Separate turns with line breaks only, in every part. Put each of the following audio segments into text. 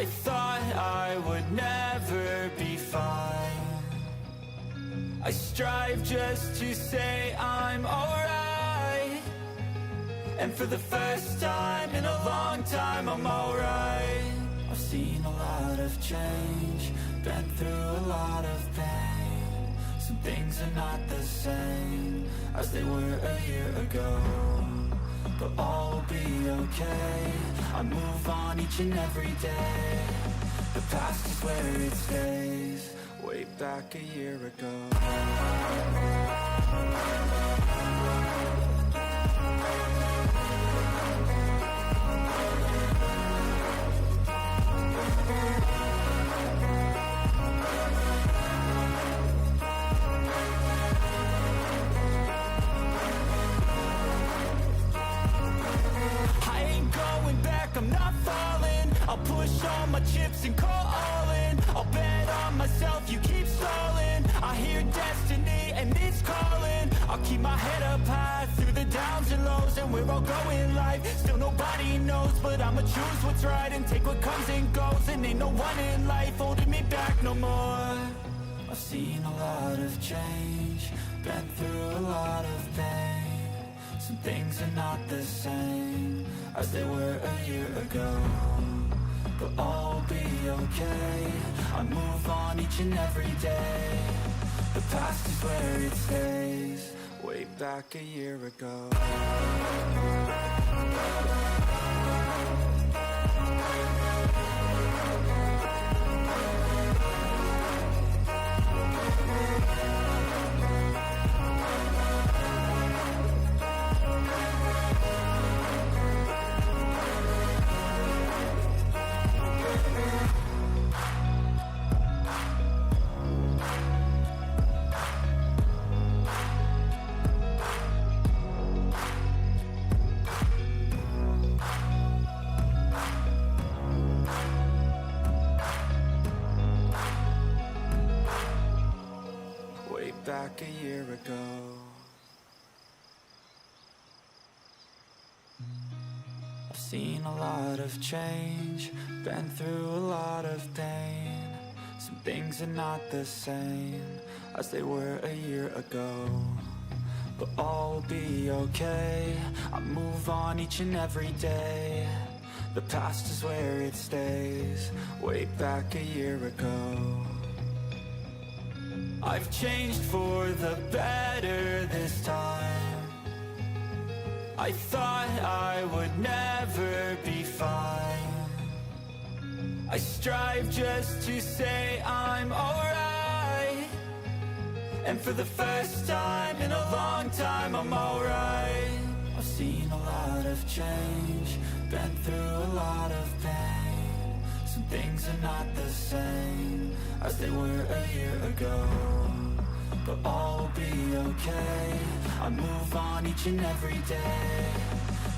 I thought I would never be fine. I strive just to say I'm alright, and for the first time in a long time I'm alright. I've seen a lot of change, been through a lot of pain. Some things are not the same as they were a year ago, but all will be okay. I move on each and every day. The past is where it stays, way back a year ago. I'm not falling, I'll push all my chips and call all in. I'll bet on myself, you keep stalling. I hear destiny and it's calling. I'll keep my head up high through the downs and lows, and we're all going life. Still nobody knows, but I'ma choose what's right and take what comes and goes. And ain't no one in life holding me back no more. I've seen a lot of change, been through a lot of pain. Some things are not the same as they were a year ago, but all will be okay. I move on each and every day. The past is where it stays, way back a year ago. Back a year ago. I've seen a lot of change, been through a lot of pain. Some things are not the same as they were a year ago, but all will be okay. I move on each and every day. The past is where it stays, way back a year ago. I've changed for the better this time. I thought I would never be fine. I strive just to say I'm alright, and for the first time in a long time I'm alright. I've seen a lot of change, been through a lot of pain. Some things are not the same as they were a year ago, but all will be okay. I move on each and every day.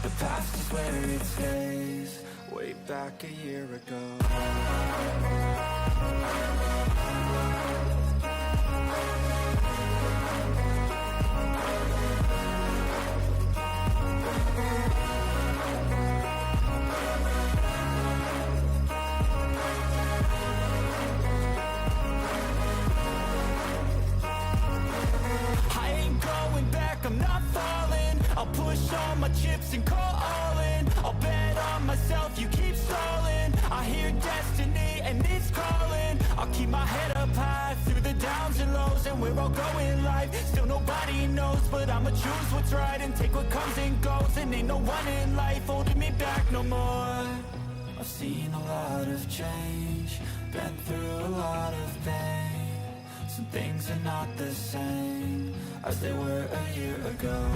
The past is where it stays, way back a year ago. I'm not falling, I'll push all my chips and call all in. I'll bet on myself, you keep stalling. I hear destiny and it's calling. I'll keep my head up high through the downs and lows, and we're all going life. Still nobody knows, but I'ma choose what's right and take what comes and goes. And ain't no one in life holding me back no more. I've seen a lot of change, been through a lot of pain. Some things are not the same as they were a year ago.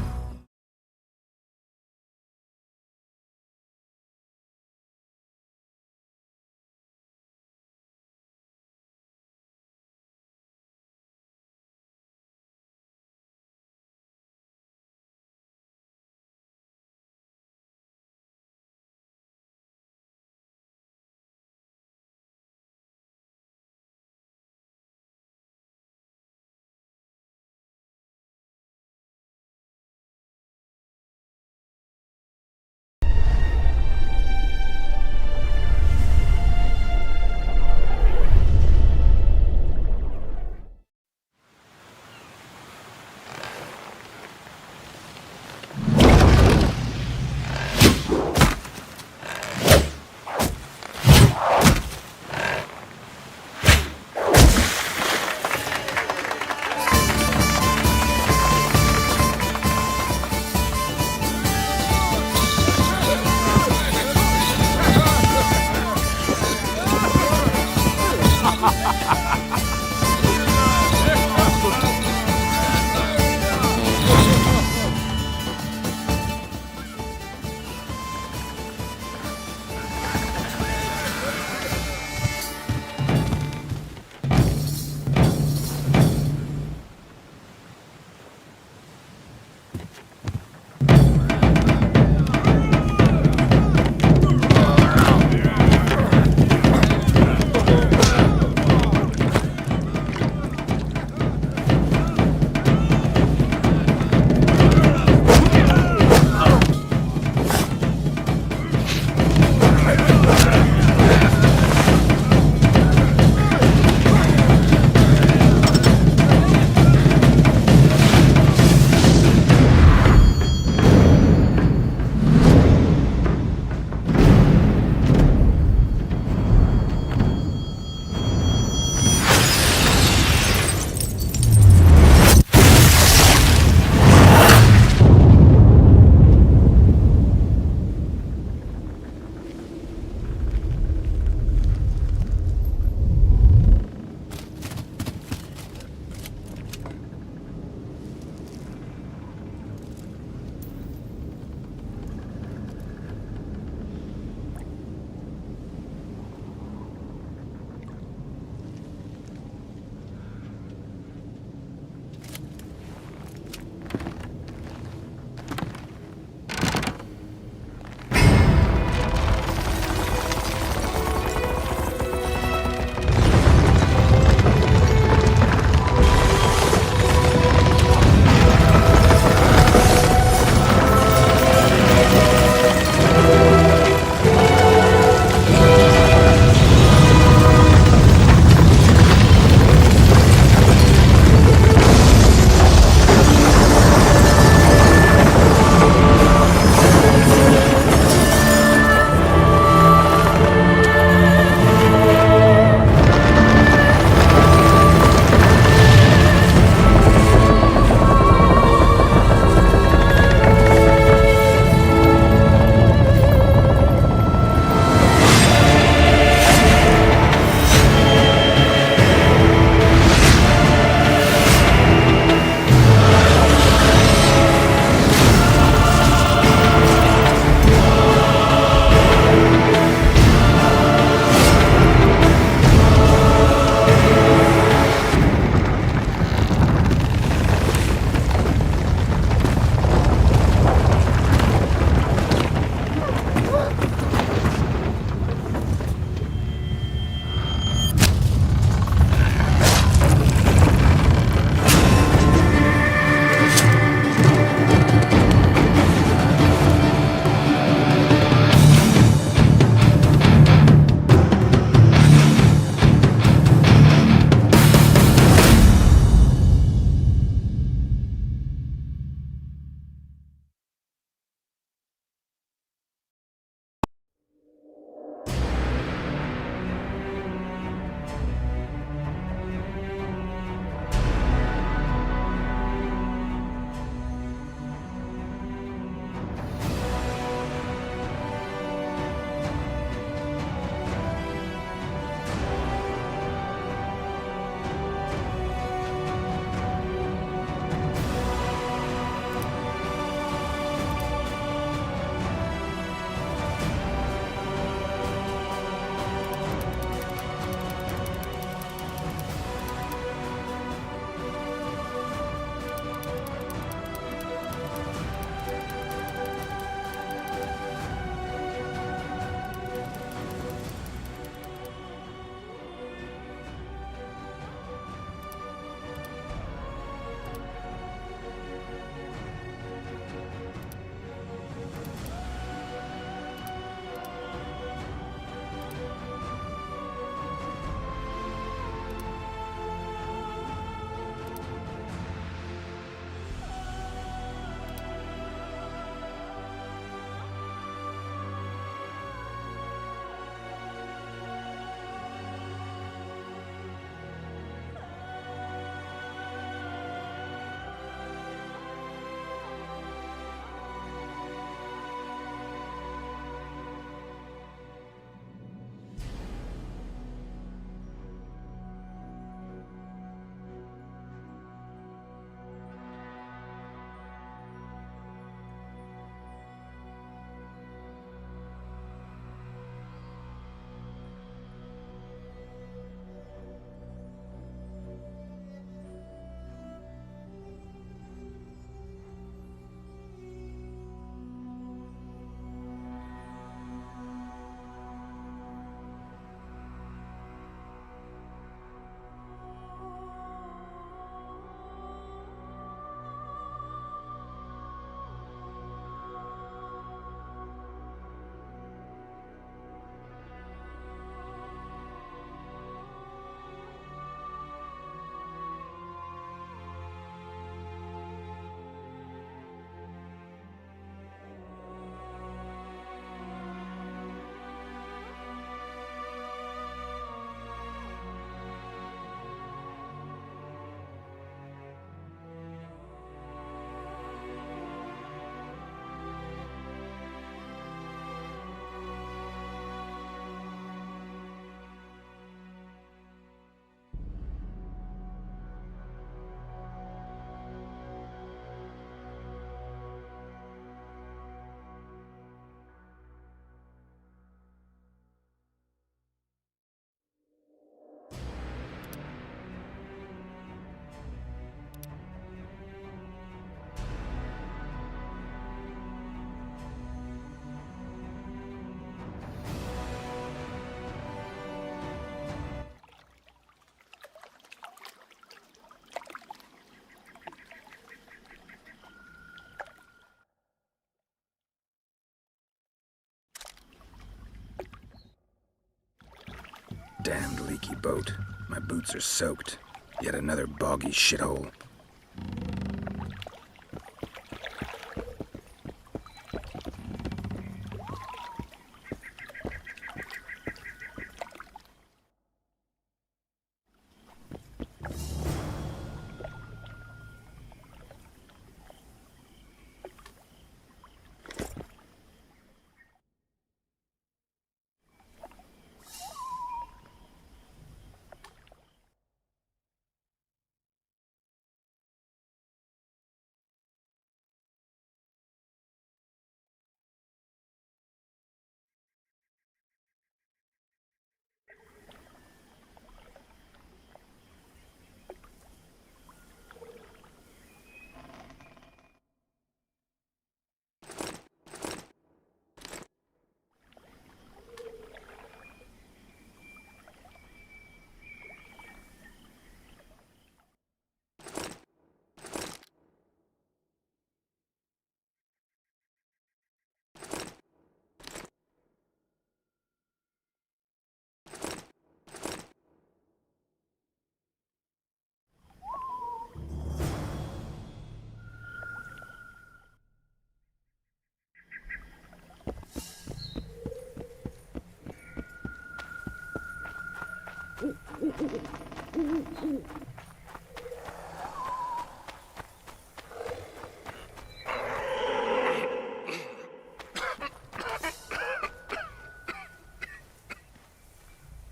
Damned leaky boat. My boots are soaked. Yet another boggy shithole.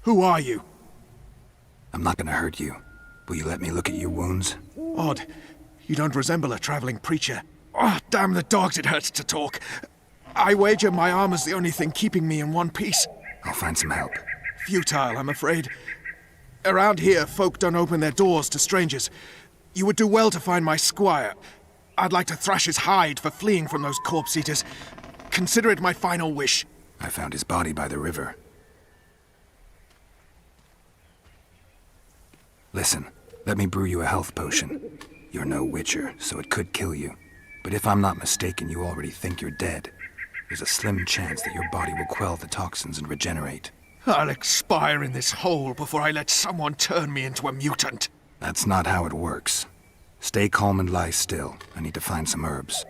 Who are you?
I'm not gonna hurt you. Will you let me look at your wounds?
Odd. You don't resemble a traveling preacher. Oh, damn the dogs, it hurts to talk. I wager my armor's the only thing keeping me in one piece.
I'll find some help.
Futile, I'm afraid. Around here, folk don't open their doors to strangers. You would do well to find my squire. I'd like to thrash his hide for fleeing from those corpse-eaters. Consider it my final wish.
I found his body by the river. Listen, let me brew you a health potion. You're no witcher, so it could kill you. But if I'm not mistaken, you already think you're dead. There's a slim chance that your body will quell the toxins and regenerate.
I'll expire in this hole before I let someone turn me into a mutant.
That's not how it works. Stay calm and lie still. I need to find some herbs.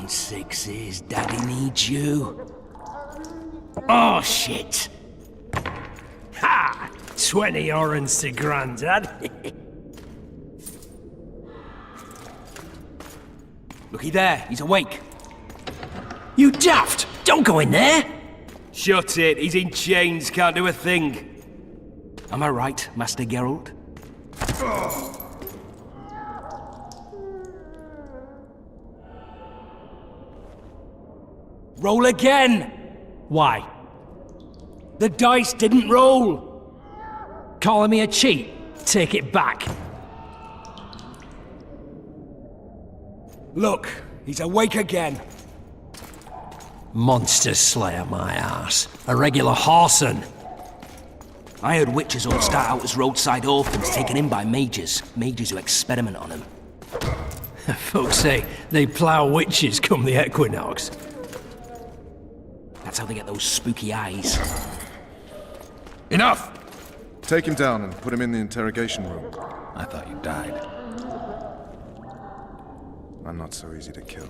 on sixes. Daddy needs you. Oh, shit. Ha! 20 orange to Grandad. Looky there, he's awake. You daft! Don't go in there! Shut it, he's in chains, can't do a thing. Am I right, Master Geralt? Roll again! Why? The dice didn't roll! Calling me a cheat? Take it back. Look, he's awake again. Monster Slayer, my ass. A regular whoreson. I heard witches all start out as roadside orphans taken in by mages. Mages who experiment on them. Folks say they plough witches come the equinox. That's how they get those spooky eyes.
Enough!
Take him down and put him in the interrogation room.
I thought you died.
I'm not so easy to kill.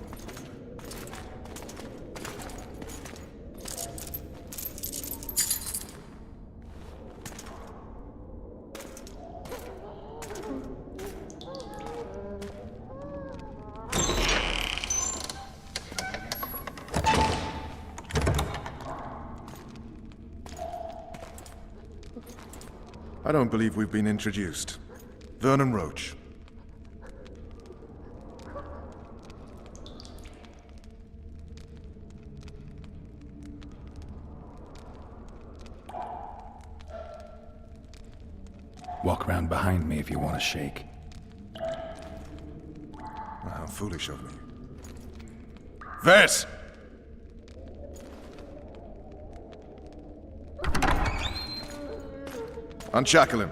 I don't believe we've been introduced. Vernon Roach.
Walk around behind me if you want to shake.
How foolish of me. Ves! Unshackle him.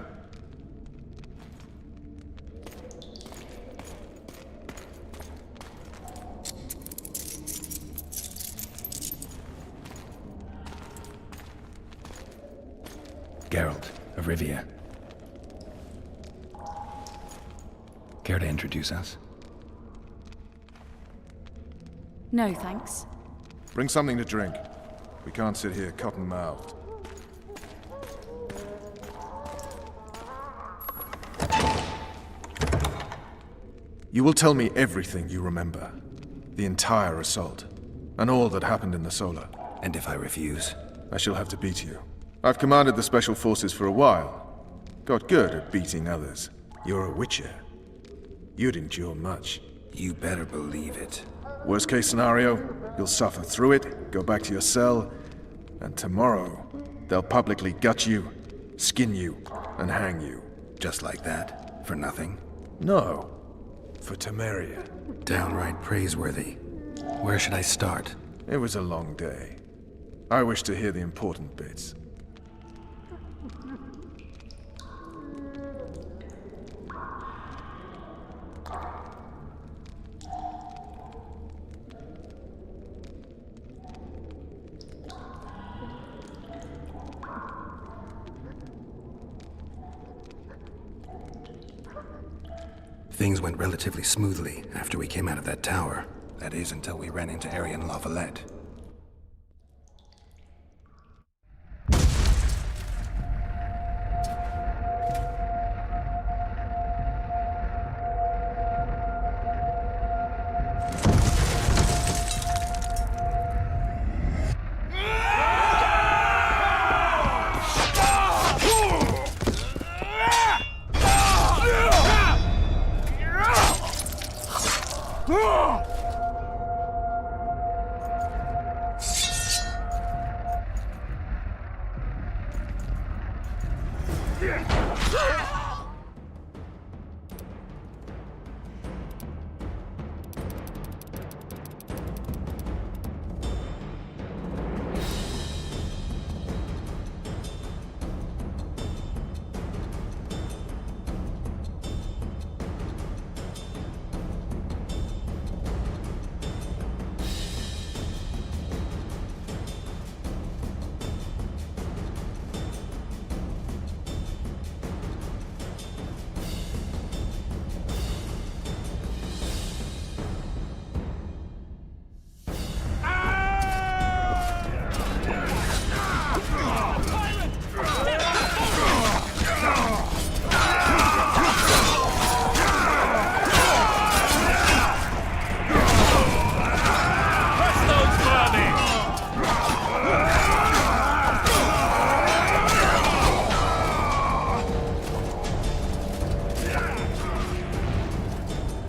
Geralt of Rivia. Care to introduce us?
No, thanks.
Bring something to drink. We can't sit here cotton-mouthed. You will tell me everything you remember. The entire assault. And all that happened in the Solar.
And if I refuse?
I shall have to beat you. I've commanded the Special Forces for a while. Got good at beating others. You're a Witcher. You'd endure much.
You better believe it.
Worst case scenario, you'll suffer through it, go back to your cell, and tomorrow, they'll publicly gut you, skin you, and hang you.
Just like that? For nothing?
No. For Temeria.
Downright praiseworthy. Where should I start?
It was a long day. I wish to hear the important bits.
Things went relatively smoothly after we came out of that tower. That is, until we ran into Arian La Valette.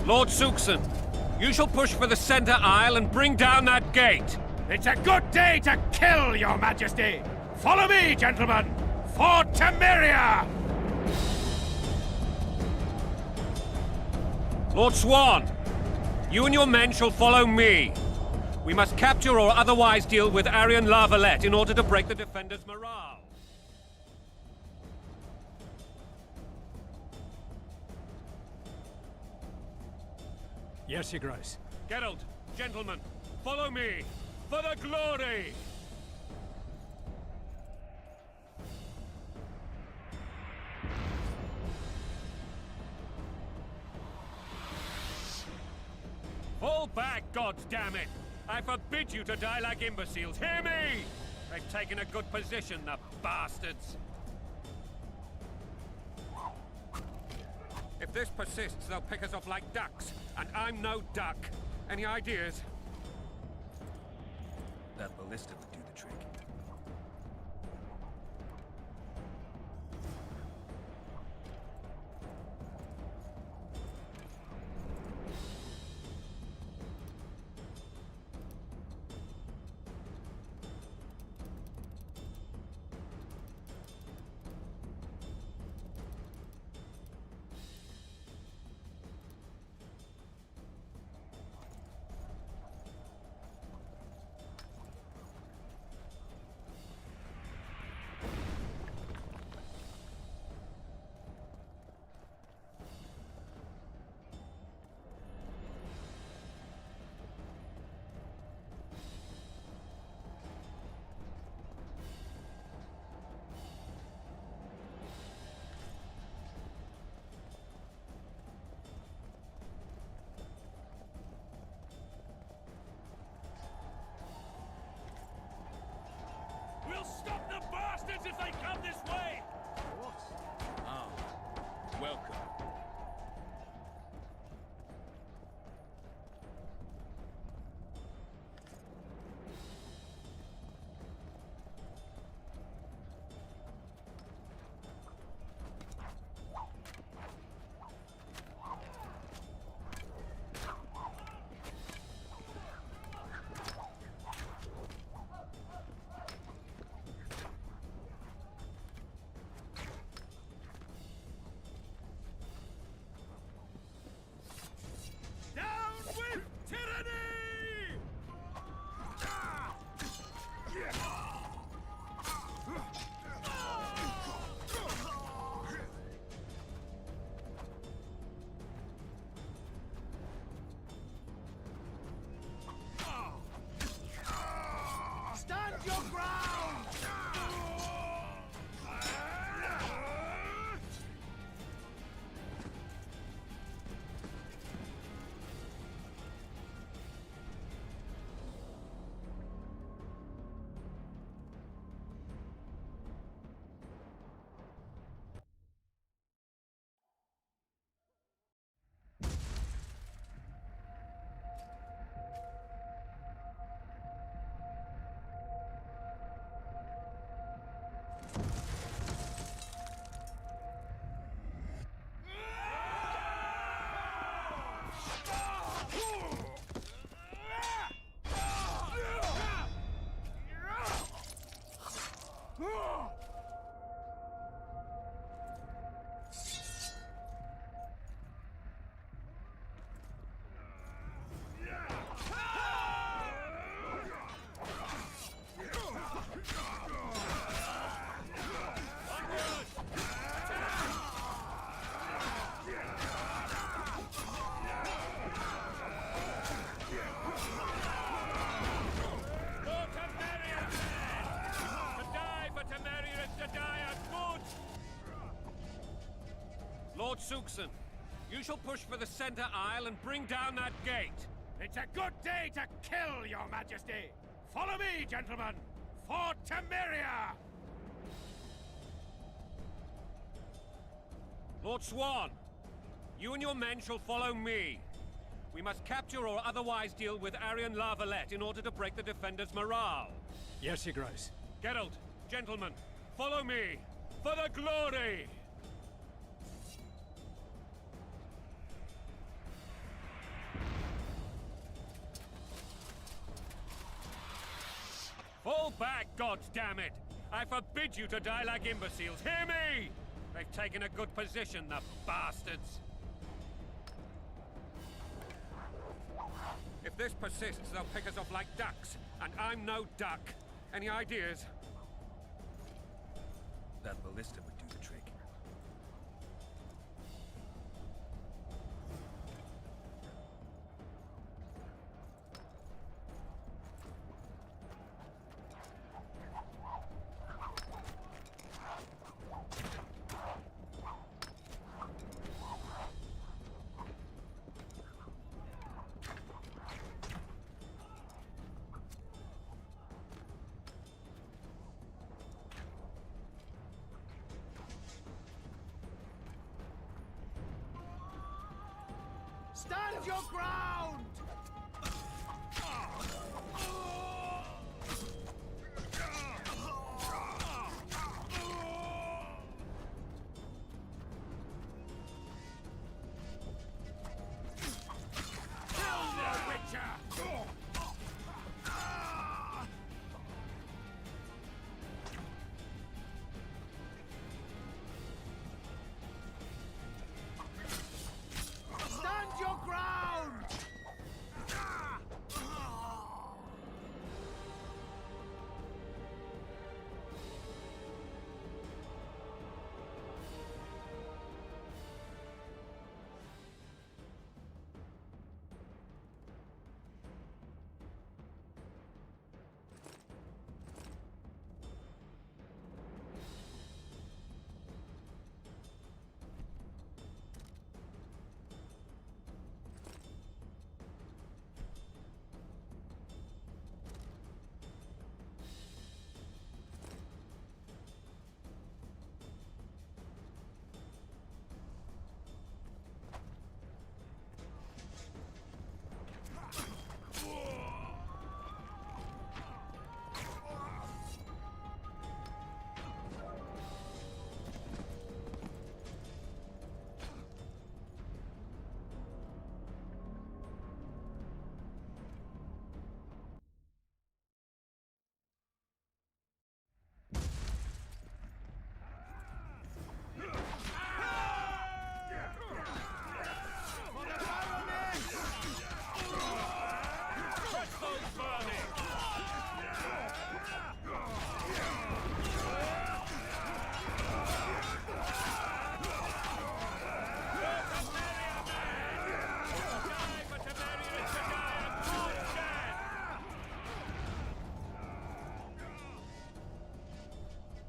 Lord Suxon, you shall push for the center aisle and bring down that gate.
It's a good day to kill, Your Majesty! Follow me, gentlemen! For Temeria!
Lord Swan, you and your men shall follow me. We must capture or otherwise deal with Aryan Lavalette in order to break the defenders' morale.
Yes, Your Grace.
Geralt, gentlemen, follow me, for the glory! Fall back, goddammit! I forbid you to die like imbeciles, hear me! They've taken a good position, the bastards! If this persists, they'll pick us off like ducks, and I'm no duck. Any ideas?
That ballista would do the trick.
We'll stop the bastards if they come this way!
What?
Ah, welcome.
Stand your ground!
Lord Suxon, you shall push for the center aisle and bring down that gate.
It's a good day to kill, Your Majesty! Follow me, gentlemen! For Temeria!
Lord Swan, you and your men shall follow me. We must capture or otherwise deal with Aryan Lavalette in order to break the defenders' morale.
Yes, Your Grace.
Geralt, gentlemen, follow me, for the glory! back, goddammit! I forbid you to die like imbeciles. Hear me! They've taken a good position, the bastards. If this persists, they'll pick us off like ducks, and I'm no duck. Any ideas?
That ballista would do the trick.
Stand your ground! Kill the Witcher! Stand your ground!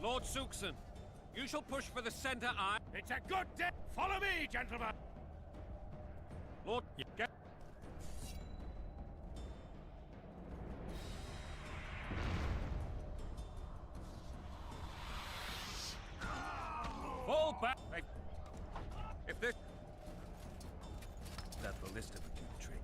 Lord Suxon, you shall push for the center eye.
It's a good day. Follow me, gentlemen.
Lord, get. Fall back. If this.
That ballista would do the trick.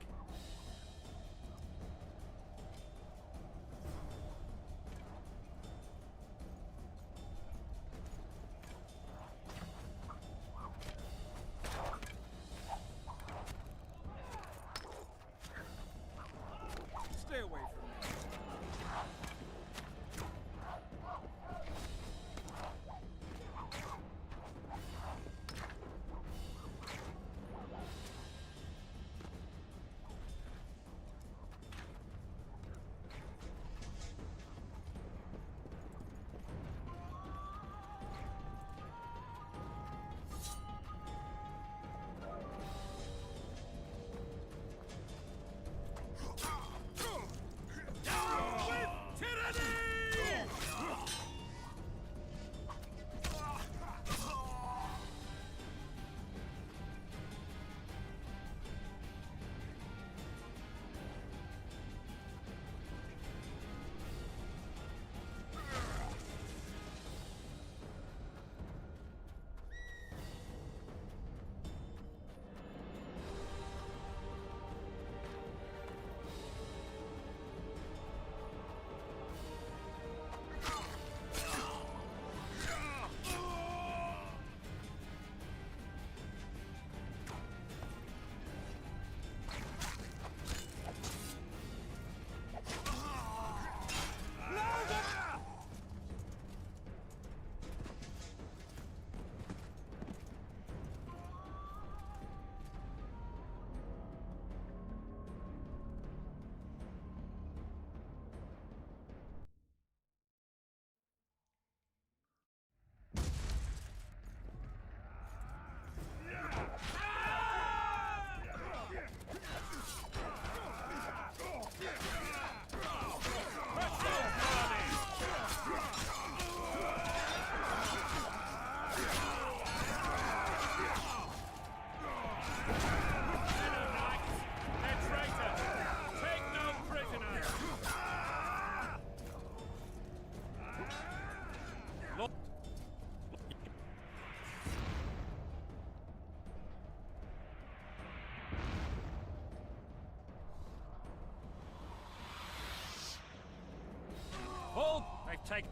They've taken...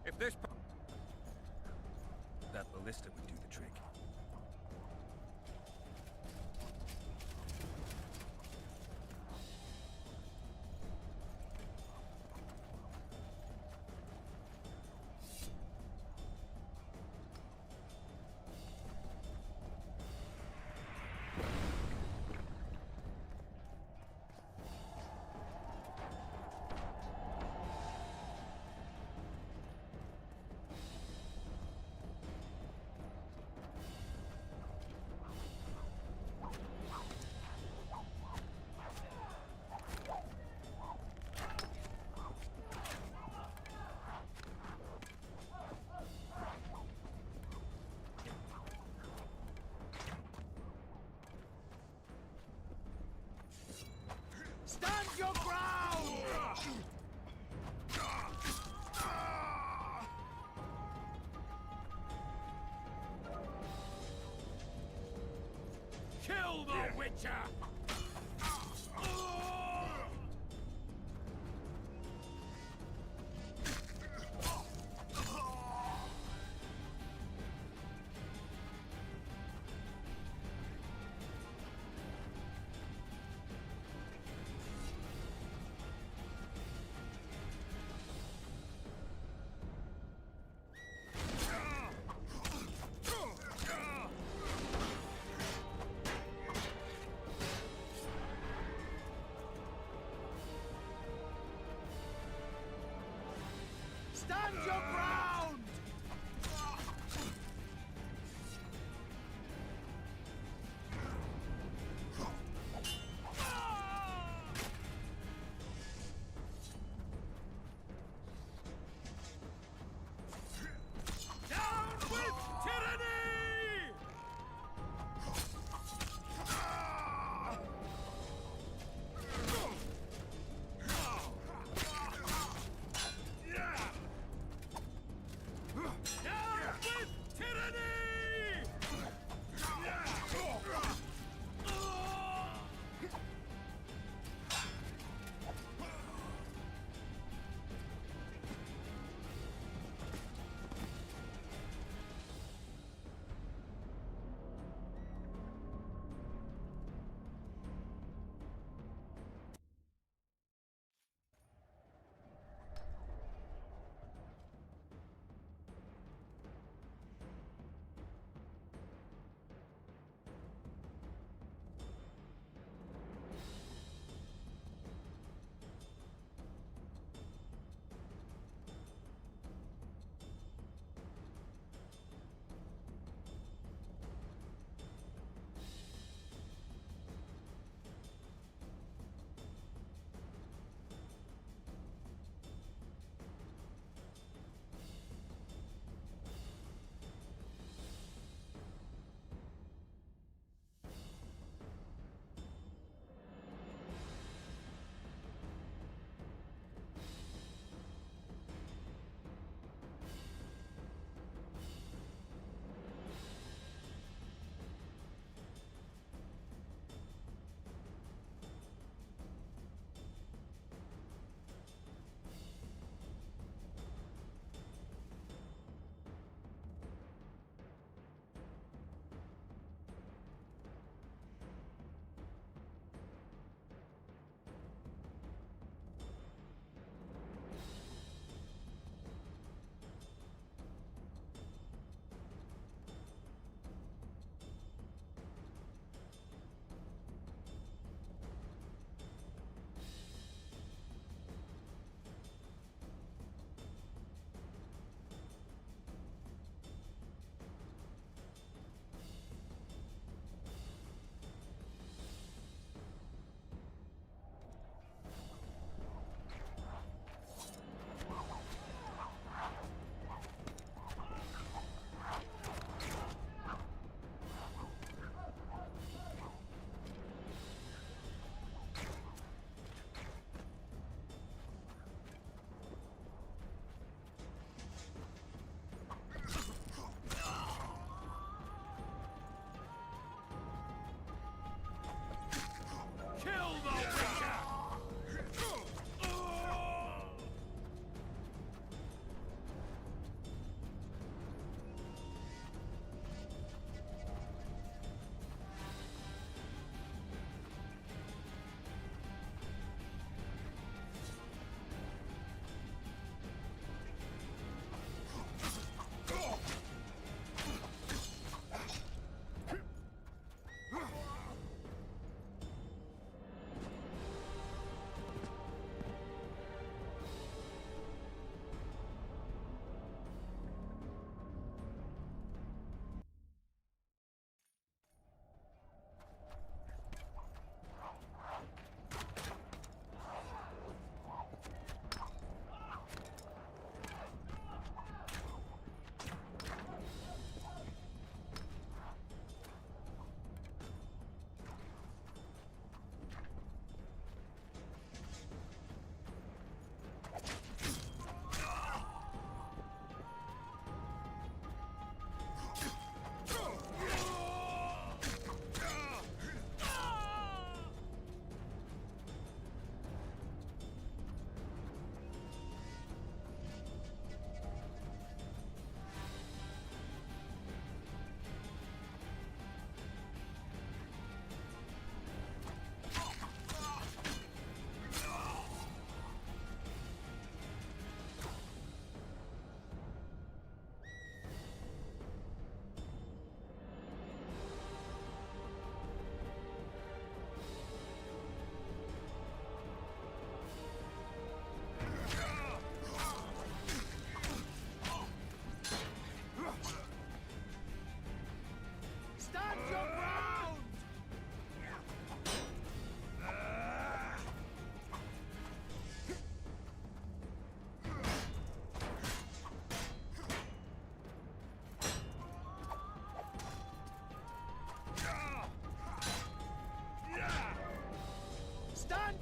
If this...
That ballista would do the trick.
Stand your ground! Kill the Witcher! Stand your ground! Down with tyranny!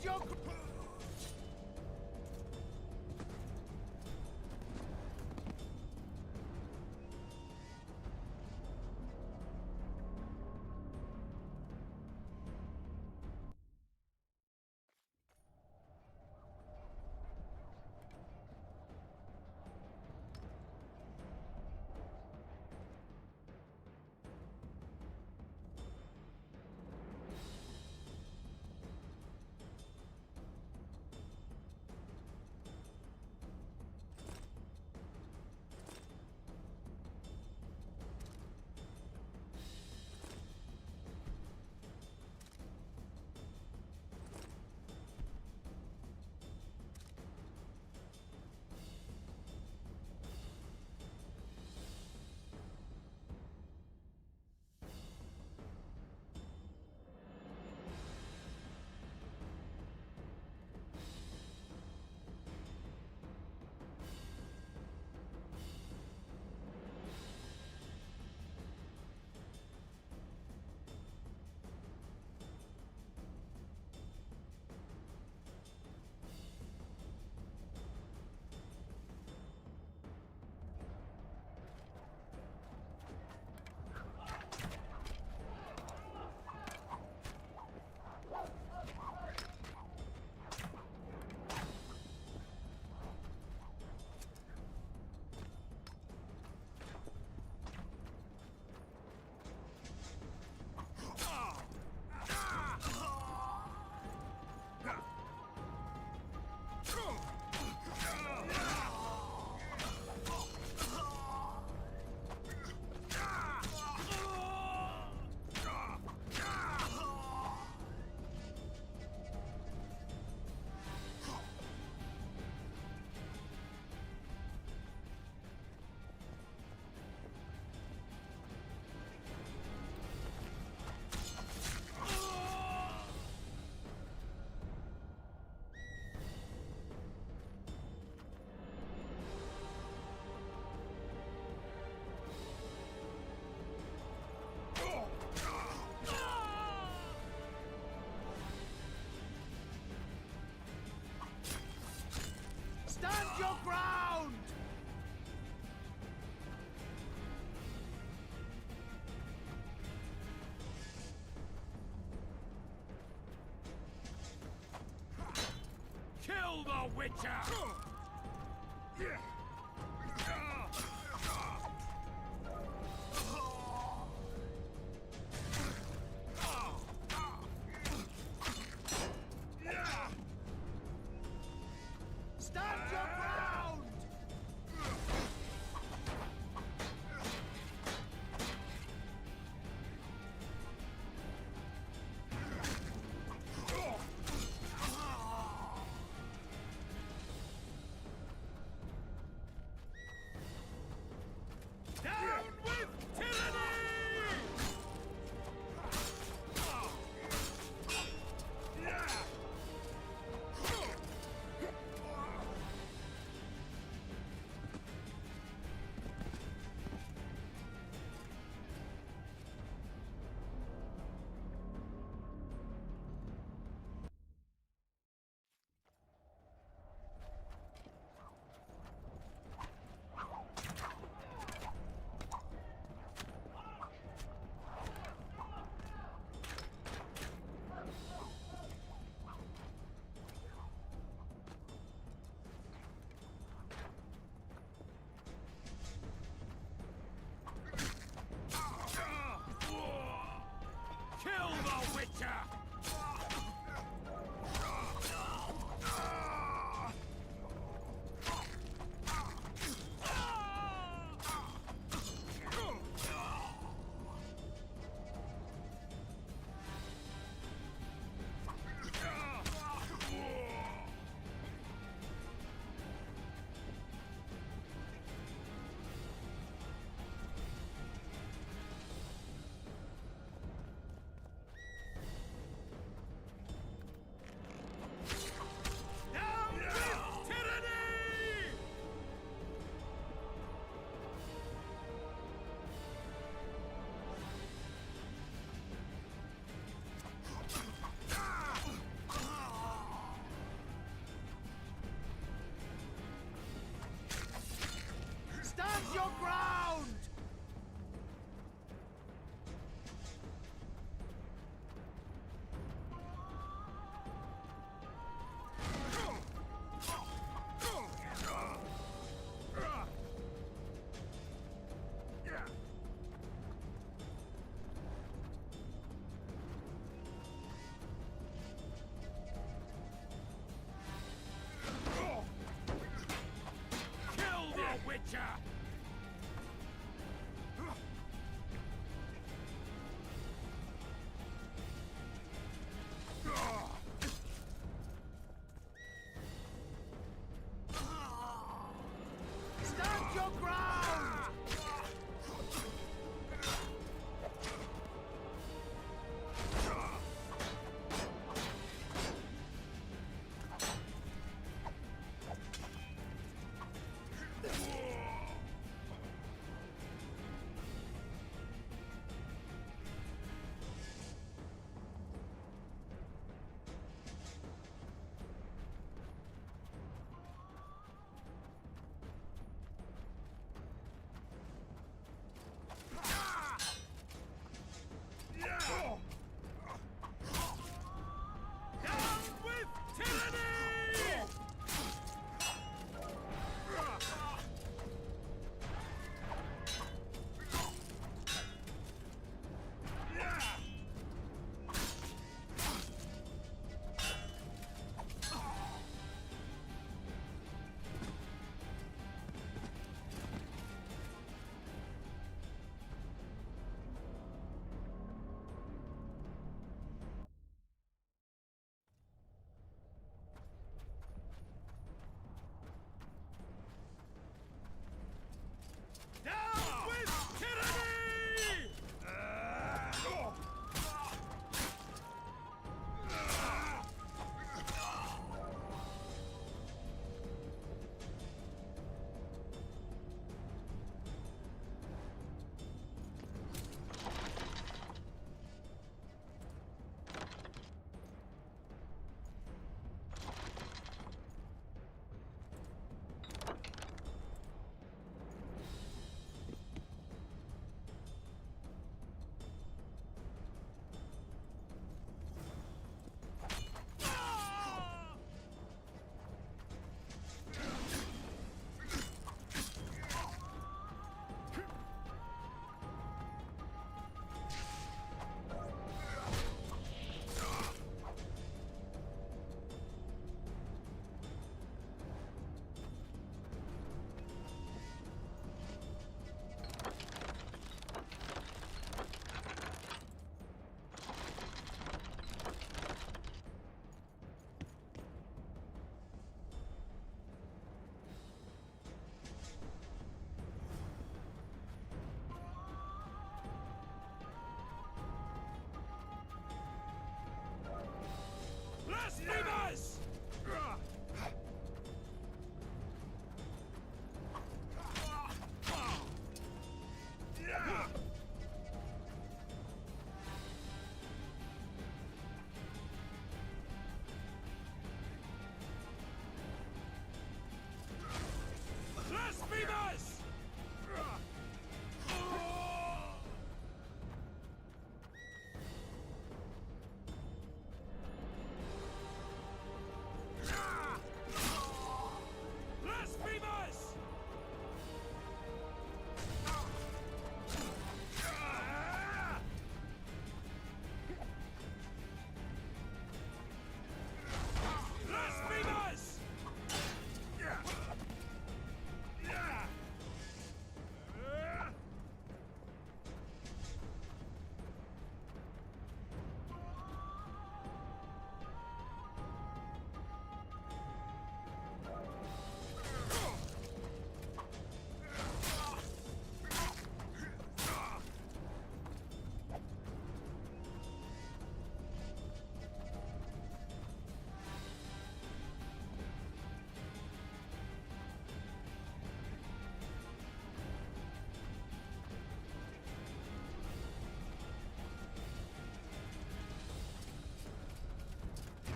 your... Stand your ground! Kill the Witcher! Stand your ground! Down with tyranny! Kill the Witcher! Blasphemers! Blasphemers! Blasphemers!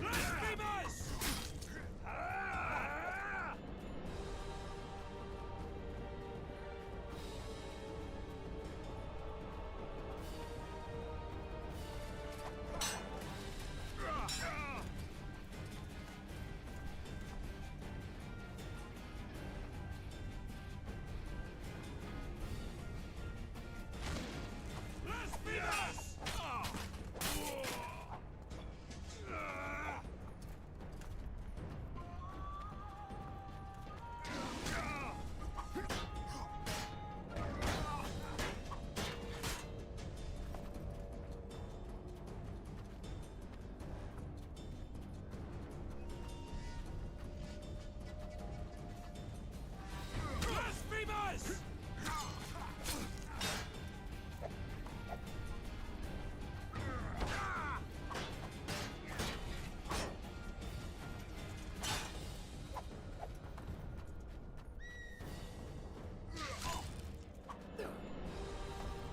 Blasphemers! Blasphemers! Blasphemers! Blasphemers!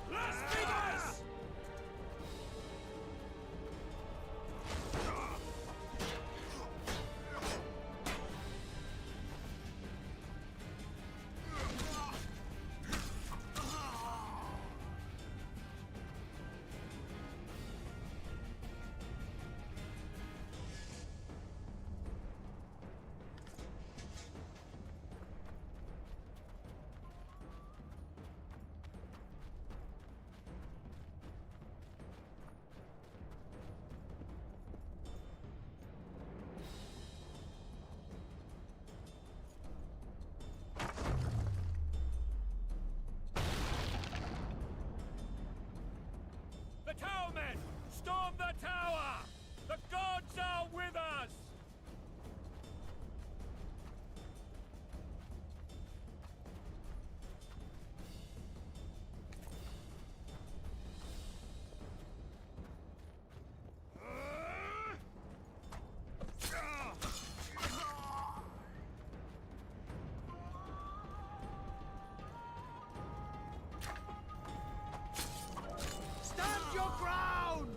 Blasphemers! The Towermen! Storm the tower! The gods are with us! Stand your ground!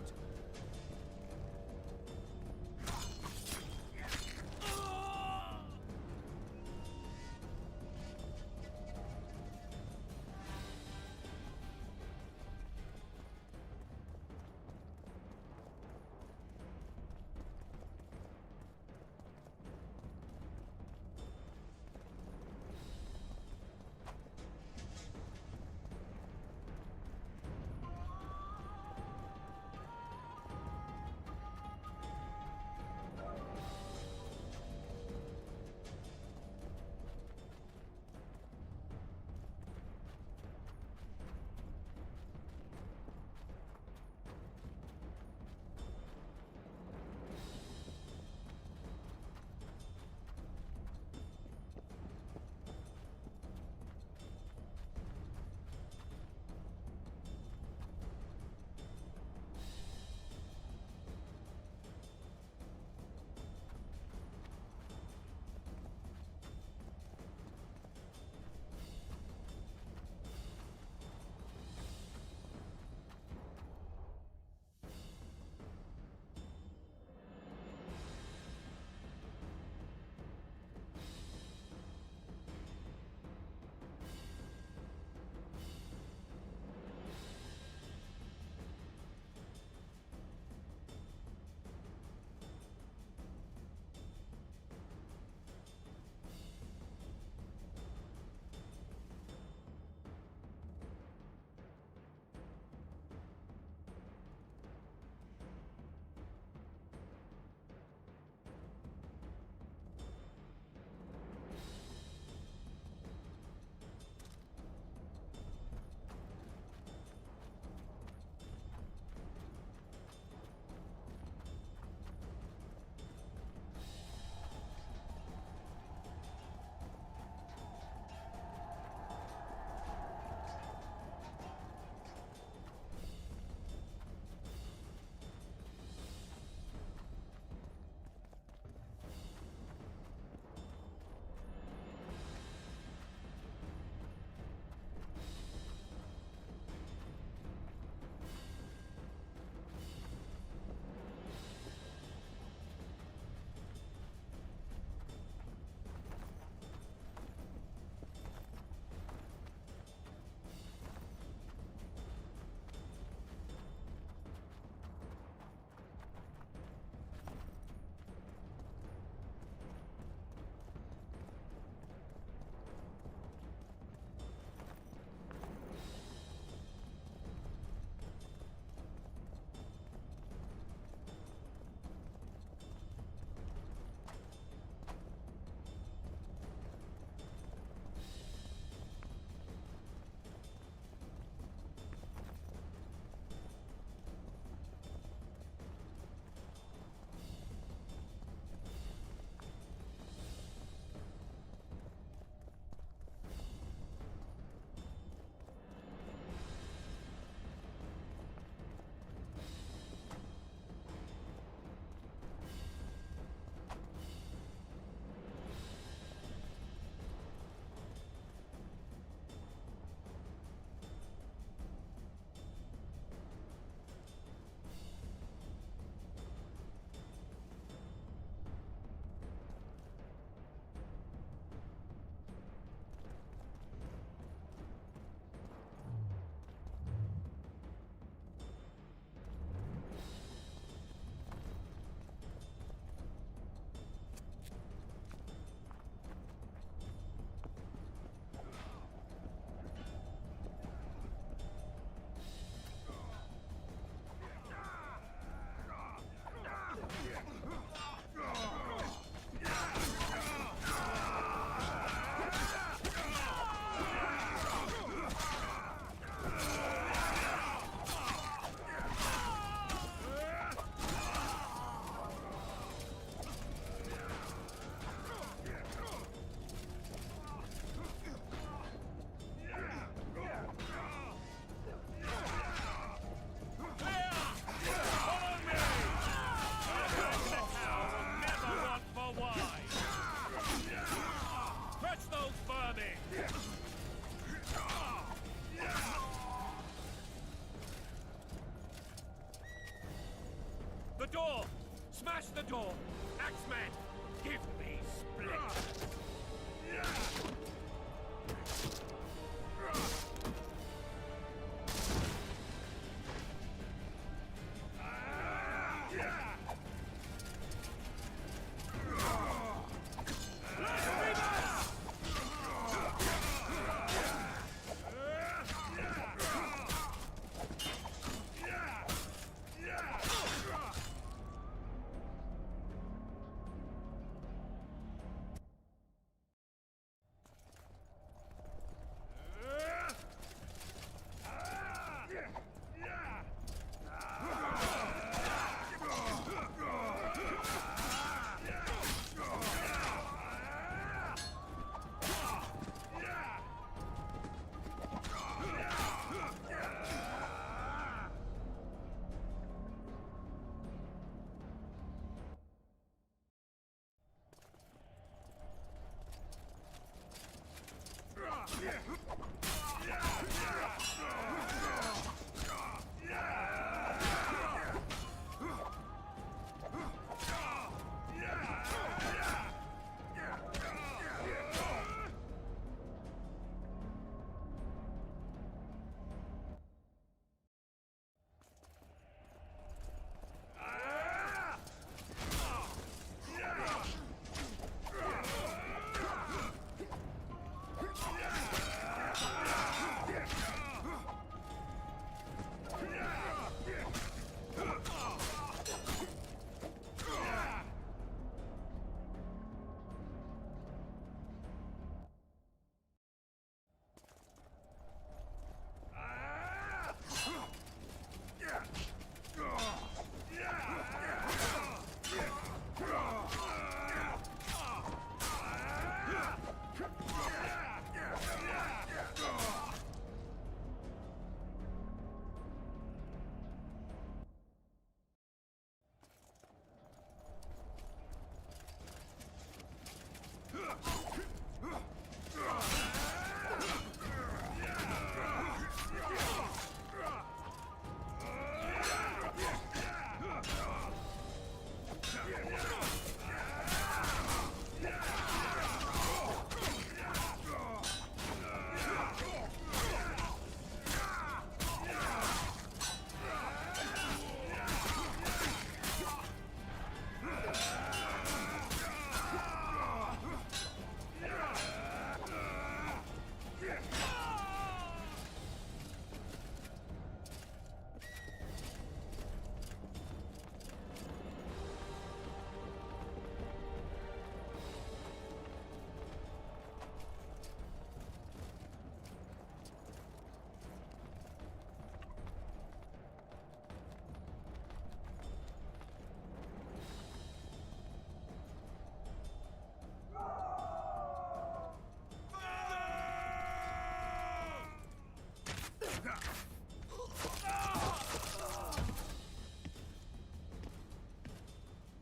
Smash the door! Axemen, give me split!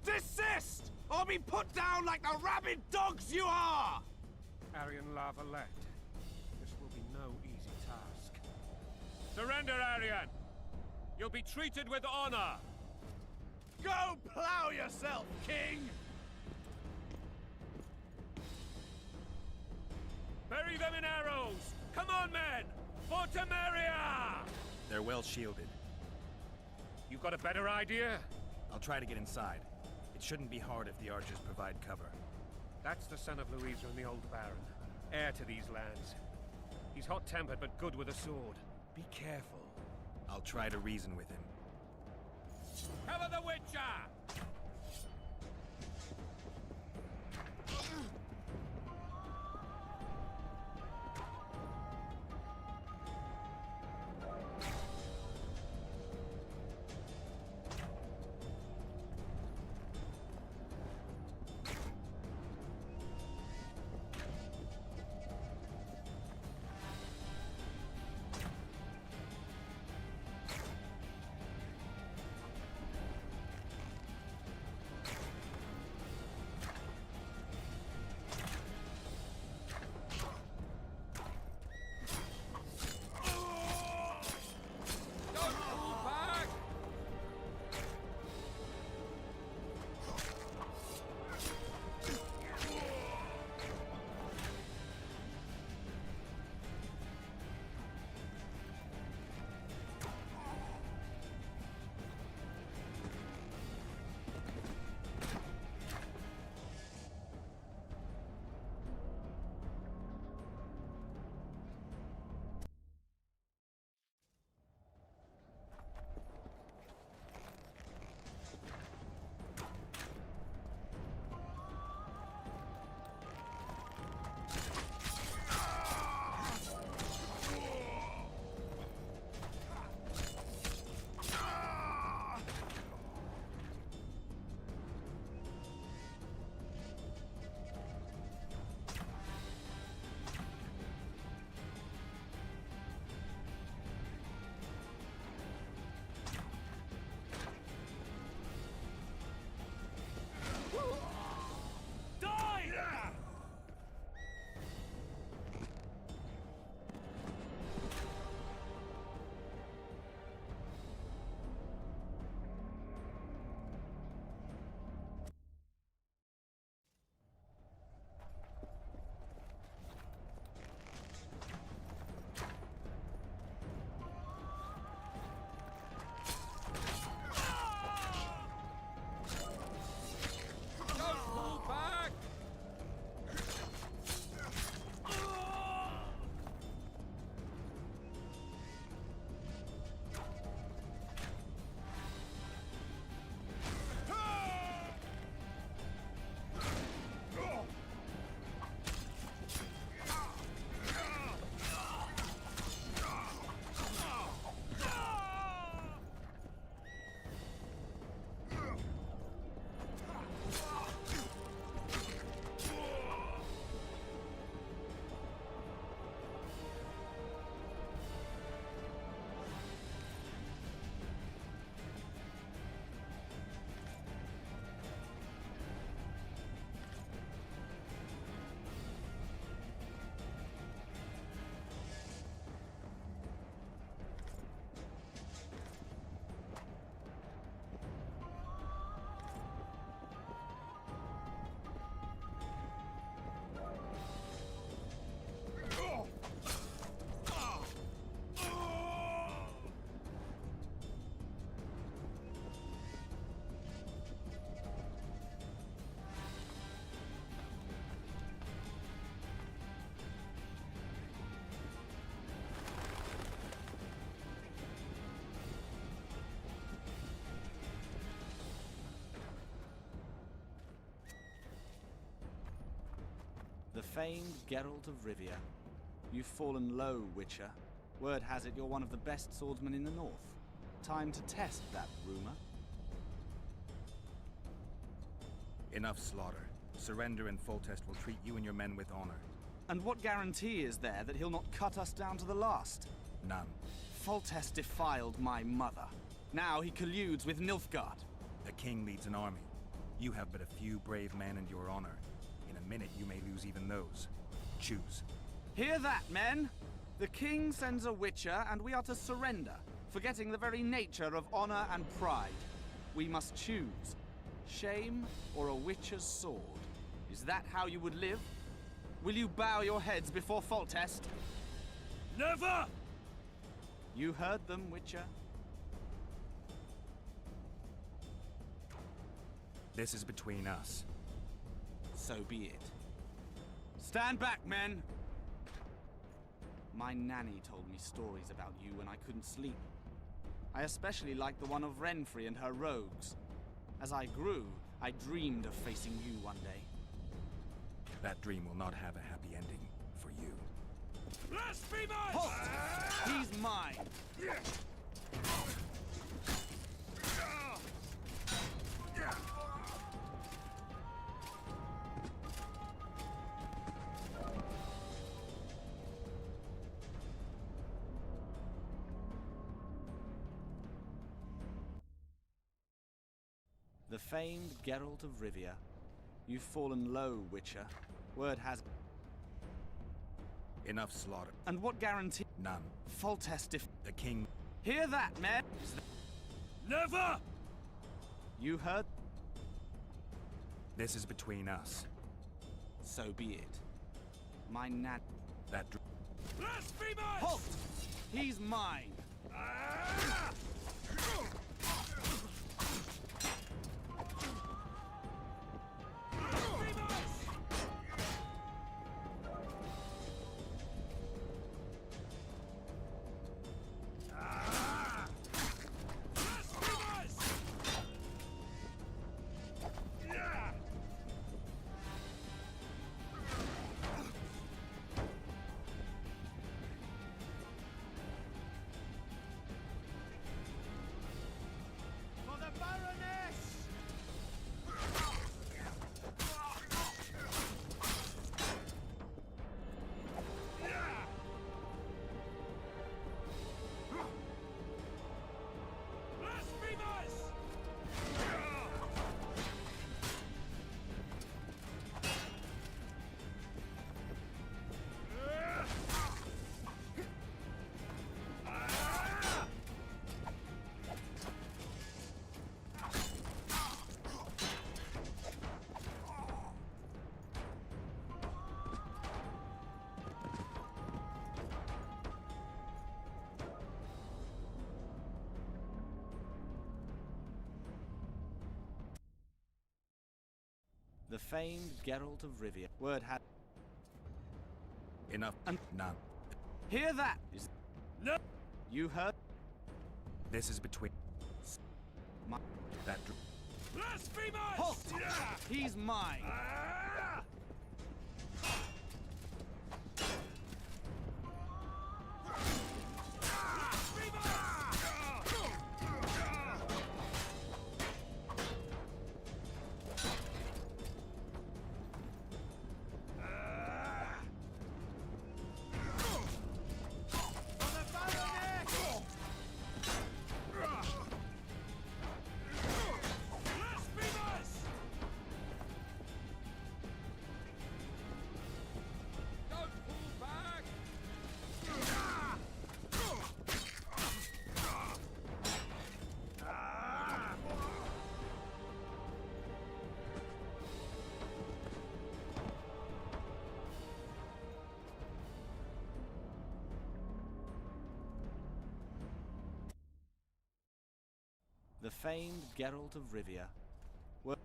Desist! Or be put down like the rabid dogs you are!
Aryan La Valette, this will be no easy task. Surrender, Aryan! You'll be treated with honor!
Go plow yourself, King!
Bury them in arrows! Come on, men! For Temeria!
They're well shielded.
You've got a better idea?
I'll try to get inside. It shouldn't be hard if the archers provide cover.
That's the son of Louisa and the old Baron, heir to these lands. He's hot-tempered but good with a sword. Be careful.
I'll try to reason with him.
Cover the Witcher!
The famed Geralt of Rivia. You've fallen low, Witcher. Word has it you're one of the best swordsmen in the north. Time to test that rumor.
Enough slaughter. Surrender and Foltest will treat you and your men with honor.
And what guarantee is there that he'll not cut us down to the last?
None.
Foltest defiled my mother. Now he colludes with Nilfgaard.
The king leads an army. You have but a few brave men and your honor. In a minute, you may lose even those. Choose.
Hear that, men? The king sends a witcher, and we are to surrender, forgetting the very nature of honor and pride. We must choose. Shame or a witcher's sword. Is that how you would live? Will you bow your heads before Foltest?
Never!
You heard them, Witcher.
This is between us.
So be it. Stand back, men! My nanny told me stories about you when I couldn't sleep. I especially liked the one of Renfrey and her rogues. As I grew, I dreamed of facing you one day.
That dream will not have a happy ending for you.
Blasphemers!
Halt! He's mine! The famed Geralt of Rivia. You've fallen low, Witcher. Word has...
Enough slaughter.
And what guarantee...
None.
Foltest if...
The king...
Hear that, men!
Never!
You heard...
This is between us.
So be it. My nan...
That
Blasphemers!
Halt! He's mine! The famed Geralt of Rivia. Word had...
Enough. And none.
Hear that! Is...
No!
You heard...
This is between...
My...
That...
Blasphemers!
Halt! He's mine! The famed Geralt of Rivia. Word...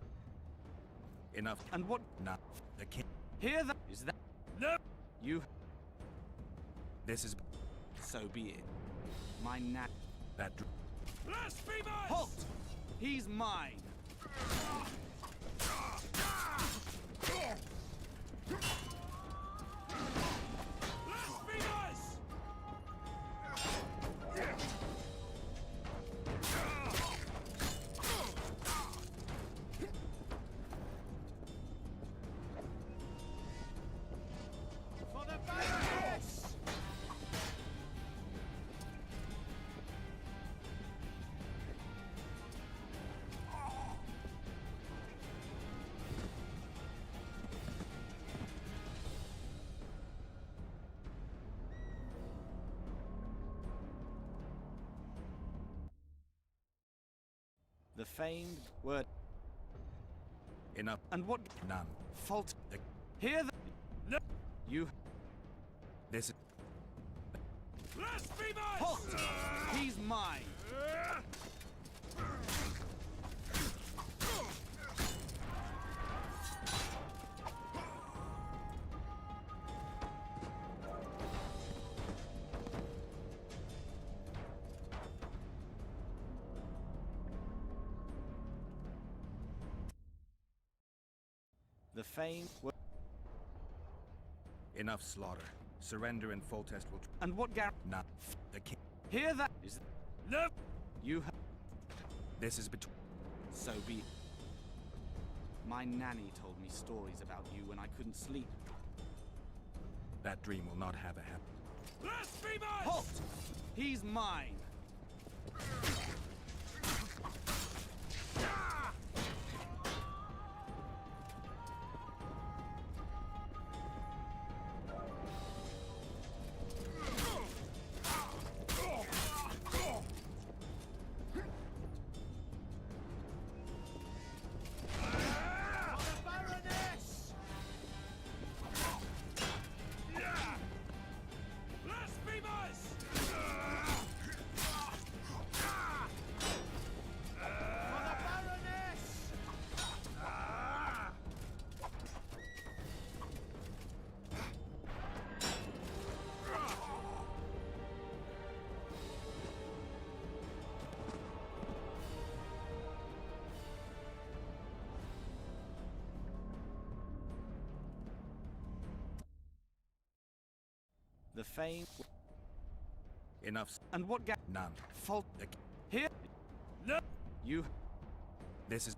Enough.
And what...
Not the king.
Hear that... Is that...
No!
You...
This is...
So be it. My nan...
That...
Blasphemers!
Halt! He's mine! The famed word.
Enough.
And what?
None.
Fault. Hear the. No. You.
This is...
Blasphemers!
Halt! He's mine. The fame.
Enough slaughter. Surrender and full test will...
And what gar?
Not the king.
Hear that? Is no. You.
This is between...
So be. My nanny told me stories about you when I couldn't sleep.
That dream will not have a happy...
Blasphemers!
Halt! He's mine. The fame.
Enough...
And what ga...
None.
Fault.
The...
Here. No. You.
This is...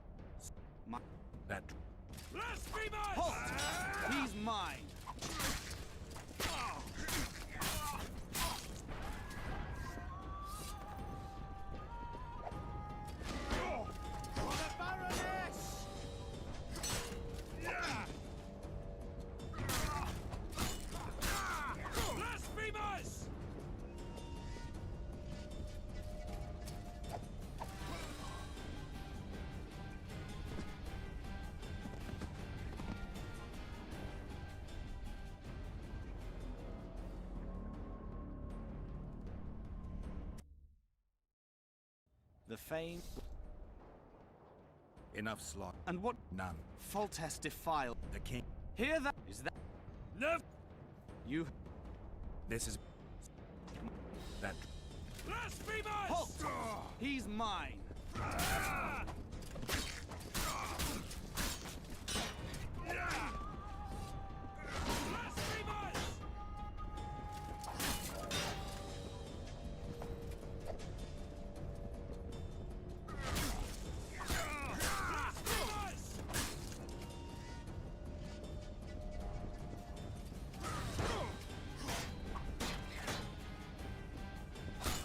My.
That...
Blasphemers!
Halt! He's mine.
For the Baroness! Blasphemers!
The fame.
Enough slaughter.
And what?
None.
Fault has defiled.
The king...
Hear that? Is that? No. You.
This is... That...
Blasphemers!
Halt! He's mine.
Blasphemers! Blasphemers!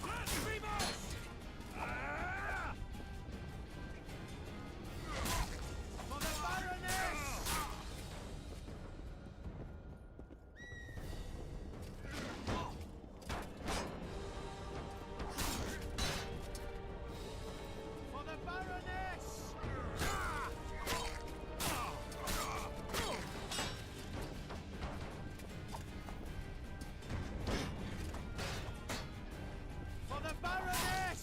Blasphemers! For the Baroness! For the Baroness! For the Baroness!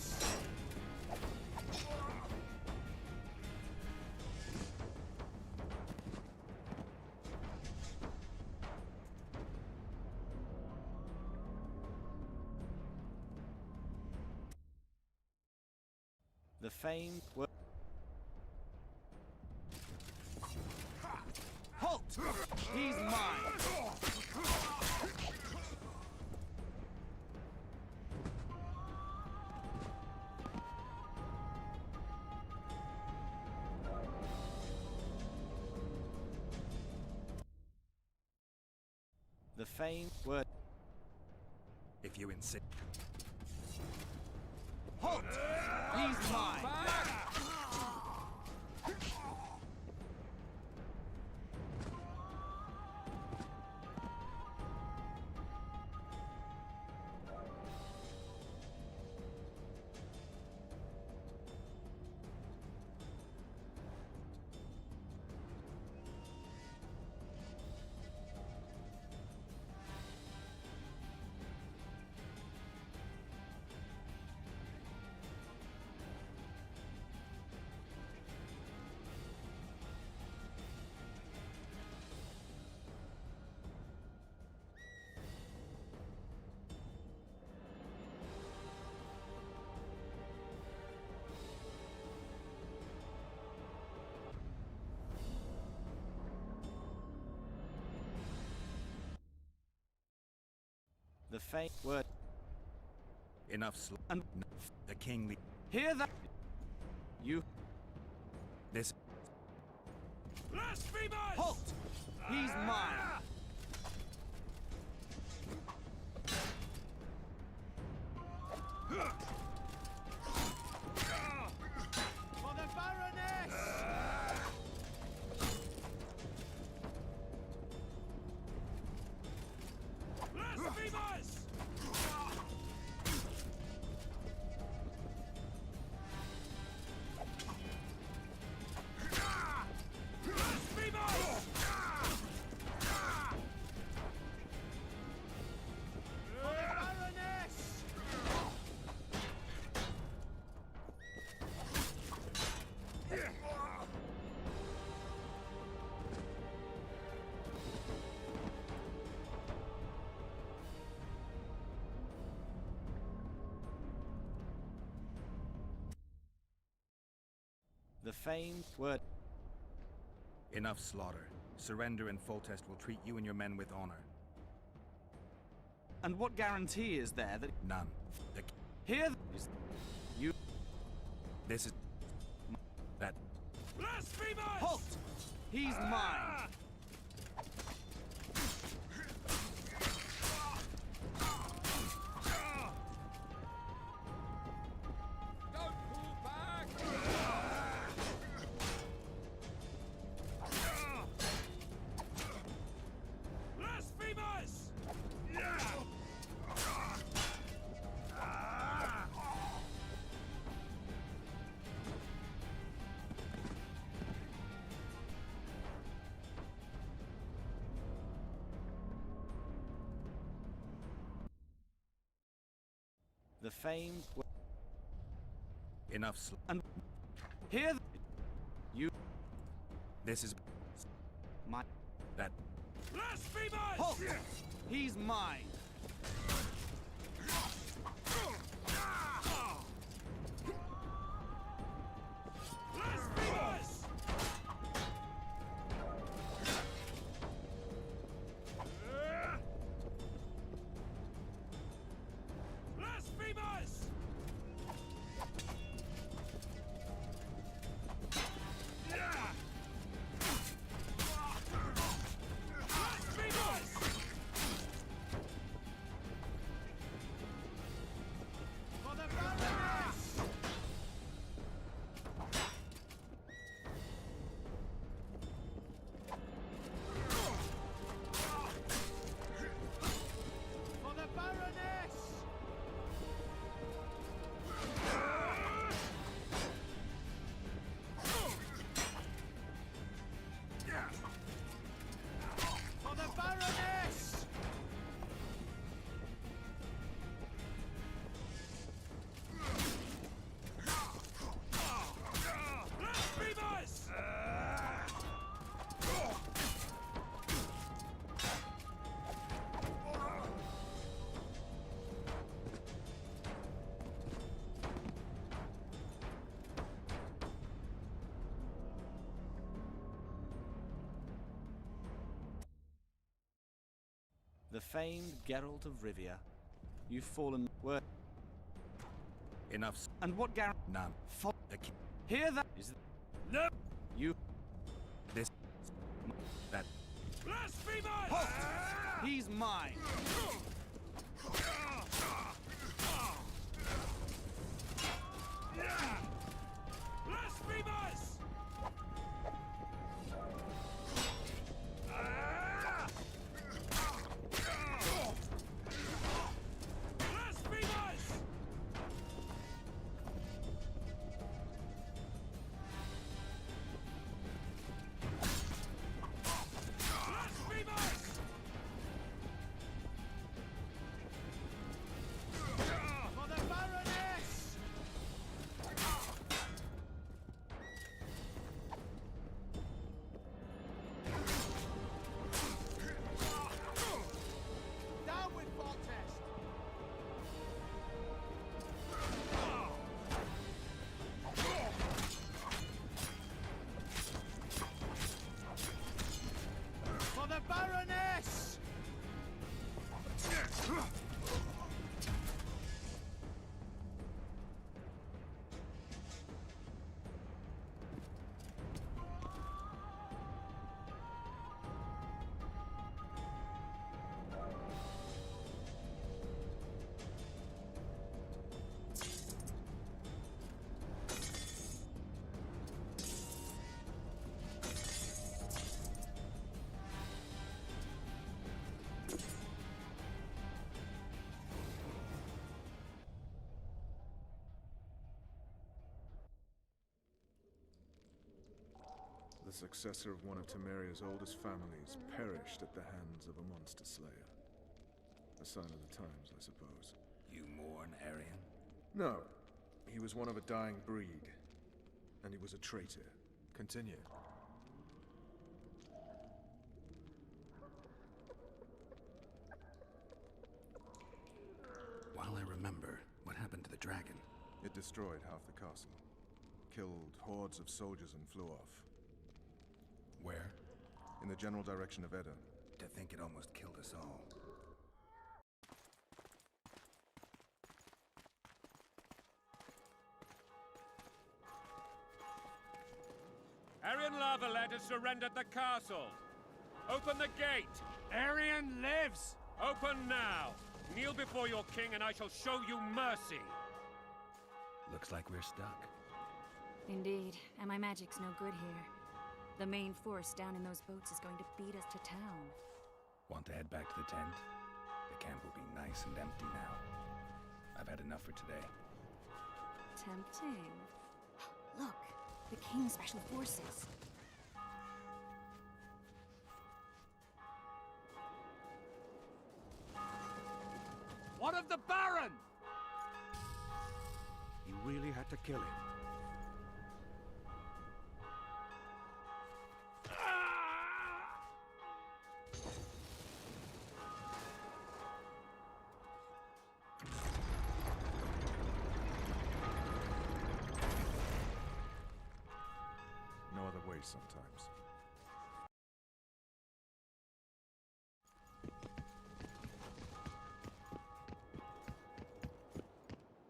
The fame. Halt! He's mine. The fame. Word.
If you insist...
Halt! He's mine. The faint word.
Enough
And
the king.
hear that? You
This.
Blasphemers!
halt! He's mine. For the Baroness!
Blasphemers! Blasphemers! For the Baroness!
The famed word.
Enough slaughter. Surrender and Foltest will treat you and your men with honor.
And what guarantee is there that
None. The,
here is you
this is that.
Blasphemers!
halt? He's mine.
Don't pull back! Blasphemers!
The famed word.
Enough
And here you
this is
my
that.
Blasphemers!
halt. He's mine.
Blasphemers! Blasphemers! Blasphemers! For the Baroness! For the Baroness! For the Baroness! Blasphemers!
The famed Geralt of Rivia. You've fallen word.
Enough
And what guarantee?
none. The king.
Here that is
No!
you
This that.
Blasphemers!
halt. He's mine.
Blasphemers! Blasphemers! Blasphemers!
successor of one of Temeria's oldest families, perished at the hands of a monster slayer. A sign of the times, I suppose.
You mourn Arian?
No. He was one of a dying breed. And he was a traitor. Continue.
While I remember, what happened to the dragon?
It destroyed half the castle. Killed hordes of soldiers and flew off.
Where?
In the general direction of Edda.
To think it almost killed us all.
Arian Lavalet has surrendered the castle. Open the gate.
Arian lives!
Open now. Kneel before your king and I shall show you mercy.
Looks like we're stuck.
Indeed, and my magic's no good here. The main force down in those boats is going to beat us to town.
Want to head back to the tent? The camp will be nice and empty now. I've had enough for today.
Tempting. Look, the King's Special Forces.
What of the Baron? You really had to kill him.
No other way sometimes.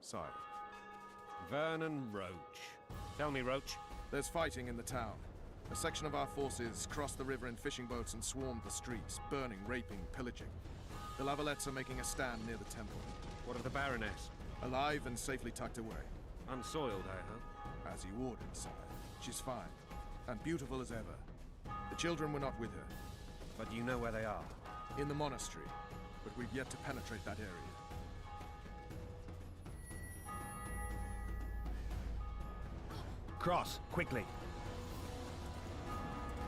Sire.
Vernon Roach. Tell me, Roach.
There's fighting in the town. A section of our forces crossed the river in fishing boats and swarmed the streets, burning, raping, pillaging. The Lavalettes are making a stand near the temple.
What of the Baroness?
Alive and safely tucked away.
Unsoiled, I hope.
As you ordered, sire. She's fine. And beautiful as ever. The children were not with her.
But you know where they are.
In the monastery. But we've yet to penetrate that area.
Cross, quickly.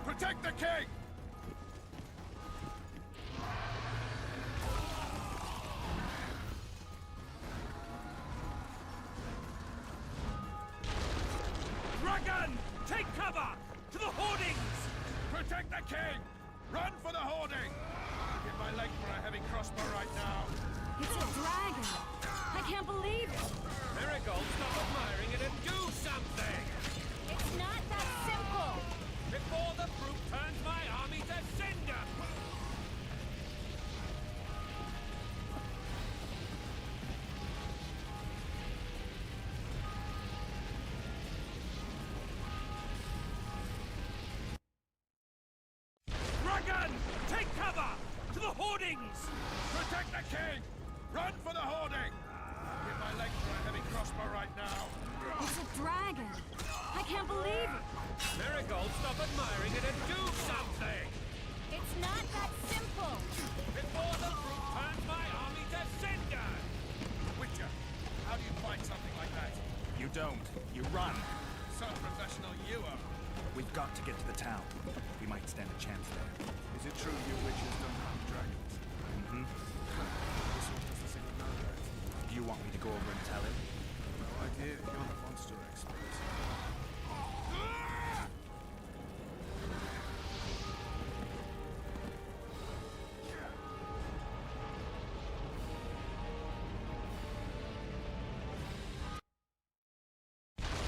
Protect the king!
Dragon! Take cover! To the hoardings!
Protect the king! Run for the hoarding! I'll give my leg for a heavy crossbow right now.
It's a dragon! I can't believe it!
Marigold, stop admiring it and do something!
It's not that simple!
Before the brute turns my army to cinder!
Dragon! Take cover! To the hoardings!
Protect the king! Run for the hoarding! I'll give my leg for a heavy crossbow right now.
It's a dragon! I can't believe it!
Marigold, stop admiring it and do something!
It's not that simple!
Before the brute turns my army to cinder!
Witcher, how do you fight something like that?
You don't. You run.
So professional you are.
We've got to get to the town. We might stand a chance there.
Is it true you witches don't hunt dragons?
Mm-hmm.
This one doesn't seem to know that.
Do you want me to go over and tell him?
No idea. You're the monster expert.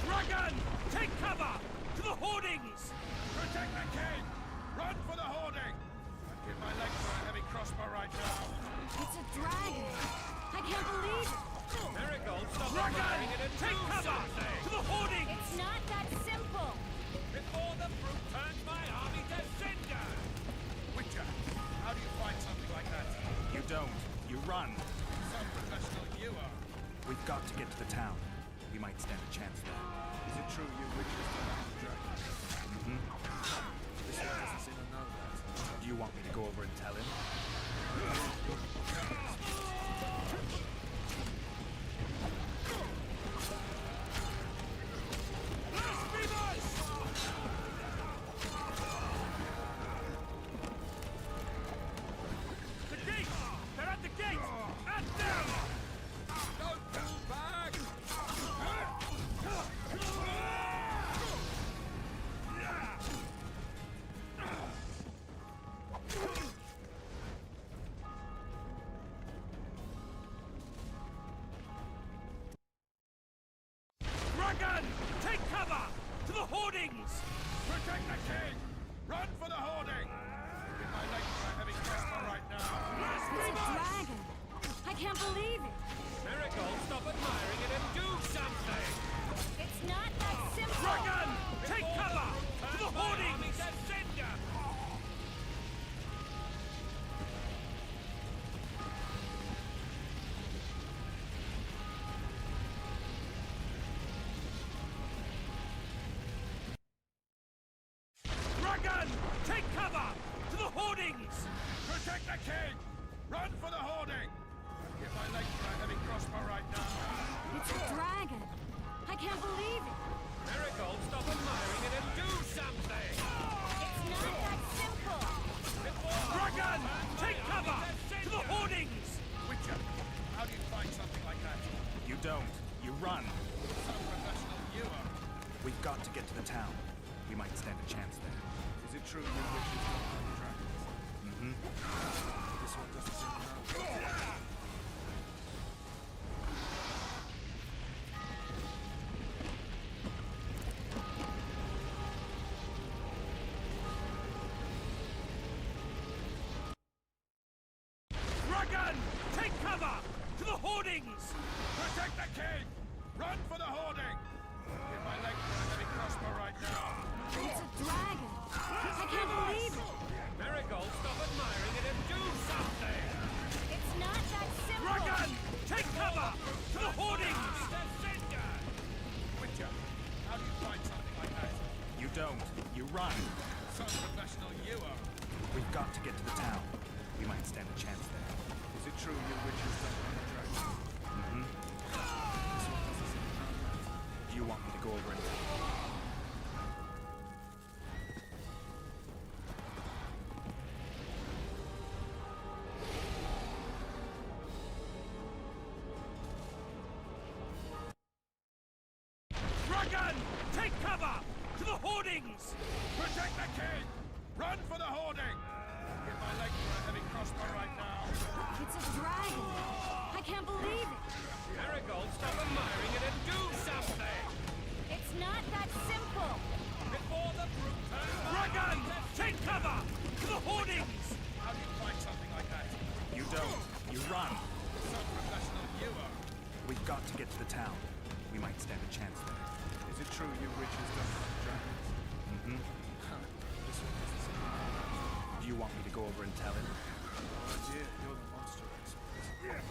Dragon! Take cover! To the hoardings!
Protect the king! Run for the hoarding! I'd give my leg for a heavy crossbow right now.
It's a dragon! I can't believe it!
Marigold, stop
Dragon!
admiring it and
Take
do
cover!
something!
To the hoardings!
It's not that simple!
Before the brute turns my army to cinder!
Witcher, how do you fight something like that?
You don't. You run.
So professional you are.
We've got to get to the town. We might stand a chance there.
Is it true you witches don't hunt dragons?
Mm-hmm.
This one doesn't seem to know that.
Do you want me to go over and tell him?
hoardings! Protect the king! Run for the hoarding! Give my leg for a heavy crossbow right now.
It's a dragon! I can't believe it!
Miracle, stop admiring it and do something!
It's not that simple!
Dragon! Take cover! To the hoarding!
Army to cinder!
Dragon! Take cover! To the hoardings! Protect the king! Run for the hoarding! Give my leg for a heavy crossbow right now.
It's a dragon! I can't believe it!
Miracle, stop admiring it and do something!
It's not that simple!
Dragon! Take cover! To the hoardings! Witcher, how do you find something like that?
You don't. You run.
So professional you are.
We've got to get to the town. We might stand a chance there.
Is it true you witches don't hunt dragons?
Mm-hmm.
This one doesn't seem to know. Dragon! Take cover! To the hoardings! Protect the king! Run for the hoarding! Give my leg for a heavy crossbow right now.
It's a dragon! I can't believe it!
Miracle, stop admiring it and do something!
It's not that simple!
Dragon! Take cover! To the hoardings!
To cinder!
Witcher, how do you find something like that?
You don't. You run.
So professional you are.
We've got to get to the town. We might stand a chance there.
Is it true you witches don't hunt dragons?
Mm-hmm.
This one doesn't seem to know that.
Do you want me to go over and tell you?
Dragon! Take cover! To the hoardings! Protect the king! Run for the hoarding! Give my leg for a heavy crossbow right now.
It's a dragon! I can't believe it!
Miracle, stop admiring it and do something!
It's not that simple!
Before the brute turns
Dragon! Take cover! To the hoardings! How do you find something like that?
You don't. You run.
So professional you are.
We've got to get to the town. We might stand a chance there.
Is it true you witches don't hunt dragons?
Mm-hmm.
This one doesn't seem to know that.
Do you want me to go over and tell him?
Oh dear, you're the monster expert.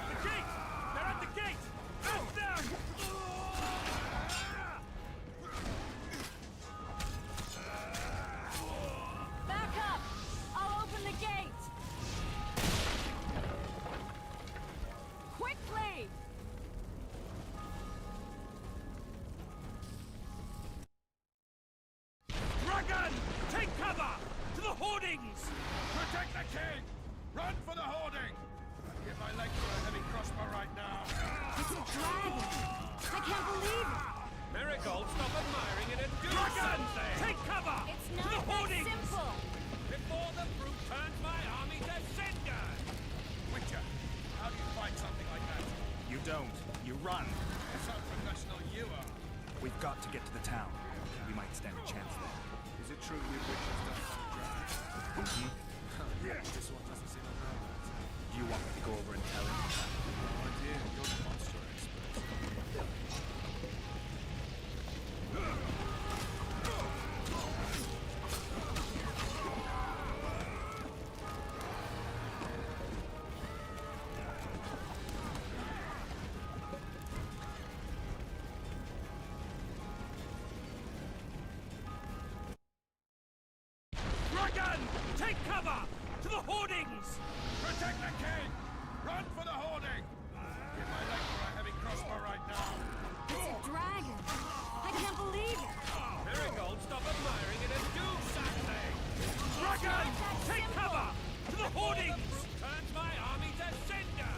The gate! They're at the gate! Out there!
Back up! I'll open the gate! Quickly!
Dragon! Take cover! To the hoardings! Protect the king! Run for the hoarding! Give my leg for a heavy crossbow right now.
It's a dragon! I can't believe it!
Miracle, stop admiring it and do
Dragon!
something!
Take cover!
It's
To
not
the
that
hoardings!
simple!
Before the brute turns my army to cinder!
Witcher, how do you fight something like that?
You don't. You run.
So professional you are.
We've got to get to the town. We might stand a chance there.
Is it true you witches don't hunt dragons?
Mm-hmm.
This one doesn't seem to know that.
Do you want me to go over and tell him?
Oh dear, you're the monster expert. Dragon! Take cover! To the hoardings! Protect the king! Run for the hoarding! Give my leg for a heavy crossbow right now.
It's a dragon! I can't believe it!
Miracle, stop admiring it and do something!
Dragon!
Not that
Take
simple.
cover! To the hoardings!
Turns my army to cinder!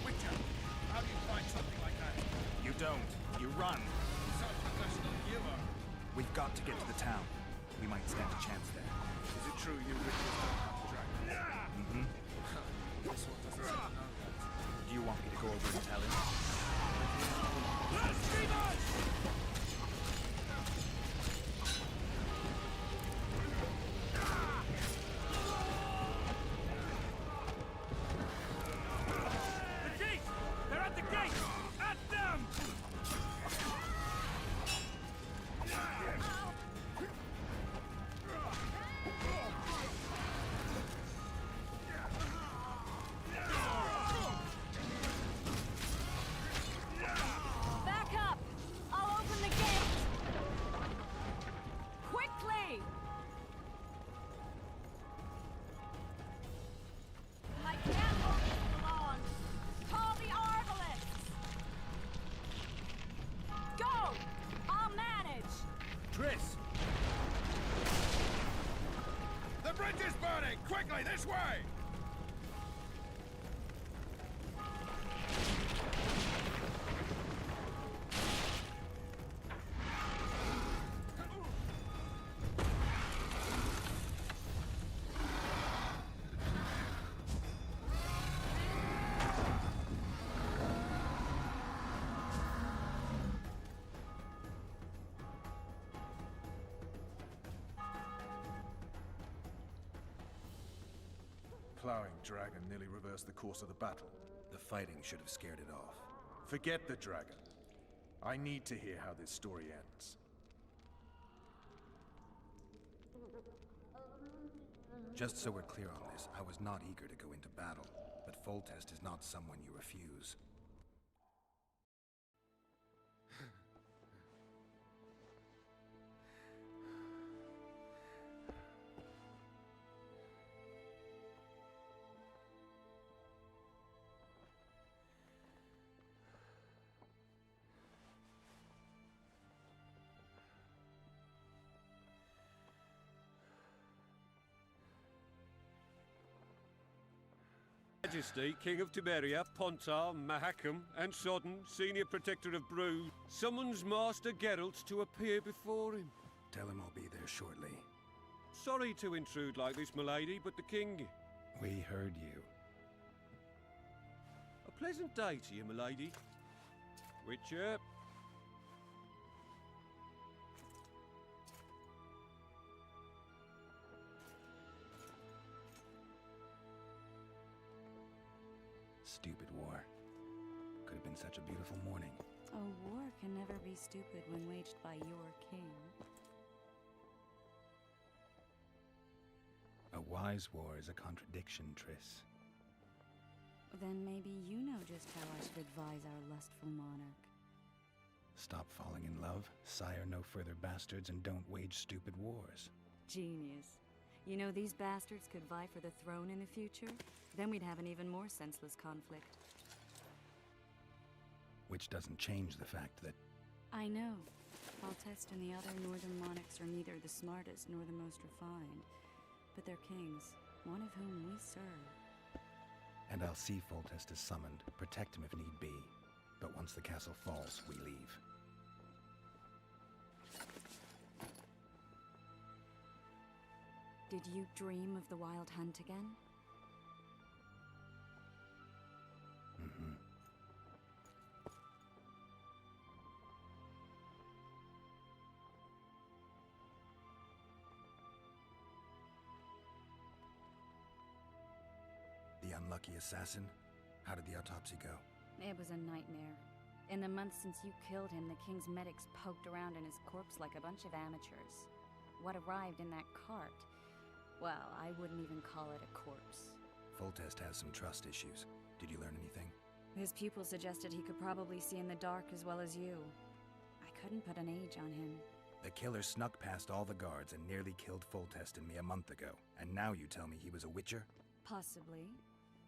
Witcher,
you, run!
So professional you are.
We've got to get to the town. We might stand a chance there.
Is it true you witches don't have dragons? This one doesn't seem to know that.
Do you want me to go over and tell him?
The gate! They're at the gate! At them!
Back up! I'll open the gate! Quickly! I can't hold this for long. Call the Arbalists! Go! I'll manage!
Triss! The bridge is burning! Quickly, this way!
Plowing dragon nearly reversed the course of the battle.
The fighting should have scared it off.
Forget the dragon. I need to hear how this story ends.
Just so we're clear on this, I was not eager to go into battle, but Foltest is not someone you refuse.
Majesty, King of Tiberia, Pontar, Mahakam, and Sodden, Senior Protector of Brood, summons Master Geralt to appear before him.
Tell him I'll be there shortly.
Sorry to intrude like this, milady, but the king...
We heard you.
A pleasant day to you, milady. Witcher.
Stupid war. Could have been such a beautiful morning.
A war can never be stupid when waged by your king.
A wise war is a contradiction, Triss.
Then maybe you know just how I should advise our lustful monarch.
Stop falling in love, sire no further bastards, and don't wage stupid wars.
Genius. You know, these bastards could vie for the throne in the future? Then we'd have an even more senseless conflict.
Which doesn't change the fact that...
I know. Foltest and the other northern monarchs are neither the smartest nor the most refined. But they're kings, one of whom we serve.
And I'll see Foltest is summoned, protect him if need be. But once the castle falls, we leave.
Did you dream of the Wild Hunt again?
Mm-hmm. The unlucky assassin? How did the autopsy go?
It was a nightmare. In the months since you killed him, the king's medics poked around in his corpse like a bunch of amateurs. What arrived in that cart? Well, I wouldn't even call it a corpse.
Foltest has some trust issues. Did you learn anything?
His pupil suggested he could probably see in the dark as well as you. I couldn't put an age on him.
The killer snuck past all the guards and nearly killed Foltest and me a month ago. And now you tell me he was a witcher?
Possibly.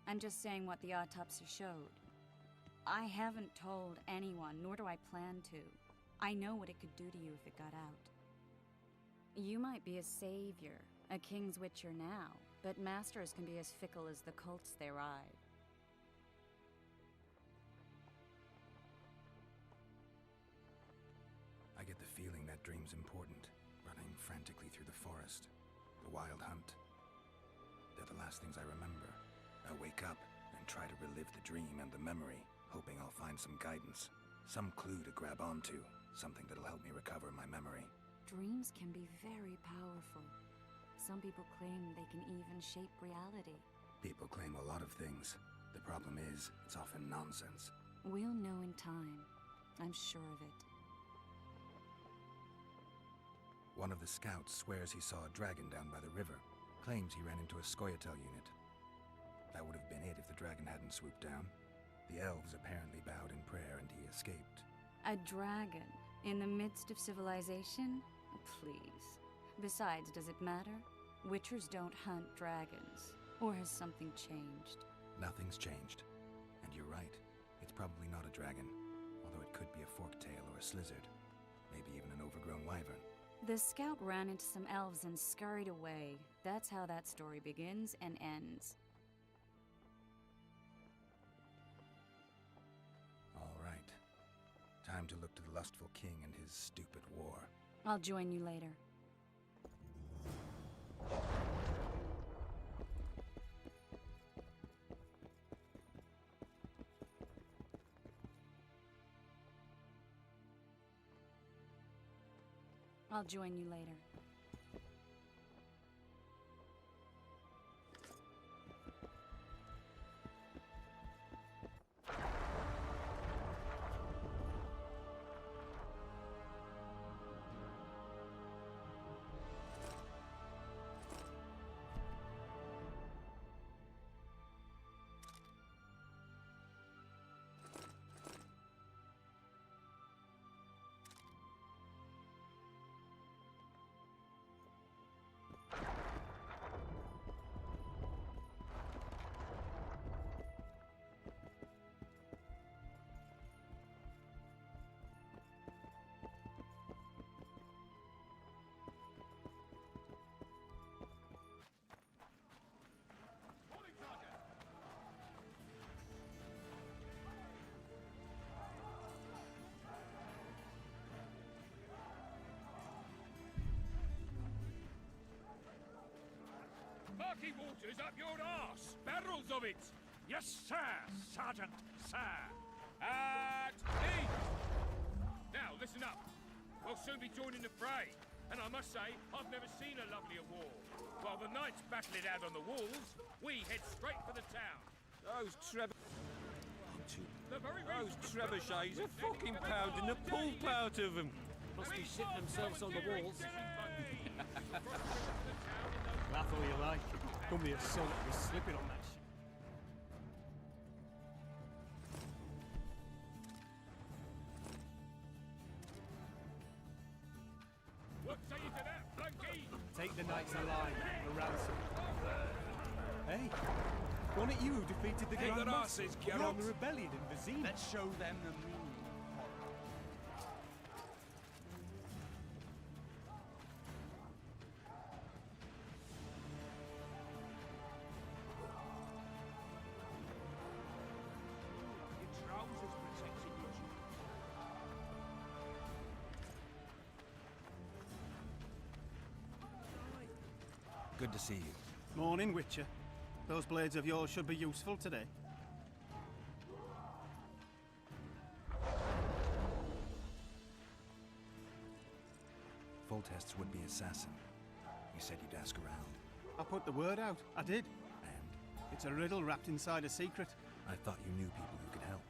I'm just saying what the autopsy showed. I haven't told anyone, nor do I plan to. I know what it could do to you if it got out. You might be a savior, a king's witcher now, but masters can be as fickle as the cults they ride.
dream's important. Running frantically through the forest. The wild hunt. They're the last things I remember. I wake up and try to relive the dream and the memory, hoping I'll find some guidance. Some clue to grab onto. Something that'll help me recover my memory.
Dreams can be very powerful. Some people claim they can even shape reality.
People claim a lot of things. The problem is, it's often nonsense.
We'll know in time. I'm sure of it.
One of the scouts swears he saw a dragon down by the river. Claims he ran into a Scoia'tael unit. That would have been it if the dragon hadn't swooped down. The elves apparently bowed in prayer and he escaped.
A dragon? In the midst of civilization? Please. Besides, does it matter? Witchers don't hunt dragons. Or has something changed?
Nothing's changed. And you're right. It's probably not a dragon. Although it could be a forktail or a slizzard. Maybe even an overgrown wyvern.
The scout ran into some elves and scurried away. That's how that story begins and ends.
All right. Time to look to the lustful king and his stupid war.
I'll join you later. I'll join you later.
Murky water's up your arse! Barrels of it! Yes, sir, Sergeant, sir. At ease! Now, listen up. We'll soon be joining the fray. And I must say, I've never seen a lovelier war. While the knights battle it out on the walls, we head straight for the town.
Those
The very
Those trebuchets are fucking pounding the pulp out of them.
Must be shitting themselves on the walls.
Laugh all you like. Come the assault was slipping on that shit.
What say you to that, Blunky?
Take the knights alive for ransom. Hey, wasn't it you who defeated the Grand Master on the rebellion in Vizina?
Let's show them the meaning.
Good to see you.
Morning, Witcher. Those blades of yours should be useful today.
Foltest's would-be assassin. You said you'd ask around.
I put the word out. I did.
And?
It's a riddle wrapped inside a secret.
I thought you knew people who could help.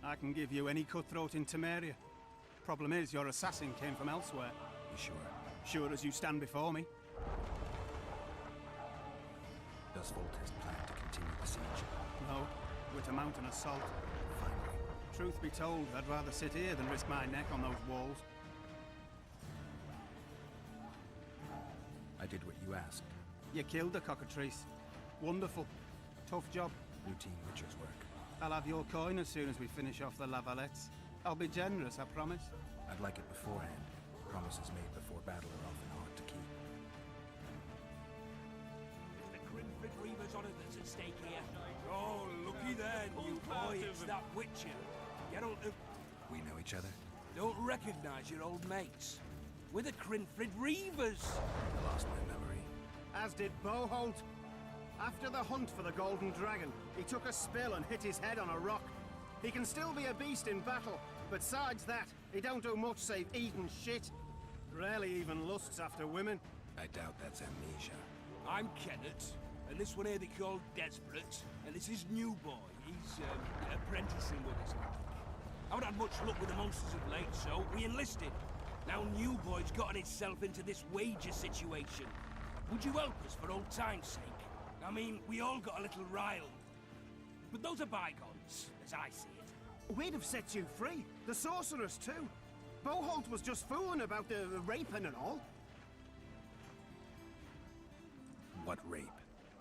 I can give you any cutthroat in Temeria. Problem is, your assassin came from elsewhere.
You sure?
Sure as you stand before me.
Does Foltest plan to continue the siege?
No, we're to mount an assault.
Finally.
Truth be told, I'd rather sit here than risk my neck on those walls.
I did what you asked.
You killed the cockatrice. Wonderful. Tough job.
Routine Witcher's work.
I'll have your coin as soon as we finish off the Lavalettes. I'll be generous, I promise.
I'd like it beforehand. Promises made before battle are often hard to keep.
Grimford Reaver's honour that's at stake here. Oh, looky there, new boy, it's that Witcher. Geralt of...
We know each other?
Don't recognise your old mates. We're the Crinfrid Reavers!
I lost my memory.
As did Boholt. After the hunt for the Golden Dragon, he took a spill and hit his head on a rock. He can still be a beast in battle, but besides that, he don't do much save eat and shit. Rarely even lusts after women.
I doubt that's amnesia.
I'm Kenneth, and this one here they call Desperate, and this is New Boy. He's, apprenticing with us. I haven't had much luck with the monsters of late, so we enlisted. Now New Boy's gotten himself into this wager situation. Would you help us for old time's sake? I mean, we all got a little riled. But those are bygones, as I see it.
We'd have set you free. The sorceress, too. Boholt was just fooling about the raping and all.
What rape?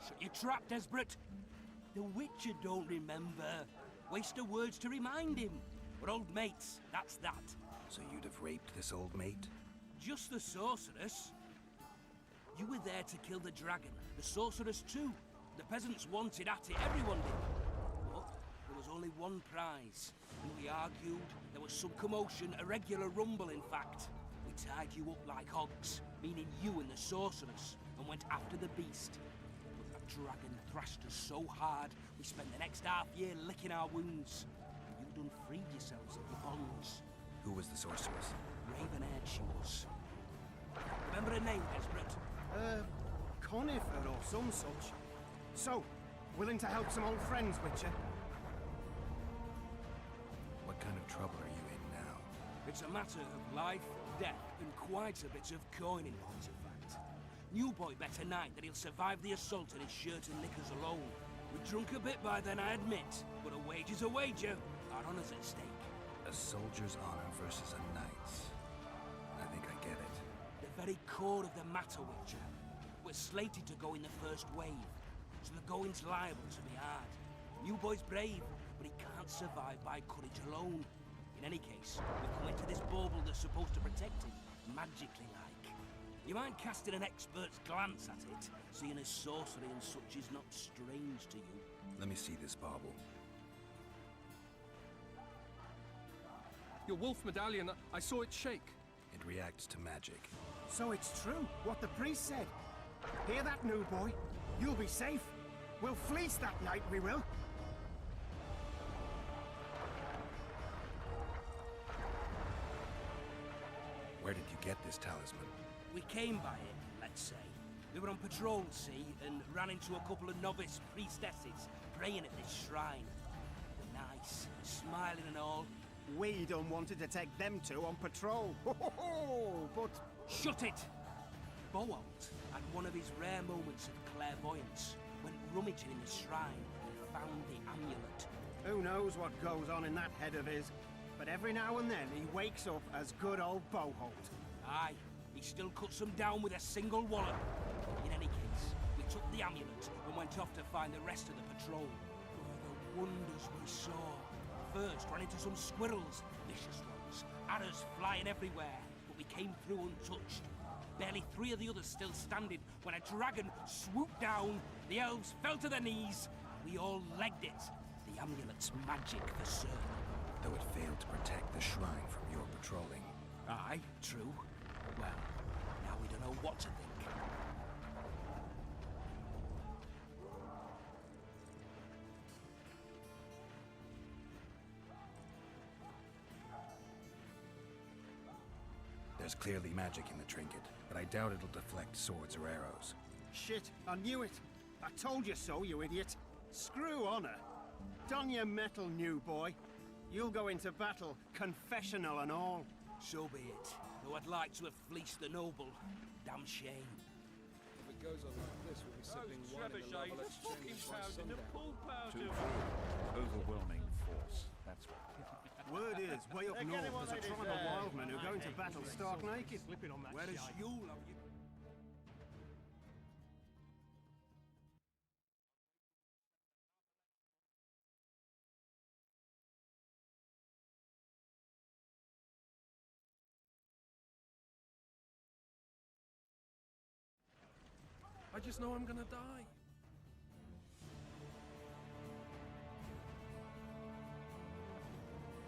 Shut your trap, Desperate. The Witcher don't remember. Waste of words to remind him. We're old mates, that's that.
So you'd have raped this old mate?
Just the sorceress. You were there to kill the dragon. The sorceress too. The peasants wanted at it, everyone did. But there was only one prize. And we argued, there was some commotion, a regular rumble in fact. We tied you up like hogs, meaning you and the sorceress, and went after the beast. But that dragon thrashed us so hard, we spent the next half-year licking our wounds. You done freed yourselves of your bonds.
Who was the sorceress?
Raven-haired she was. Remember her name, Desperate?
Conifer or some such. So, willing to help some old friends, Witcher?
What kind of trouble are you in now?
It's a matter of life, death, and quite a bit of coin in point of fact. New Boy bet tonight that he'll survive the assault in his shirt and knickers alone. We're drunk a bit by then, I admit, but a wager's a wager. Our honor's at stake.
A soldier's honor versus a knight's. I think I get it.
The very core of the matter, Witcher. We're slated to go in the first wave, so the going's liable to be hard. New Boy's brave, but he can't survive by courage alone. In any case, we've come into this bauble that's supposed to protect him, magically like. You mind casting an expert's glance at it, seeing as sorcery and such is not strange to you?
Let me see this bauble.
Your wolf medallion, I saw it shake.
It reacts to magic.
So it's true, what the priest said. Hear that, New Boy? You'll be safe. We'll fleece that night, we will.
Where did you get this talisman?
We came by it, let's say. We were on patrol, see, and ran into a couple of novice priestesses praying at this shrine. They're nice, smiling and all.
We done wanted to take them two on patrol. But...
Shut it! Boholt had one of his rare moments of clairvoyance. Went rummaging in the shrine and found the amulet.
Who knows what goes on in that head of his? But every now and then he wakes up as good old Boholt.
Aye, he still cuts them down with a single wallop. In any case, we took the amulet and went off to find the rest of the patrol. Oh, the wonders we saw. First, ran into some squirrels, vicious ones, arrows flying everywhere, but we came through untouched. Barely 3 of the others still standing when a dragon swooped down, the elves fell to their knees, we all legged it. The amulet's magic for certain.
Though it failed to protect the shrine from your patrolling.
Aye, true. Well, now we don't know what to think.
There's clearly magic in the trinket, but I doubt it'll deflect swords or arrows.
Shit, I knew it. I told you so, you idiot. Screw honor. Don your metal, New Boy. You'll go into battle, confessional and all.
So be it. Though I'd like to have fleeced the noble. Damn shame.
If it goes on like this, we'll be sipping wine in the
Trebuchets
Lava
are fucking pounding the pool powder.
Overwhelming force. That's what.
Word is, way up north, there's a tribe of wildmen who go into battle stark naked.
Slipping on that
Whereas
shite.
you'll have you.
I just know I'm gonna die.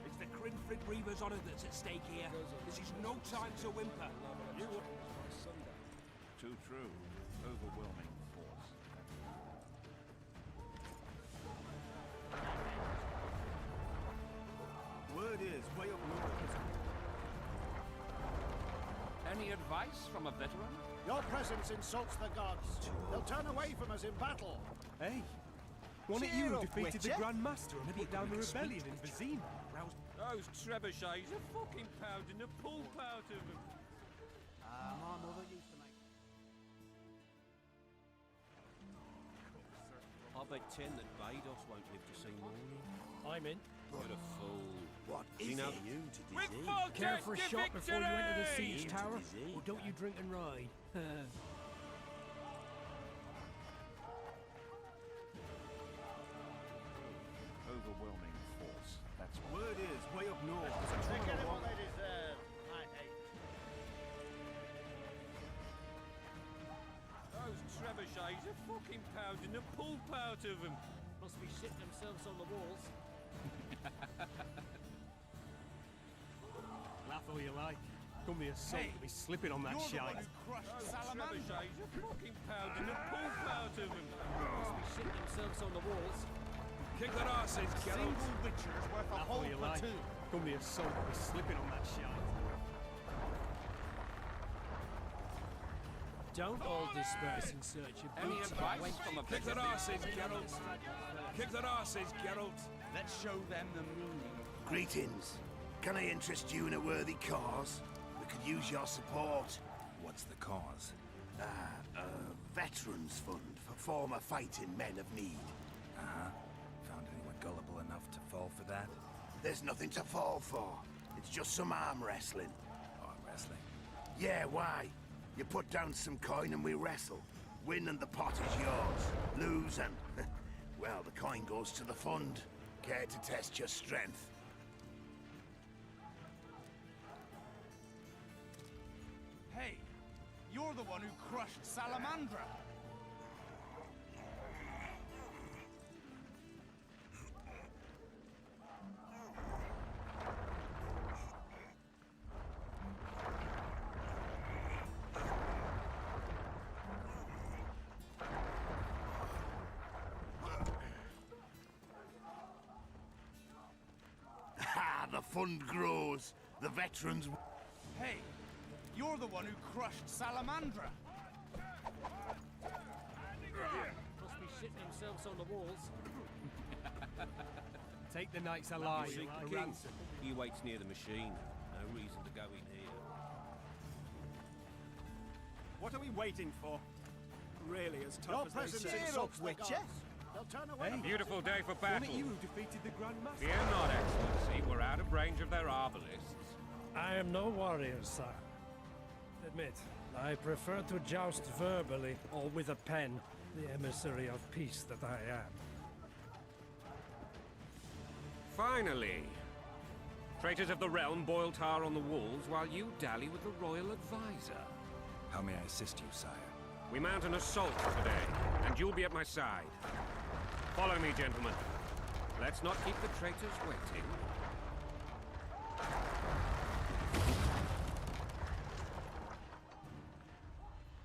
It's the Crinfrid Reaver's honor that's at stake here. This is no time to whimper.
You by sundown. Too true. Overwhelming force.
Word is, way up north.
Any advice from a veteran?
Your presence insults the gods. They'll turn away from us in battle.
Hey, wasn't it
Cheer
you who
up,
defeated the
Witcher.
Grand Master and put down the rebellion in Vizima?
Those trebuchets are fucking pounding the pulp out of them.
My mother used to make...
I bet 10 that Vados won't live to see morning.
I'm in.
What a fool.
What
You
is
know-
it you to
With
disease?
full
Care for a
test
shot before you enter the siege
Into
tower?
disease.
Or don't you drink and ride?
Overwhelming force. That's what.
Word is, way up north.
They're getting what they deserve. I hate.
Those trebuchets are fucking pounding the pulp out of them.
Must be shitting themselves on the walls. Laugh all you like. Come the assault to be slipping on that
You're the one
shite.
who crushed
Those
Salamander.
trebuchets are fucking pounding the pulp out of them.
Must be shitting themselves on the walls.
Kick their asses,
Single Witcher's worth a
Laugh
whole
all you like.
platoon.
Come the assault to be slipping on that shite. Don't all disperse in search of
Any
booty.
advice from a
Kick
veteran?
their asses, Geralt.
Kick their asses, Geralt.
Let's show them the meaning.
Greetings. Can I interest you in a worthy cause? We could use your support.
What's the cause?
A veterans fund for former fighting men of need.
Uh-huh. Found anyone gullible enough to fall for that?
There's nothing to fall for. It's just some arm wrestling.
Arm wrestling?
Yeah, why? You put down some coin and we wrestle. Win and the pot is yours. Lose and... well, the coin goes to the fund. Care to test your strength?
Hey, you're the one who crushed Salamandra.
Ha! The fund grows. The veterans...
Hey, you're the one who crushed Salamandra.
Must be shitting themselves on the walls. Take the knights alive.
Seek the
A
king.
ransom.
He waits near the machine. No reason to go in here.
What are we waiting for? Really, as tough
Your
as they
presence
say.
insults the gods.
They'll turn away.
Hey,
Beautiful day for
wasn't
battle.
it you who defeated the Grand Master?
Fear not, Excellency. We're out of range of their arbalists.
I am no warrior, sire. Admit, I prefer to joust verbally or with a pen, the emissary of peace that I am.
Finally! Traitors of the realm boil tar on the walls while you dally with the royal advisor.
How may I assist you, sire?
We mount an assault today, and you'll be at my side. Follow me, gentlemen. Let's not keep the traitors waiting.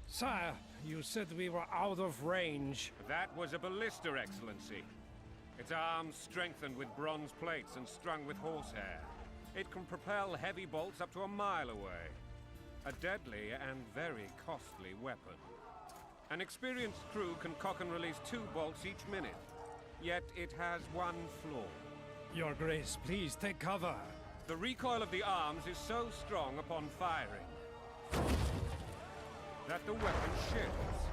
Sire, you said we were out of range.
That was a ballista, Excellency. Its arms strengthened with bronze plates and strung with horsehair. It can propel heavy bolts up to a mile away. A deadly and very costly weapon. An experienced crew can cock and release 2 bolts each minute. Yet it has one flaw.
Your Grace, please take cover.
The recoil of the arms is so strong upon firing that the weapon shifts.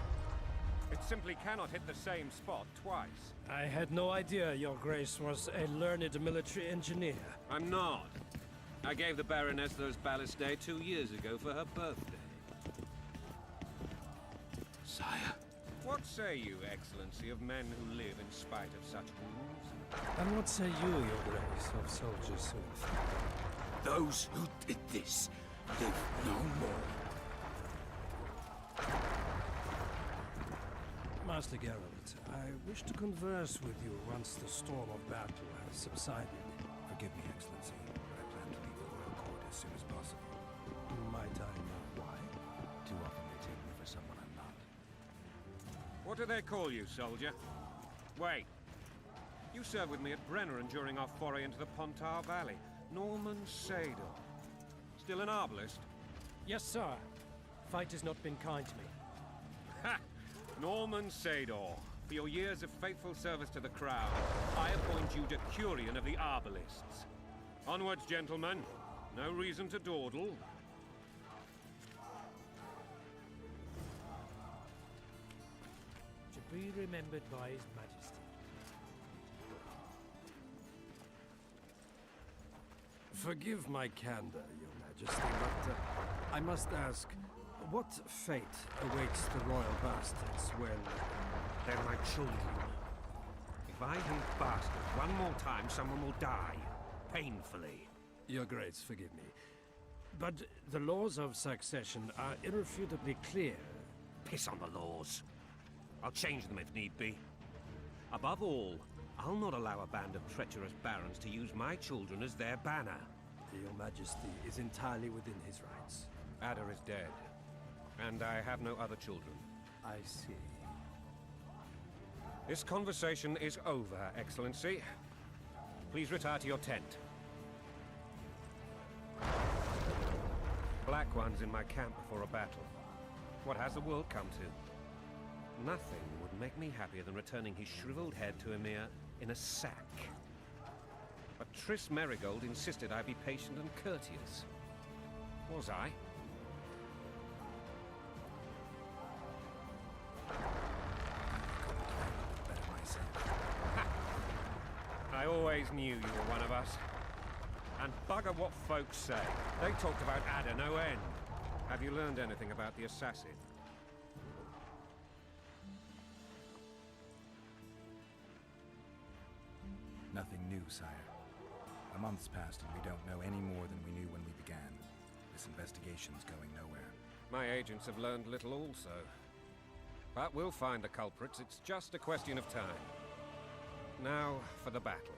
It simply cannot hit the same spot twice.
I had no idea Your Grace was a learned military engineer.
I'm not. I gave the Baroness those ballistae 2 years ago for her birthday.
Sire?
What say you, Excellency, of men who live in spite of such wounds?
And what say you, Your Grace, of soldiers who...
Those who did this live no more.
Master Geralt, I wish to converse with you once the storm of battle has subsided.
Forgive me, Excellency, but I plan to leave the royal court as soon as possible.
Might I know why?
do they call you, soldier? Wait. You served with me at Brenner and during our foray into the Pontar Valley. Norman Sador. Still an arbalist?
Yes, sir. Fate has not been kind to me.
Ha! Norman Sador. For your years of faithful service to the crown, I appoint you Decurion of the Arbalists. Onwards, gentlemen. No reason to dawdle.
To be remembered by His Majesty. Forgive my candor, Your Majesty, but I must ask, what fate awaits the royal bastards when...
They're my children. If I hear bastard one more time, someone will die. Painfully.
Your Grace, forgive me. But the laws of succession are irrefutably clear.
Piss on the laws. I'll change them if need be. Above all, I'll not allow a band of treacherous barons to use my children as their banner.
Your Majesty is entirely within his rights.
Ada is dead, and I have no other children.
I see.
This conversation is over, Excellency. Please retire to your tent. Black One's in my camp before a battle. What has the world come to? Nothing would make me happier than returning his shriveled head to Emir in a sack. But Triss Merigold insisted I be patient and courteous. Was I? I always knew you were one of us. And bugger what folks say. They talked about Ada no end. Have you learned anything about the assassin?
Nothing new, sire. A month's passed and we don't know any more than we knew when we began. This investigation's going nowhere.
My agents have learned little also. But we'll find the culprits. It's just a question of time. Now, for the battle.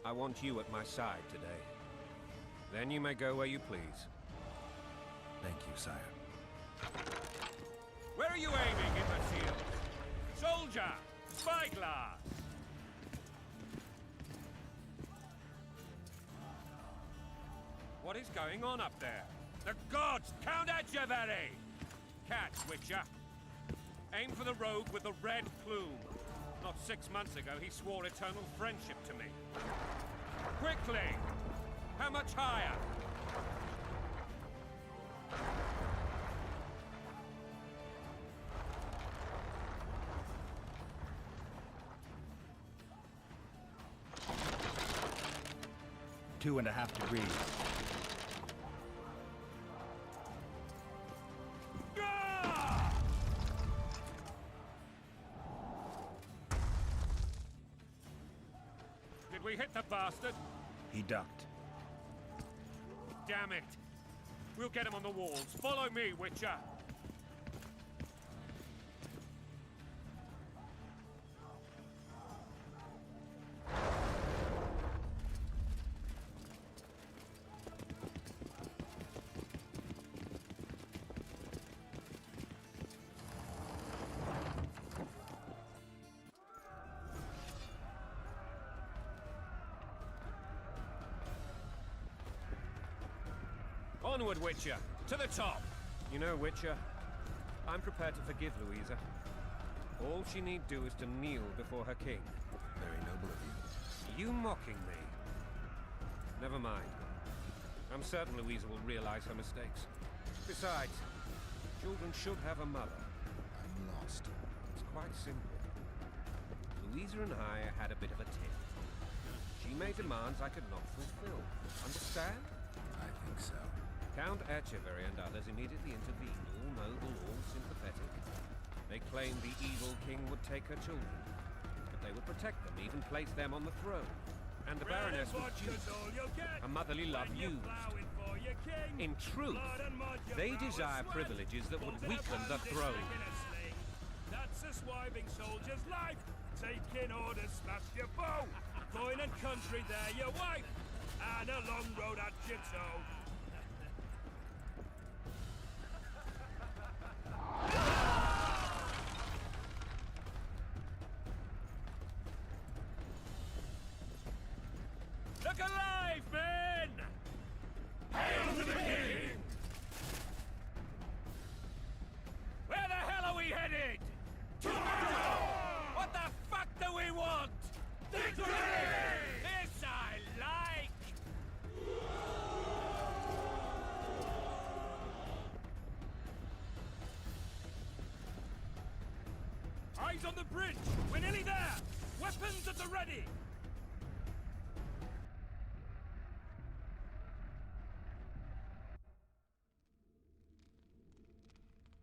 I want you at my side today. Then you may go where you please.
Thank you, sire.
Where are you aiming, imbecile? Soldier! Spyglass! What is going on up there? The gods! Count Etcheverry! Catch, Witcher! Aim for the rogue with the red plume. Not 6 months ago, he swore eternal friendship to me. Quickly! How much higher?
Two and a half degrees.
Did we hit the bastard?
He ducked.
Damn it! We'll get him on the walls. Follow me, Witcher! Onward, Witcher! To the top! You know, Witcher, I'm prepared to forgive Louisa. All she need do is to kneel before her king.
Very noble of you.
You mocking me? Never mind. I'm certain Louisa will realize her mistakes. Besides, children should have a mother.
I'm lost.
It's quite simple. Louisa and I had a bit of a tiff. She made demands I could not fulfill. Understand?
I think so.
Count Etcheverry and others immediately intervened, all noble, all sympathetic. They claimed the evil king would take her children, but they would protect them, even place them on the throne. And the Baroness was duped, a motherly love used. In truth, they desire privileges that would weaken the throne.
That's a swiving soldier's life. Taking orders, smash your bow. Coin and country, there your wife. And a long road at your toe. Eyes on the bridge! We're nearly there! Weapons at the ready!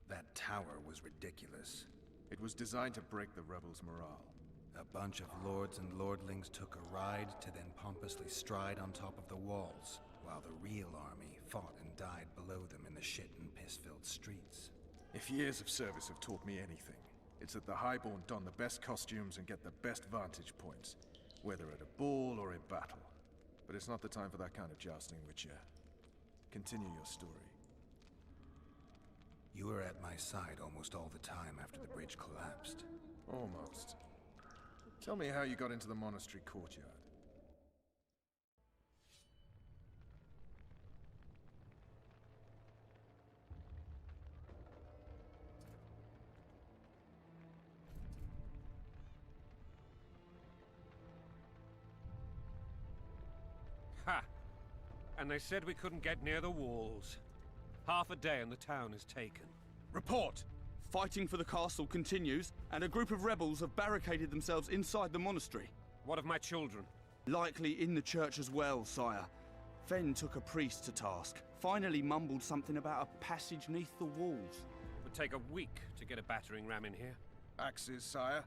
That tower was ridiculous.
It was designed to break the rebels' morale.
A bunch of lords and lordlings took a ride to then pompously stride on top of the walls, while the real army fought and died below them in the shit and piss-filled streets.
If years of service have taught me anything, it's that the Highborn don the best costumes and get the best vantage points, whether at a ball or in battle. But it's not the time for that kind of jousting, Witcher. Continue your story.
You were at my side almost all the time after the bridge collapsed.
Almost. Tell me how you got into the monastery courtyard.
Ha! And they said we couldn't get near the walls. Half a day and the town is taken.
Report! Fighting for the castle continues, and a group of rebels have barricaded themselves inside the monastery.
What of my children?
Likely in the church as well, sire. Fen took a priest to task. Finally mumbled something about a passage neath the walls.
It would take a week to get a battering ram in here.
Axes, sire?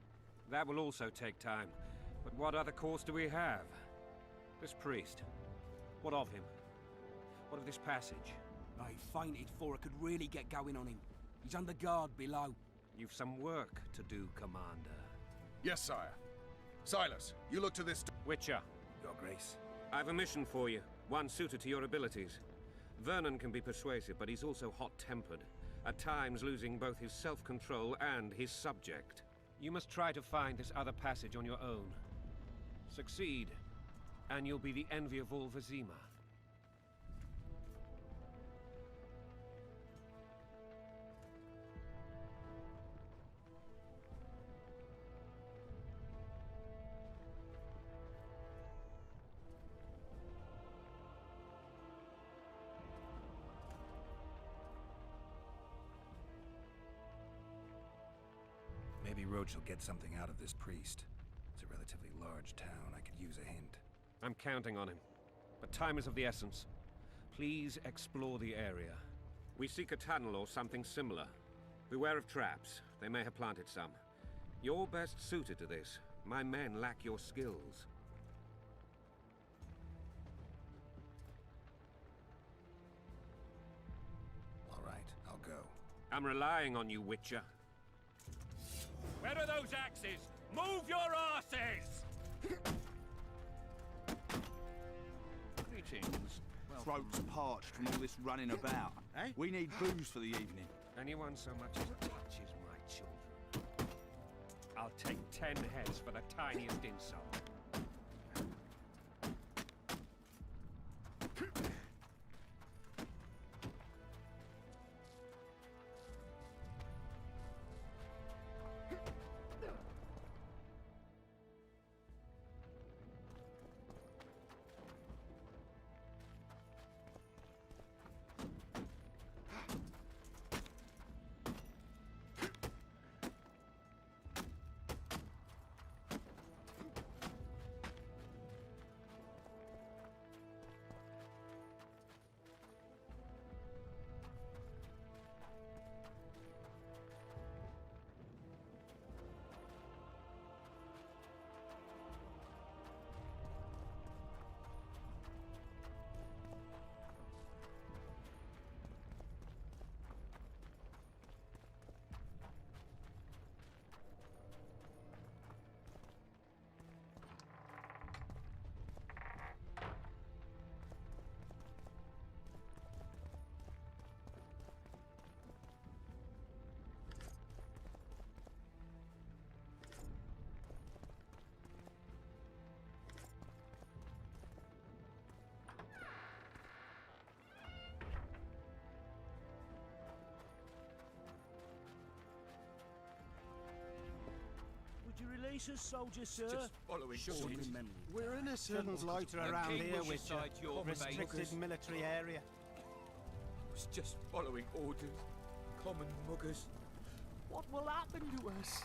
That will also take time. But what other course do we have? This priest. What of him? What of this passage?
I fainted before I could really get going on him. He's under guard below.
You've some work to do, Commander.
Yes, sire. Silas, you look to this...
Witcher.
Your Grace.
I've a mission for you, one suited to your abilities. Vernon can be persuasive, but he's also hot-tempered, at times losing both his self-control and his subject. You must try to find this other passage on your own. Succeed, and you'll be the envy of all Vizima.
Maybe Roach will get something out of this priest. It's a relatively large town. I could use a hint.
I'm counting on him. But time is of the essence. Please explore the area. We seek a tunnel or something similar. Beware of traps. They may have planted some. You're best suited to this. My men lack your skills.
All right, I'll go.
I'm relying on you, Witcher.
Where are those axes? Move your asses!
Greetings.
Throats parched from all this running about.
Eh?
We need booze for the evening.
Anyone so much as touches my children, I'll take 10 heads for the tiniest insult.
Would you release us, soldier, sir?
Just following orders.
We're in a certain loiter around
king
here,
was
which
beside your
restricted
muggers.
military area.
Was just following orders. Common muggers.
What will happen to us?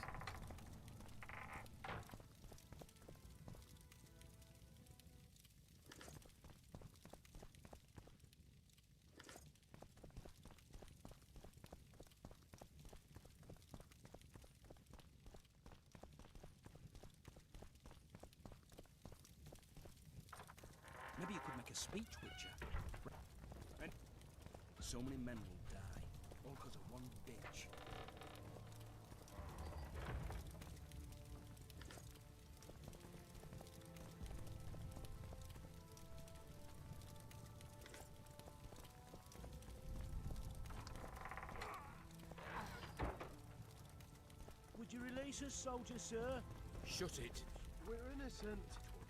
speech, Witcher. And so many men will die, all because of one bitch.
Would you release us, soldier, sir?
Shut it.
We're innocent.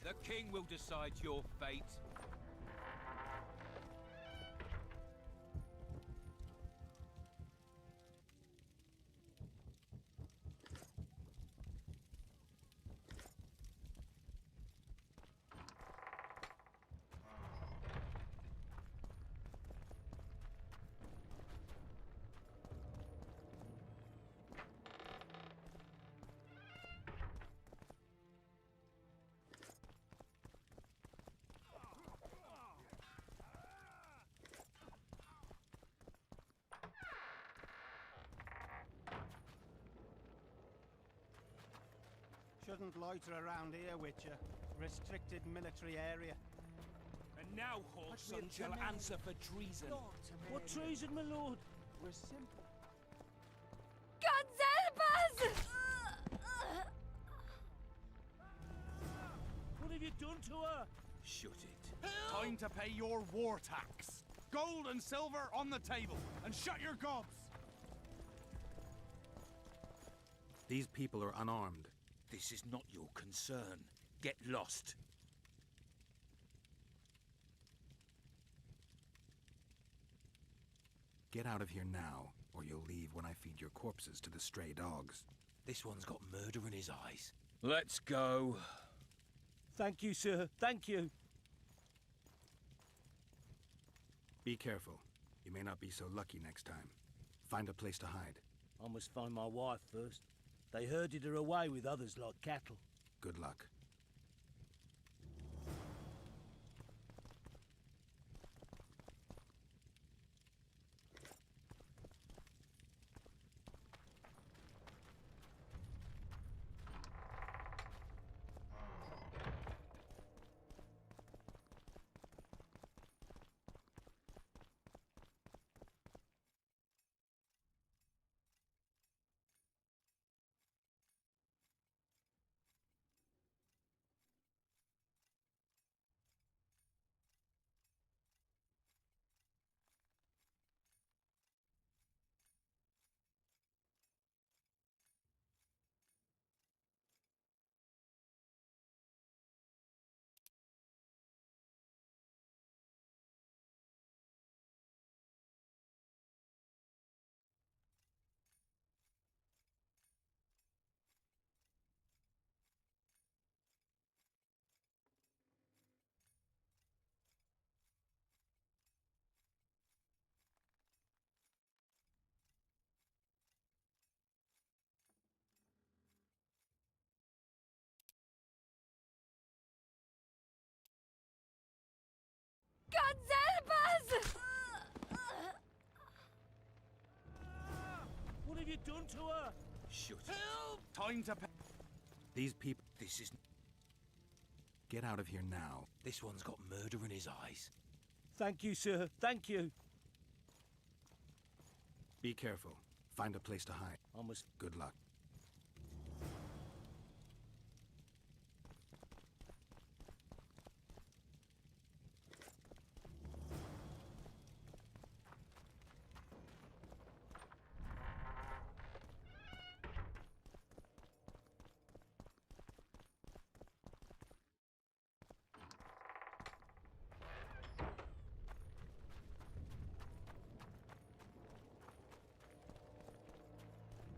The king will decide your fate.
Shouldn't loiter around here, Witcher. Restricted military area.
And now, whoreson, shall answer for treason.
What treason, my lord? We're simple.
God help us!
What have you done to her?
Shut it.
Time to pay your war tax. Gold and silver on the table, and shut your gobs.
These people are unarmed.
This is not your concern. Get lost.
Get out of here now, or you'll leave when I feed your corpses to the stray dogs.
This one's got murder in his eyes. Let's go.
Thank you, sir. Thank you.
Be careful. You may not be so lucky next time. Find a place to hide.
I must find my wife first. They herded her away with others like cattle.
Good luck.
God help us!
What have you done to her?
Shut
Help! Time to pay.
These people...
This is...
Get out of here now.
This one's got murder in his eyes.
Thank you, sir. Thank you.
Be careful. Find a place to hide.
I must...
Good luck.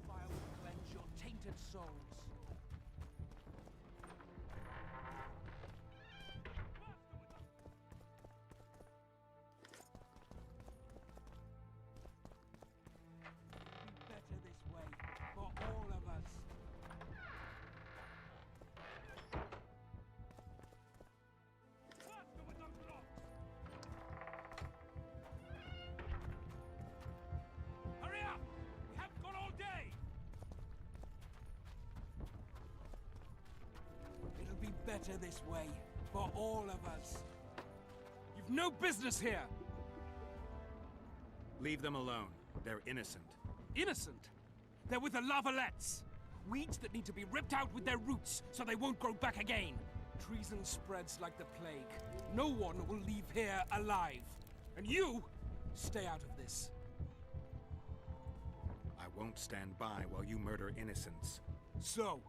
Fire will cleanse your tainted souls. Be better this way for all of us.
Hurry up! We haven't got all day!
It'll be better this way for all of us.
You've no business here!
Leave them alone. They're innocent.
Innocent? They're with the Lavalettes! Weeds that need to be ripped out with their roots so they won't grow back again. Treason spreads like the plague. No one will leave here alive. And you, stay out of this.
I won't stand by while you murder innocents.
So,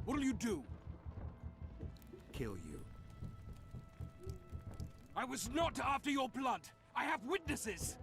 what'll you do?
Kill you.
I was not after your blood. I have witnesses.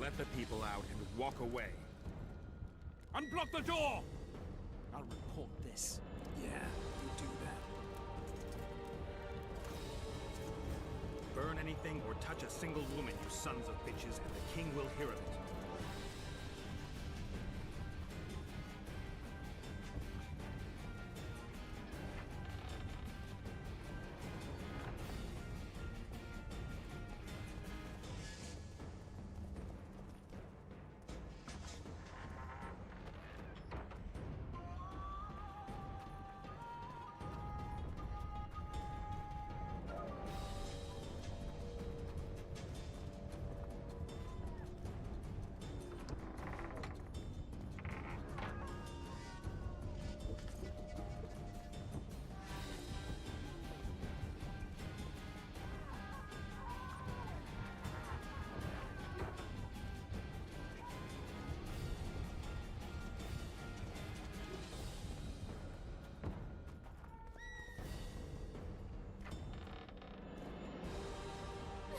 Let the people out and walk away.
Unblock the door! I'll report this.
Yeah, you do that. Burn anything or touch a single woman, you sons of bitches, and the king will hear of it.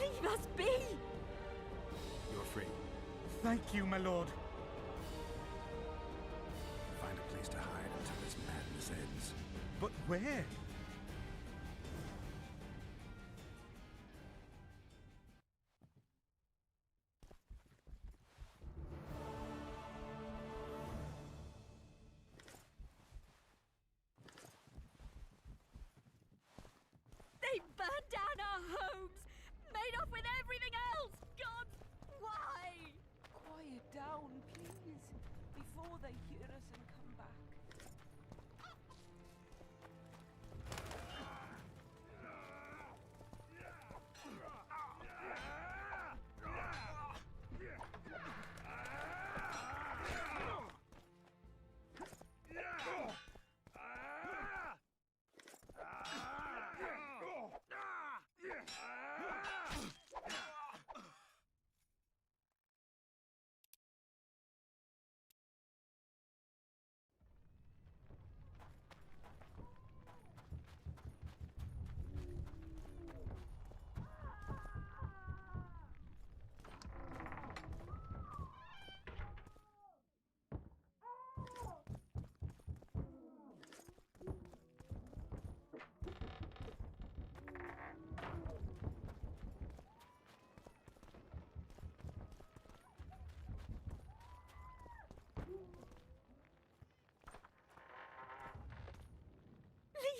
Leave us be!
You're free.
Thank you, my lord.
Find a place to hide until this madness ends.
But where?
They burned down our homes! Made off with everything else! God, why?
Quiet down, please, before they hear us and come back.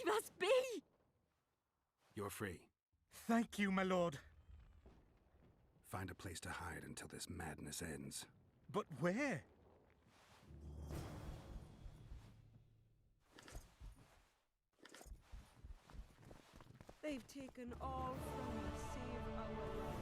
Leave us be!
You're free.
Thank you, my lord.
Find a place to hide until this madness ends.
But where?
They've taken all from us, save our land.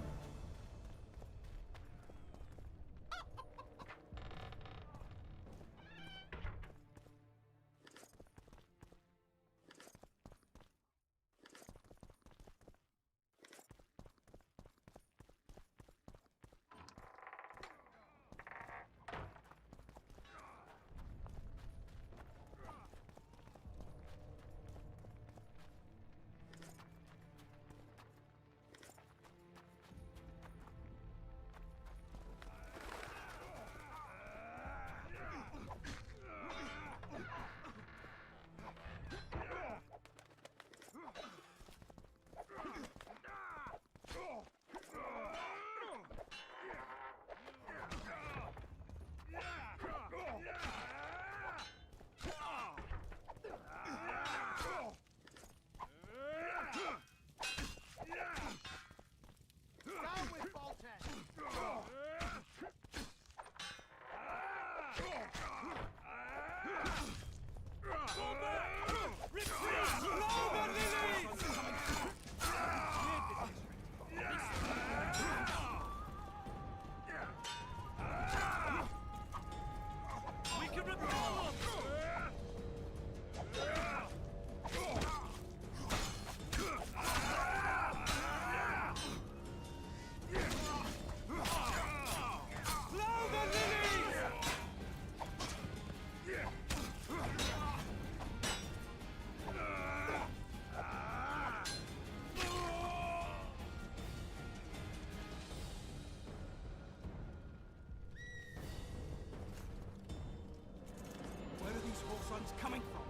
sons coming from?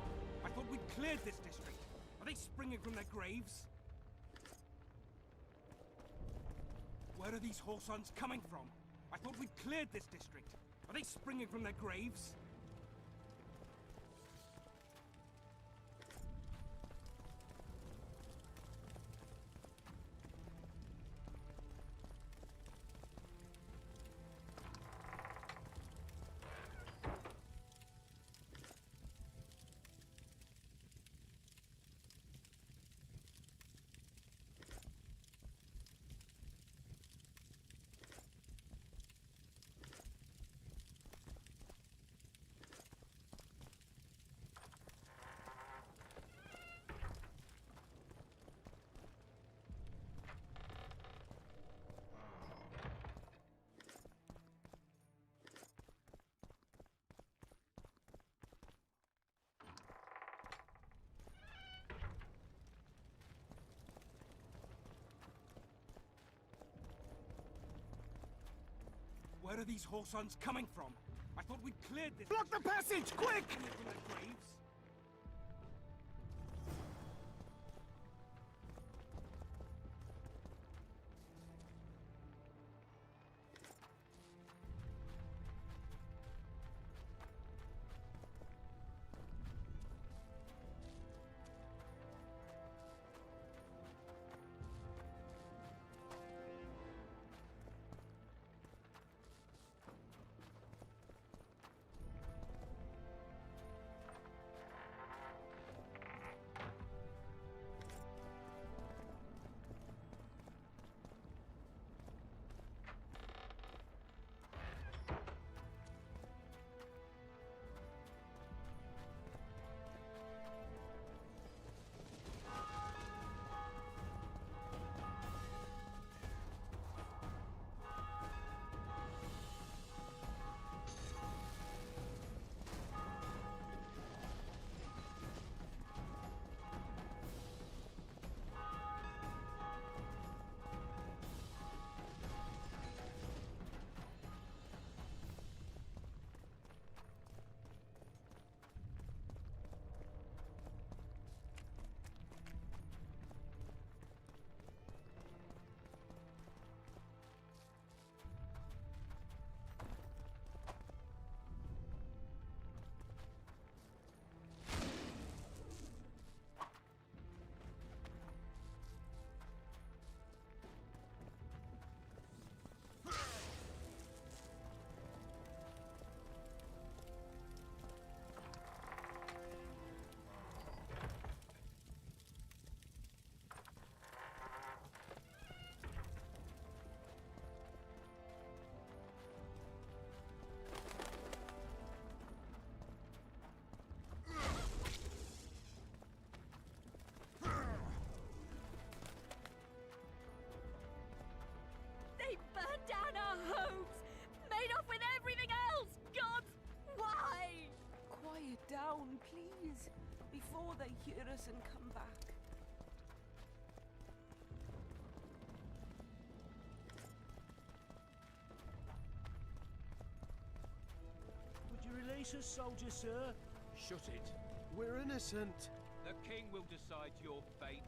I thought we'd cleared this district. Are they springing from their graves? Where are these horse sons coming from? I thought we'd cleared this district. Are they springing from their graves? Where are these horse sons coming from? I thought we'd cleared this.
Block the passage, quick!
From their graves?
They burned down our homes! Made off with everything else! God, why?
Quiet down, please, before they hear us and come back.
Would you release us, soldier, sir?
Shut it.
We're innocent.
The king will decide your fate.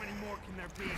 many more can there be?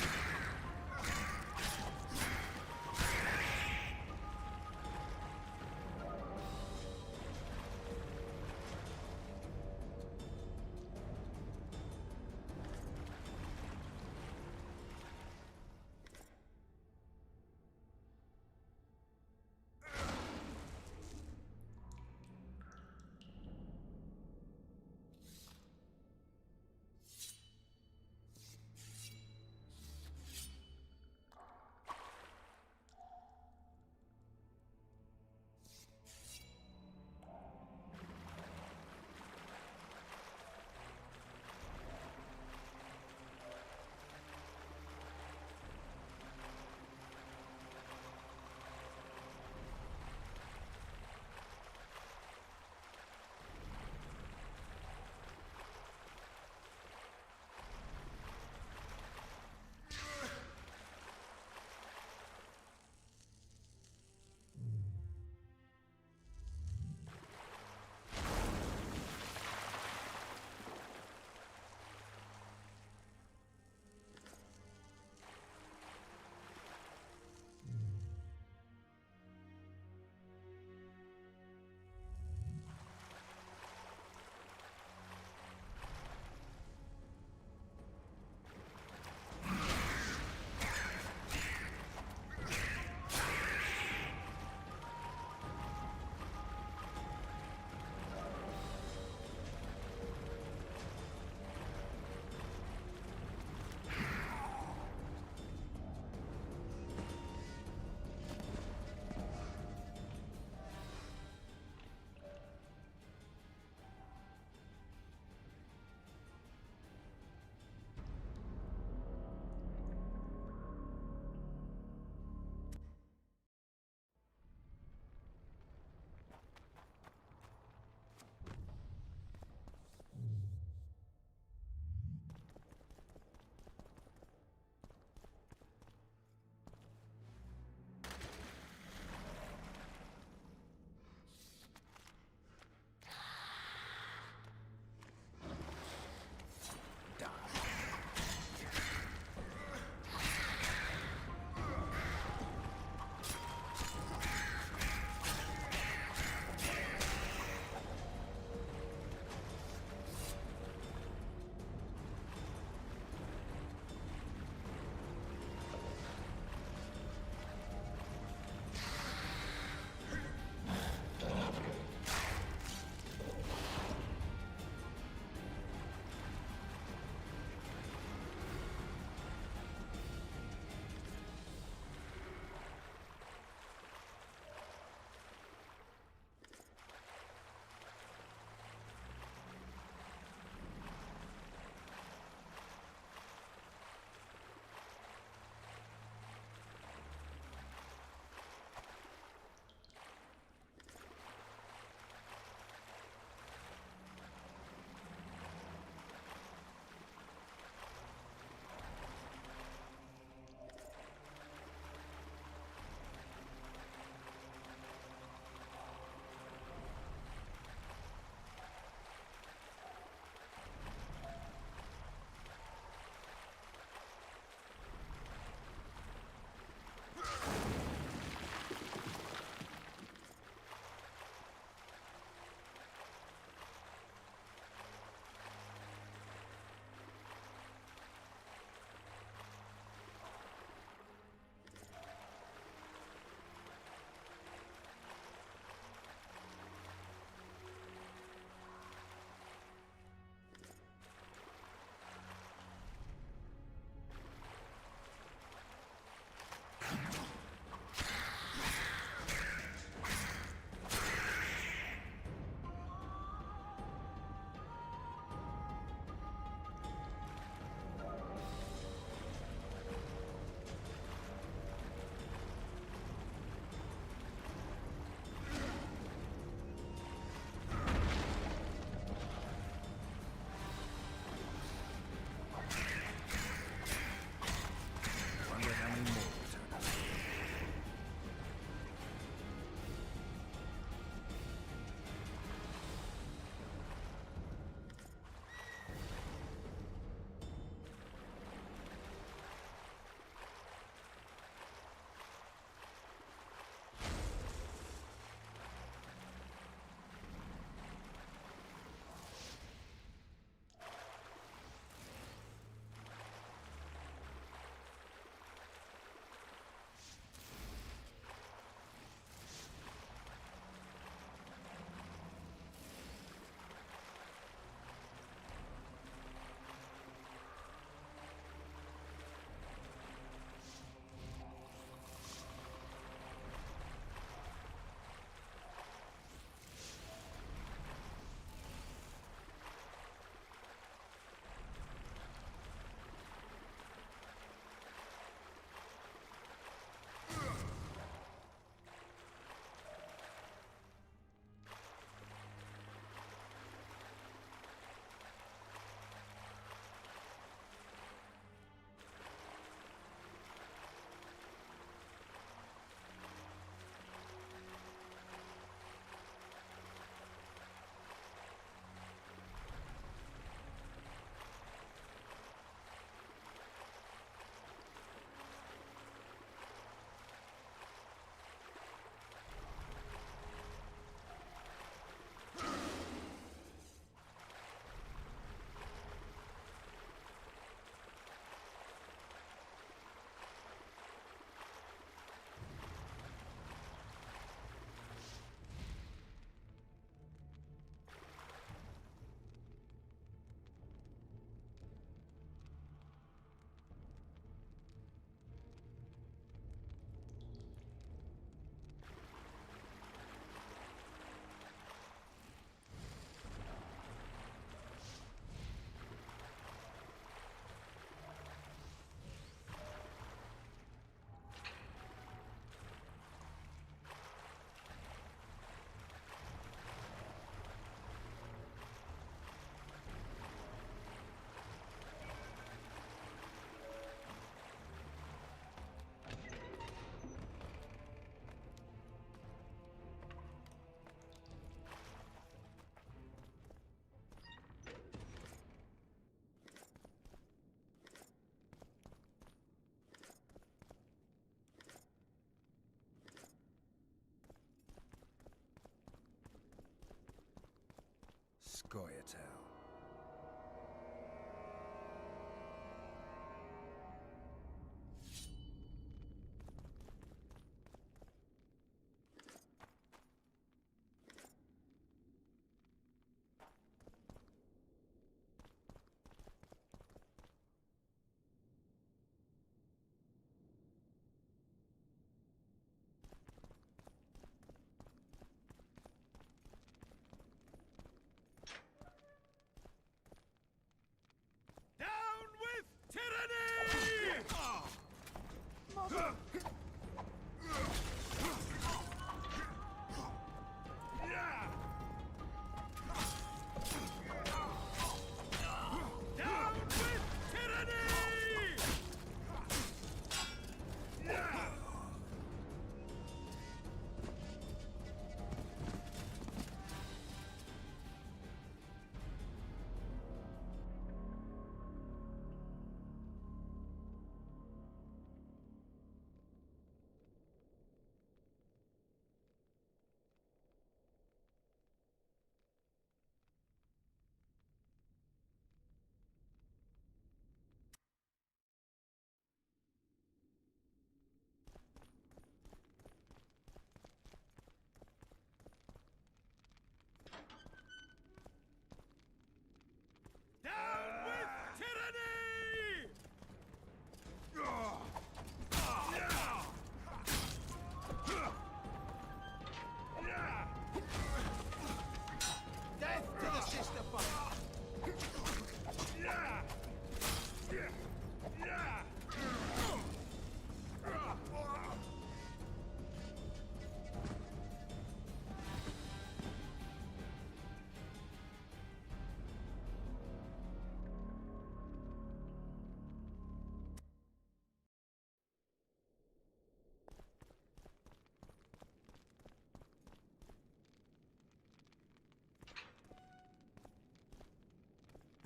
Goya tale.
Down with tyranny! Mother! Down with tyranny! Down with tyranny!
Death to the sister fucker!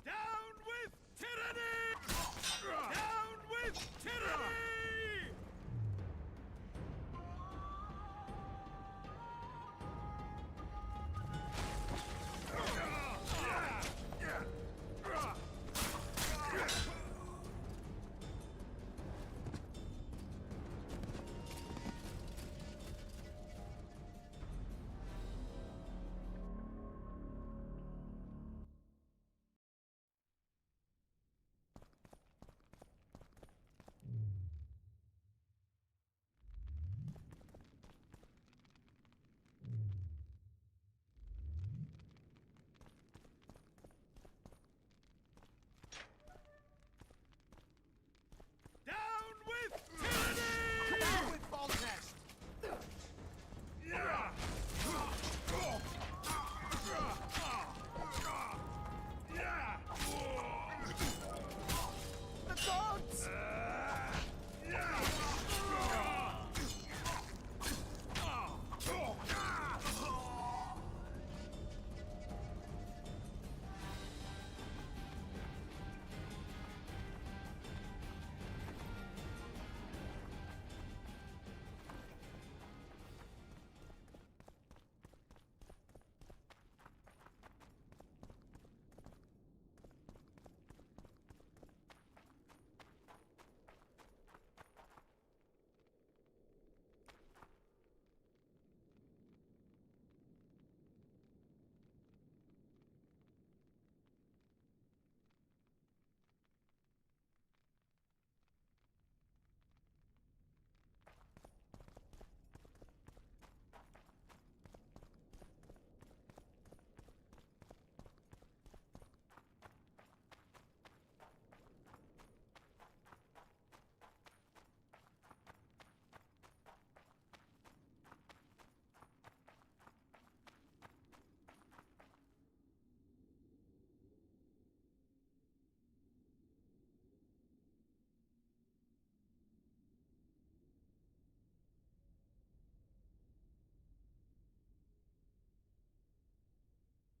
Down with tyranny! Down with tyranny! Down with tyranny!
Down with Boltest!
The gods!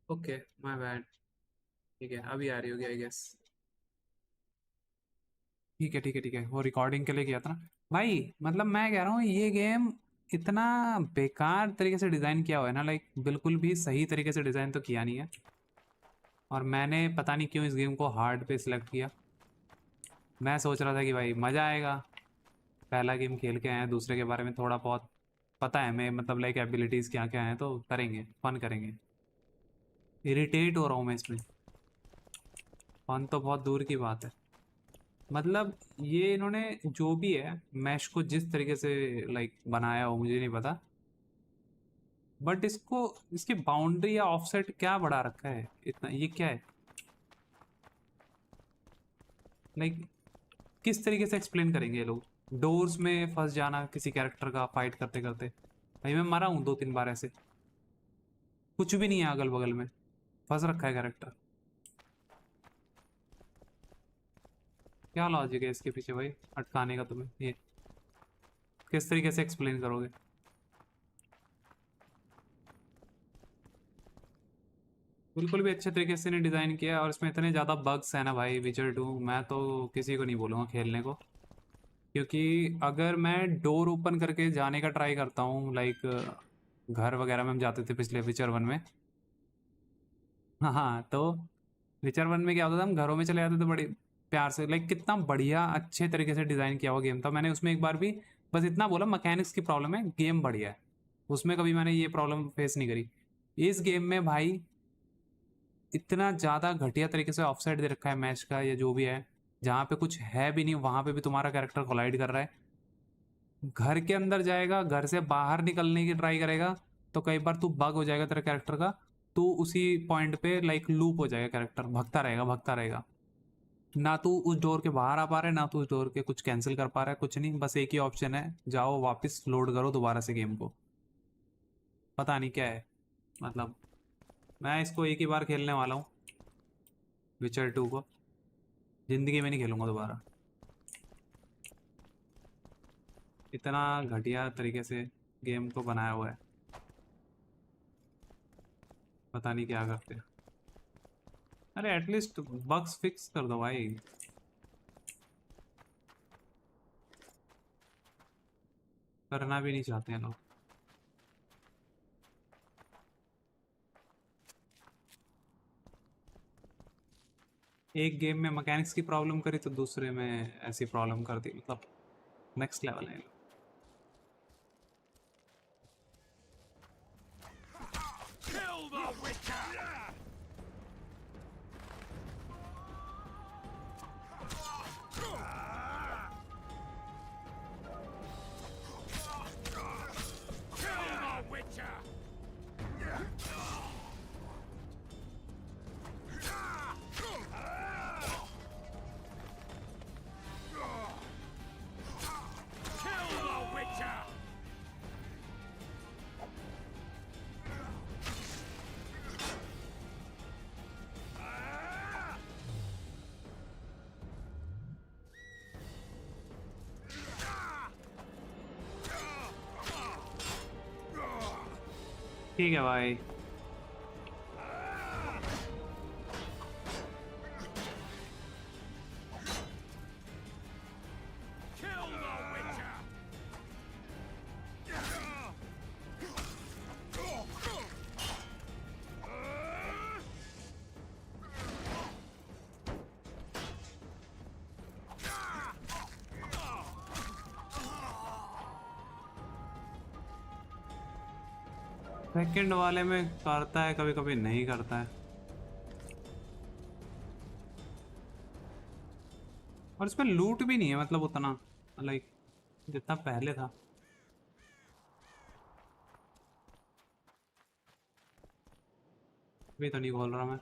Okay my bad. ठीक है अभी आ रही होगी I guess. ठीक है ठीक है ठीक है, वो रिकॉर्डिंग के लिए किया था ना भाई। मतलब मैं कह रहा हूँ ये गेम इतना बेकार तरीके से डिज़ाइन किया हुआ है ना, लाइक बिल्कुल भी सही तरीके से डिज़ाइन तो किया नहीं है। और मैंने पता नहीं क्यों इस गेम को हार्ड पे सिलेक्ट किया। मैं सोच रहा था कि भाई मज़ा आएगा, पहला गेम खेल के आए हैं, दूसरे के बारे में थोड़ा बहुत पता है मैं, मतलब लाइक एबिलिटीज़ क्या क्या हैं, तो करेंगे, फन करेंगे। इरिटेट हो रहा हूँ मैं इसमें, फन तो बहुत दूर की बात है। मतलब ये इन्होंने जो भी है मैश को जिस तरीके से लाइक बनाया हो मुझे नहीं पता, बट इसको इसकी बाउंड्री या ऑफसेट क्या बढ़ा रखा है इतना, ये क्या है लाइक, किस तरीके से एक्सप्लेन करेंगे ये लोग? डोर्स में फंस जाना किसी कैरेक्टर का फाइट करते करते, भाई मैं मरा हूँ 2-3 बार ऐसे, कुछ भी नहीं है अगल बगल में, फंस रखा है कैरेक्टर। क्या लॉजिक है इसके पीछे भाई अटकाने का तुम्हें? ये किस तरीके से एक्सप्लेन करोगे? बिल्कुल भी अच्छे तरीके से नहीं डिज़ाइन किया, और इसमें इतने ज़्यादा बग्स हैं ना भाई। विचर 2 मैं तो किसी को नहीं बोलूँगा खेलने को, क्योंकि अगर मैं डोर ओपन करके जाने का ट्राई करता हूँ लाइक घर वगैरह में हम जाते थे पिछले विचर 1 में, हाँ हाँ, तो विचर 1 में क्या होता था, हम घरों में चले जाते थे बड़े प्यार से, लाइक कितना बढ़िया अच्छे तरीके से डिज़ाइन किया हुआ गेम था। मैंने उसमें एक बार भी बस इतना बोला मैकेनिक्स की प्रॉब्लम है, गेम बढ़िया है, उसमें कभी मैंने ये प्रॉब्लम फेस नहीं करी। इस गेम में भाई इतना ज़्यादा घटिया तरीके से ऑफसाइड दे रखा है मैच का, या जो भी है, जहाँ पे कुछ है भी नहीं वहाँ पे भी तुम्हारा कैरेक्टर कोलाइड कर रहा है। घर के अंदर जाएगा, घर से बाहर निकलने की ट्राई करेगा तो कई बार तू बग हो जाएगा तेरे कैरेक्टर का, तो उसी पॉइंट पे लाइक लूप हो जाएगा, कैरेक्टर भगता रहेगा भगता रहेगा, ना तू उस डोर के बाहर आ पा रहा है ना तू उस डोर के कुछ कैंसिल कर पा रहा है, कुछ नहीं, बस एक ही ऑप्शन है, जाओ वापस लोड करो दोबारा से गेम को। पता नहीं क्या है, मतलब मैं इसको एक ही बार खेलने वाला हूँ विचर 2 को, जिंदगी में नहीं खेलूंगा दोबारा। इतना घटिया तरीके से गेम को बनाया हुआ है, पता नहीं क्या करते हैं। अरे एटलीस्ट बग्स फिक्स कर दो भाई। करना भी नहीं चाहते हैं लोग। एक गेम में मैकेनिक्स की प्रॉब्लम करी तो दूसरे में ऐसी प्रॉब्लम कर दी, मतलब नेक्स्ट लेवल है।
Kill the Witcher! Kill the Witcher! Kill the Witcher!
ठीक है भाई,
Kill the Witcher!
सेकंड वाले में करता है कभी कभी नहीं करता है, और इसमें लूट भी नहीं है मतलब उतना लाइक जितना पहले था। अभी तो नहीं बोल रहा मैं।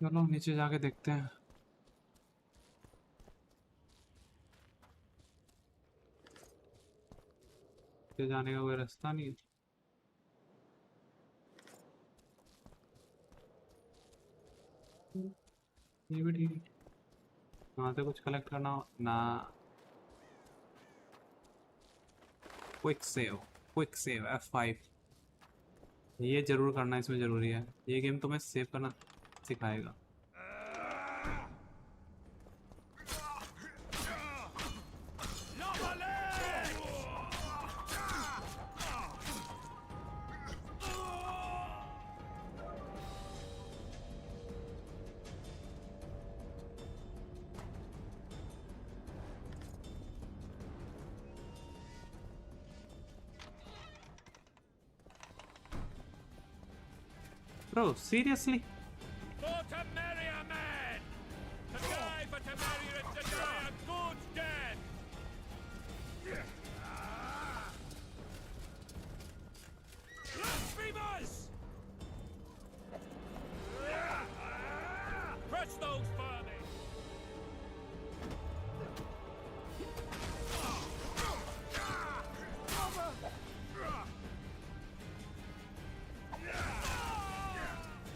चलो नीचे जाके देखते हैं। नीचे जाने का कोई रास्ता नहीं है। ये भी ठीक है। वहाँ से कुछ कलेक्ट करना हो ना। क्विक सेव F5 ये जरूर करना इसमें ज़रूरी है। ये गेम तुम्हें सेव करना सिखाएगा। Bro, seriously?
For Temeria, man! To die for Temeria and to die a good death! Blasphemers! Crush those vermin!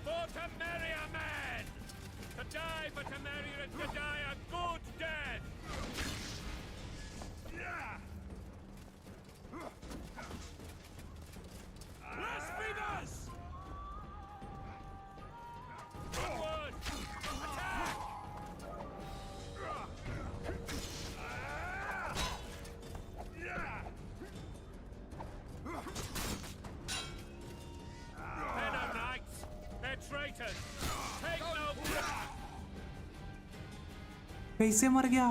For Temeria, man! To die for Temeria and to die a good death! Blasphemers! Onward! Attack! They're no knights! They're traitors! Take no...
कैसे मर गया?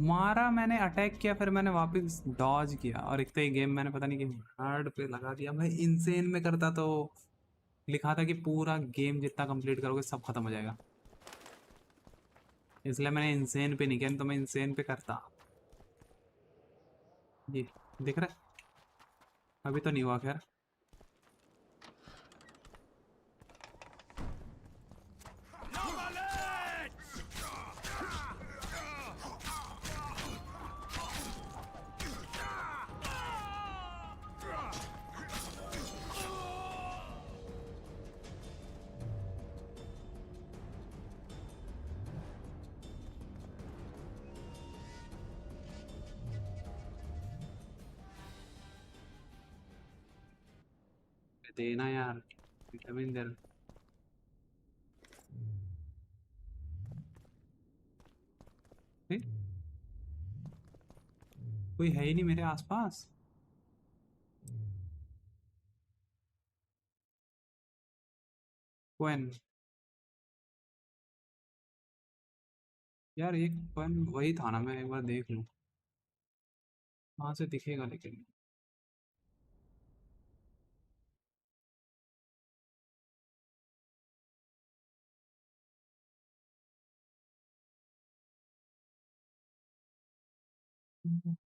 मारा मैंने, attack किया, फिर मैंने वापस Dodge किया और एक तो ये गेम मैंने पता नहीं कि हार्ड पे लगा दिया। मैं इंसेन में करता तो लिखा था कि पूरा गेम जितना कंप्लीट करोगे सब खत्म हो जाएगा, इसलिए मैंने इंसेन पे नहीं किया। तो मैं इंसेन पे करता। ये दिख रहा है? अभी तो नहीं हुआ खैर। देना यार, विटामिन दे। कोई है ही नहीं मेरे आसपास। क्वेन यार, एक क्वेन वही था ना, मैं एक बार देख लूं कहाँ से दिखेगा लेकिन।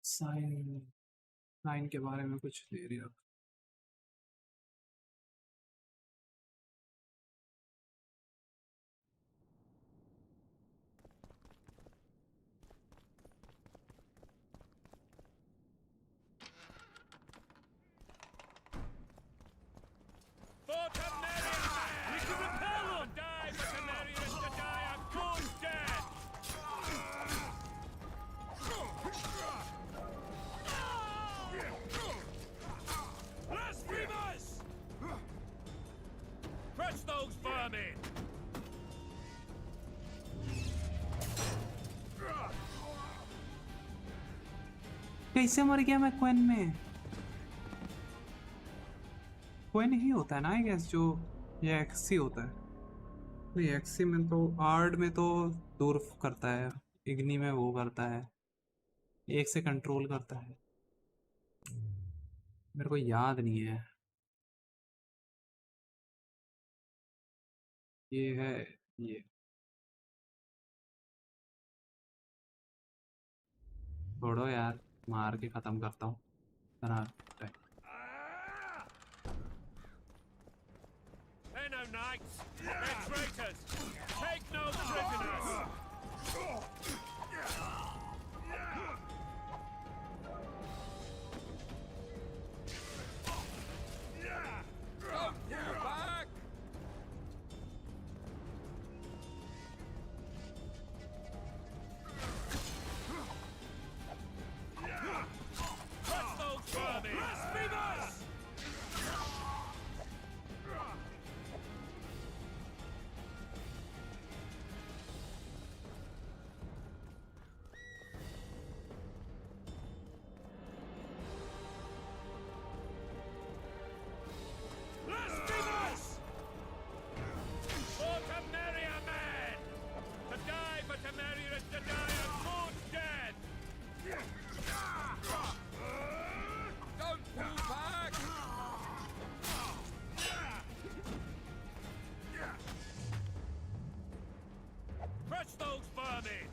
साइन साइन के बारे में कुछ दे रही हो?
For Temeria, man! We can repel them! To die for Temeria and to die a good death! Blasphemers! Crush those vermin!
कैसे मर गया मैं क्वेन में? क्वेन ही होता है ना आई गेस, जो ये एक्सी होता है। तो ये एक्सी में तो आर्ड में तो दूर करता है, इग्नी में वो करता है, एक से कंट्रोल करता है। मेरे को याद नहीं है। ये है ये। छोड़ो यार, मार के खत्म करता हूँ।
They're no knights! They're traitors! Take no prisoners!
Don't pull back!
vermin!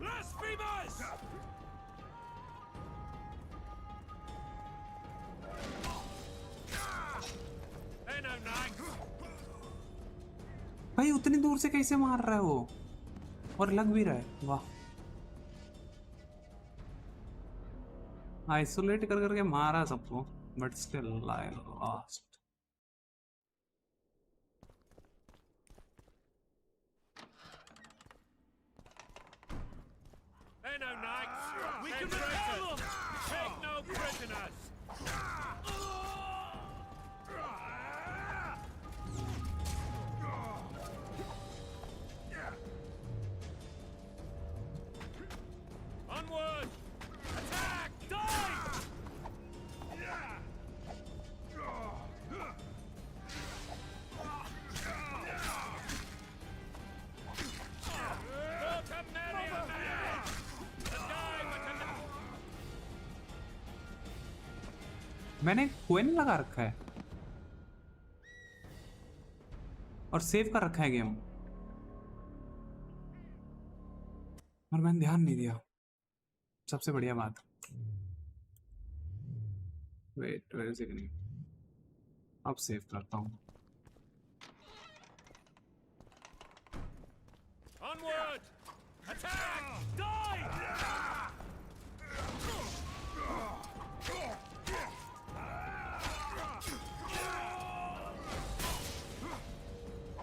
Blasphemers! They know knights!
भाई उतनी दूर से कैसे मार रहा है वो, और लग भी रहा है, वाह। आइसोलेट कर करके मारा सबको, but still I lost.
They're no knights! We can repel them! Take no prisoners! Onward! Attack! Die! Go to Merria, man! To die, but to not...
मैंने क्वेन लगा रखा है और सेव कर रखा है गेम, और मैंने ध्यान नहीं दिया। सबसे बढ़िया बात। वेट नहीं, अब सेव करता हूँ।
Onward! Attack! Die!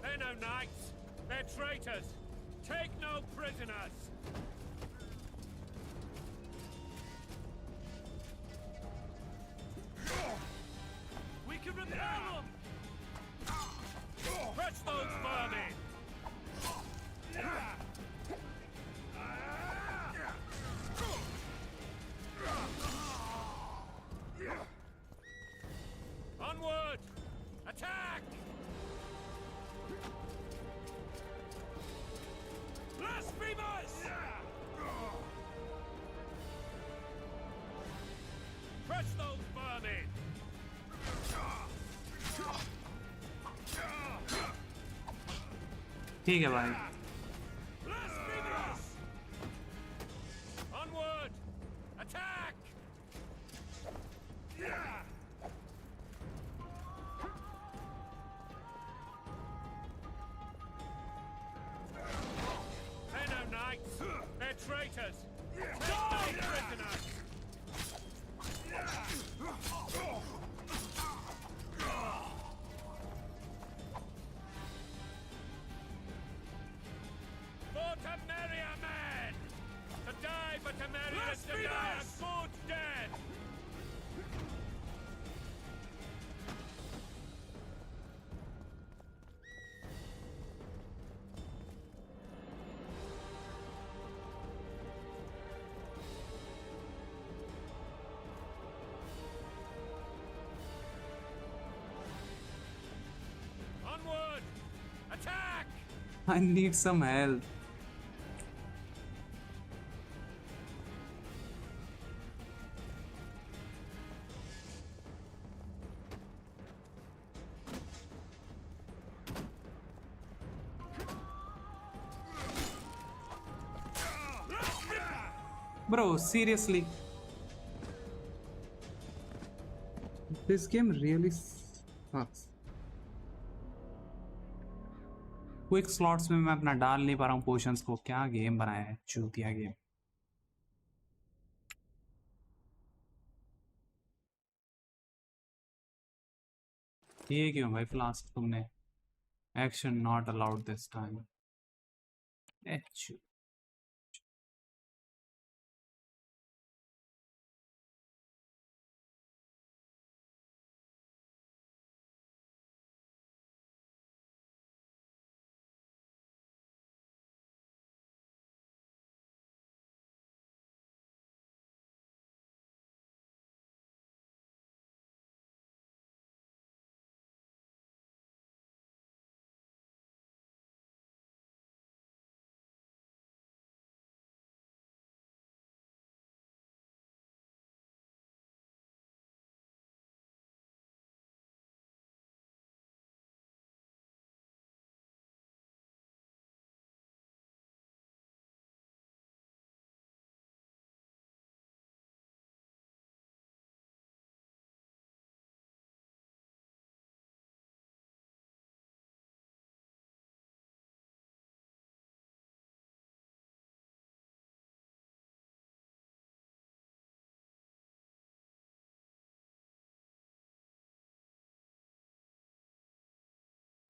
They're no knights. They're traitors. Take no prisoners. We can repel them. Crush those vermin. Onward! Attack! Blasphemers! Crush those vermin!
ठीक है भाई।
Blasphemers! Onward! Attack! They're no knights. They're traitors. Die, prisoners! For to Merria, man! To die for to Merria is to die a good death! Onward! Attack!
I need some help. Bro, seriously. This game really sucks. Quick slots में मैं अपना डाल नहीं पा रहा हूँ potions को। क्या गेम बनाया है, चूतिया गेम। ये क्यों भाई फ्लास्क तुमने? Action not allowed this time.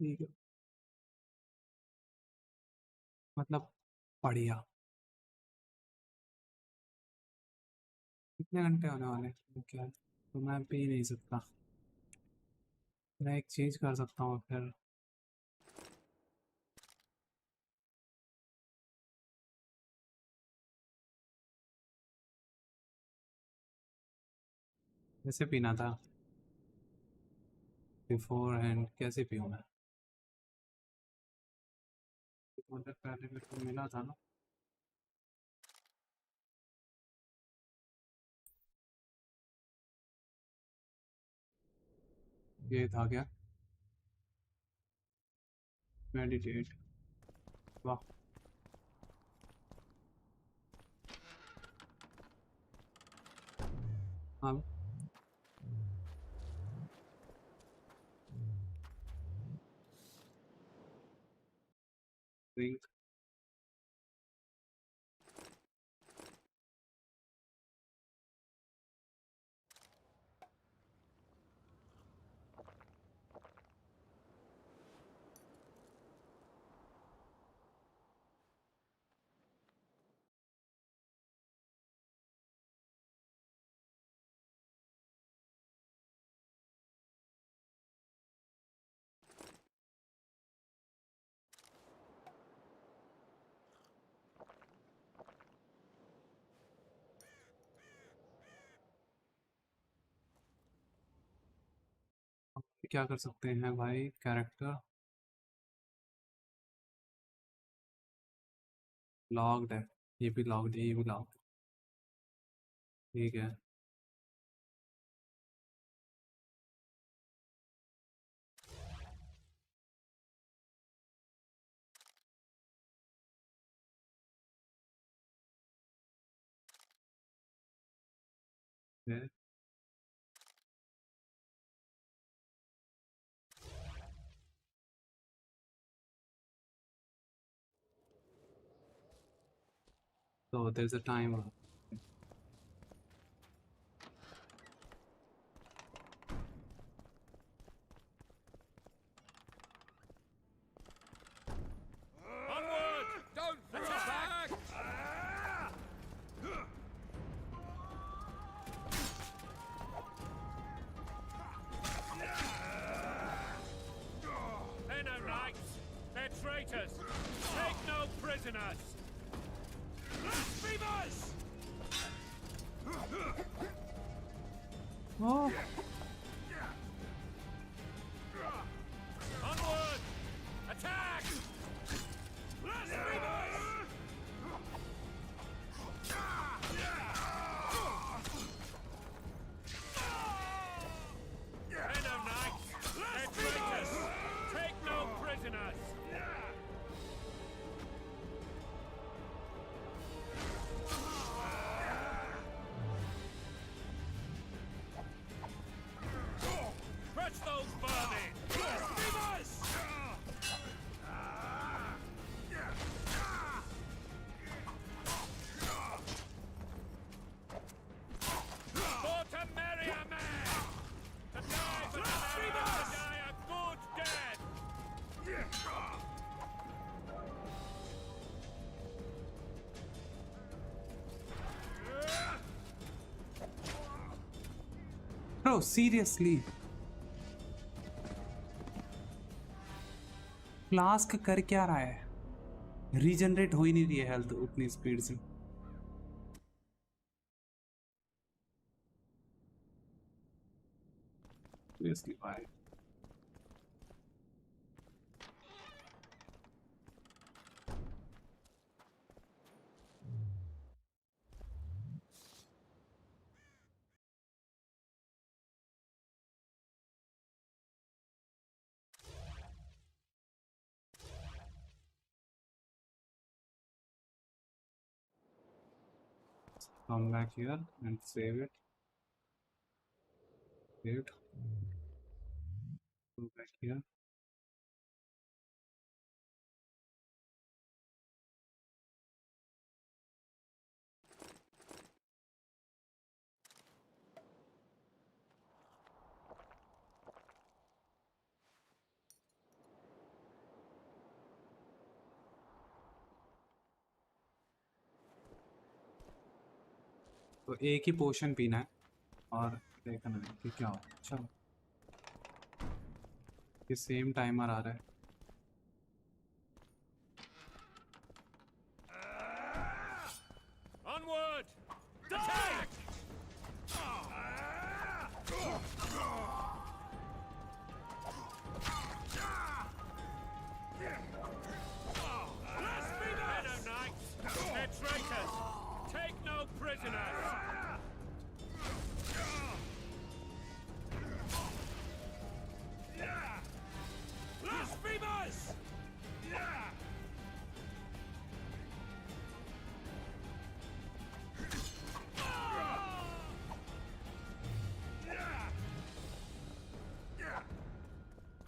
ठीक है, मतलब बढ़िया। कितने घंटे होने वाले हैं? क्या तो मैं पी नहीं सकता। मैं एक चीज कर सकता हूँ फिर। कैसे पीना था? बिफोर हैंड कैसे पीऊँ मैं? मतलब पहले मेरे को मिला था ना। ये था क्या? मेडिटेट। वाह। हाँ। ड्रिंक। क्या कर सकते हैं भाई कैरेक्टर? लॉग्ड है। ये भी लॉग्ड है, ये भी लॉग्ड। ठीक है। फिर so there's a timer.
Onward! Don't attack! They're no knights. They're traitors. Take no prisoners. Blasphemers!
Oh.
Onward! Attack! Blasphemers! They're no knights. They're traitors. Take no prisoners. Crush those vermin! Blasphemers! For to marry a man! To die for the man, to die a good death!
Bro, seriously. Flask कर क्या रहा है? Regenerate हो ही नहीं रही है health उतनी speed से। Seriously, why? Come back here and save it. Save it. Go back here. तो एक ही पोशन पीना है और देखना है कि क्या हो। चलो ये सेम टाइमर आ रहा है।
Onward! Attack! Meadow Knights! They're traitors! Take no prisoners! Blasphemers!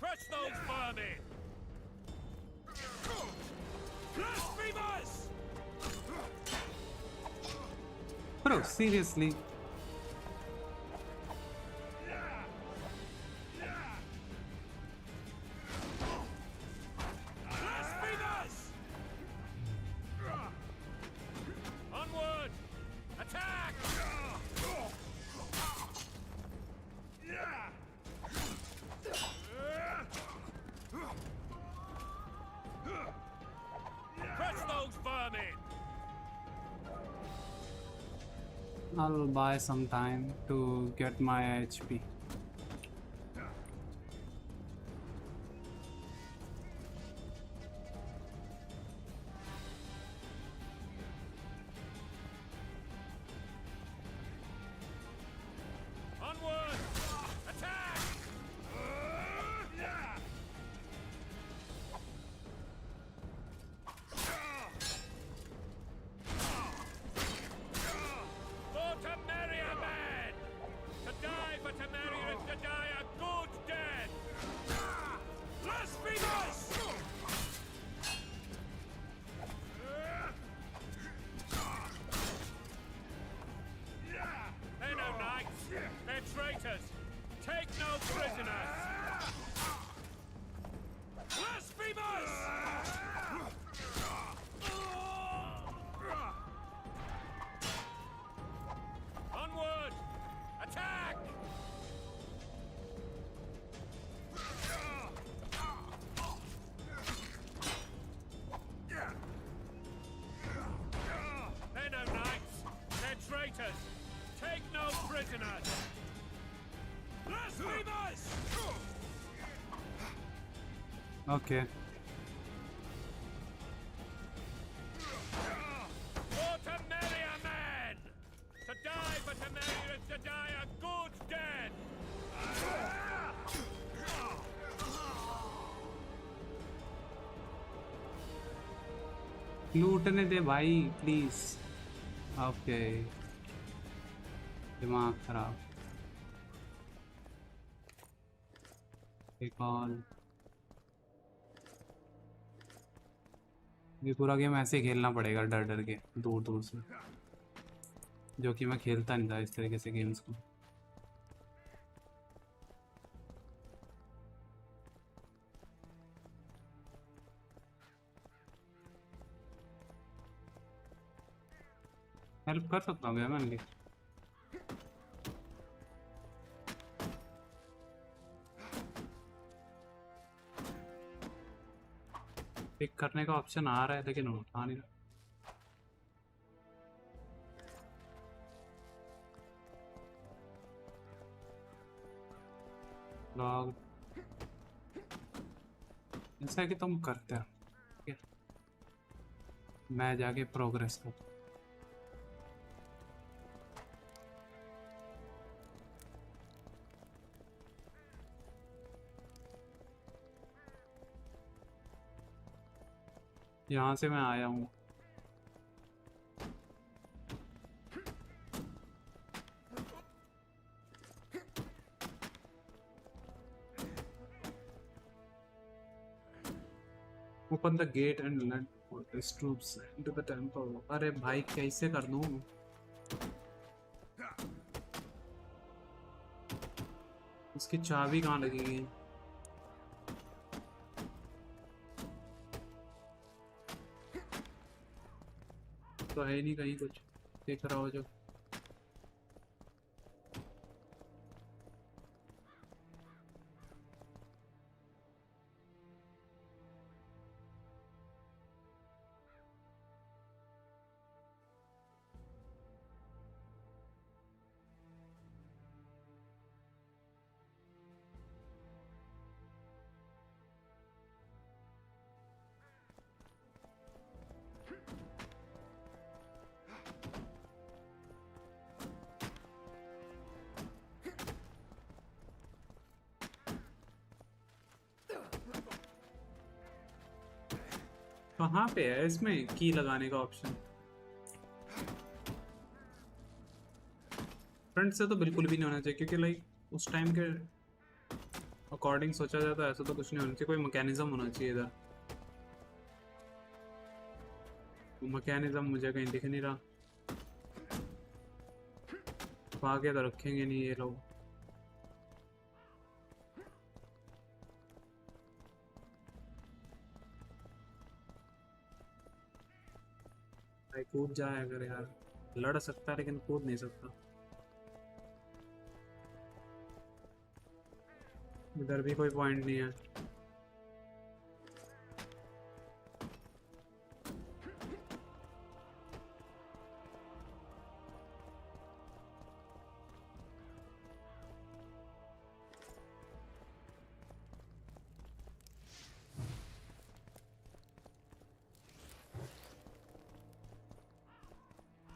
Crush those vermin! Blasphemers!
Bro, seriously?
Blasphemers! Onward! Attack! Crush those vermin!
I'll buy some time to get my HP.
Onward! Attack! For Temeria, man! To die for Temeria is to die a good death! Blasphemers! They're no knights! They're traitors! Take no prisoners! Blasphemers! Onward! Attack! They're no knights! They're traitors! Take no prisoners! Blasphemers!
Okay.
For Temeria, man! To die for Temeria is to die a good death!
लूटने दे भाई please. Okay दिमाग खराब। एक और ये पूरा game ऐसे ही खेलना पड़ेगा डर डर के दूर दूर से, जो कि मैं खेलता नहीं था इस तरीके से गेम्स को। हेल्प कर सकता हूँ क्या मैं इनकी? पिक करने का ऑप्शन आ रहा है लेकिन उठा नहीं रहा। लॉग ऐसा है कि तुम करते हो, ठीक है? मैं जाके प्रोग्रेस कर। यहाँ से मैं आया हूँ। Open the gate and let his troops into the temple. अरे भाई कैसे कर दूँ? इसकी चाबी कहाँ लगेगी? तो है नहीं कहीं कुछ दिख रहा हो जो। कहाँ पे है इसमें की लगाने का ऑप्शन? फ्रंट से तो बिल्कुल भी नहीं होना चाहिए, क्योंकि लाइक उस टाइम के अकॉर्डिंग सोचा जाए तो ऐसा तो कुछ नहीं होना चाहिए, कोई मैकेनिज्म होना चाहिए इधर। मैकेनिज्म मुझे कहीं दिख नहीं रहा। आगे तो रखेंगे नहीं ये लोग। भाई कूद जाए अगर यार, लड़ सकता है लेकिन कूद नहीं सकता। इधर भी कोई पॉइंट नहीं है।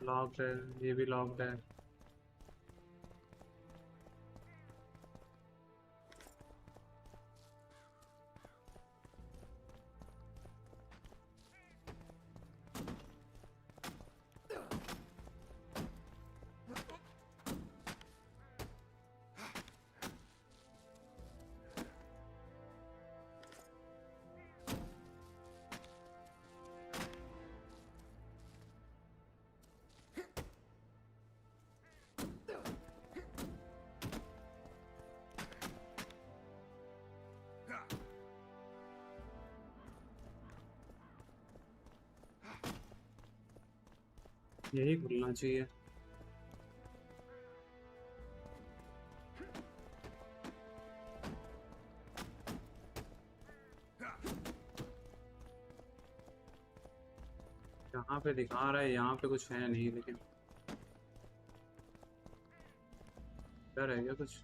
लॉक्ड है, ये भी लॉक्ड है। यही खुलना चाहिए। यहाँ पे दिखा रहा है, यहाँ पे कुछ है नहीं, लेकिन डर है क्या कुछ?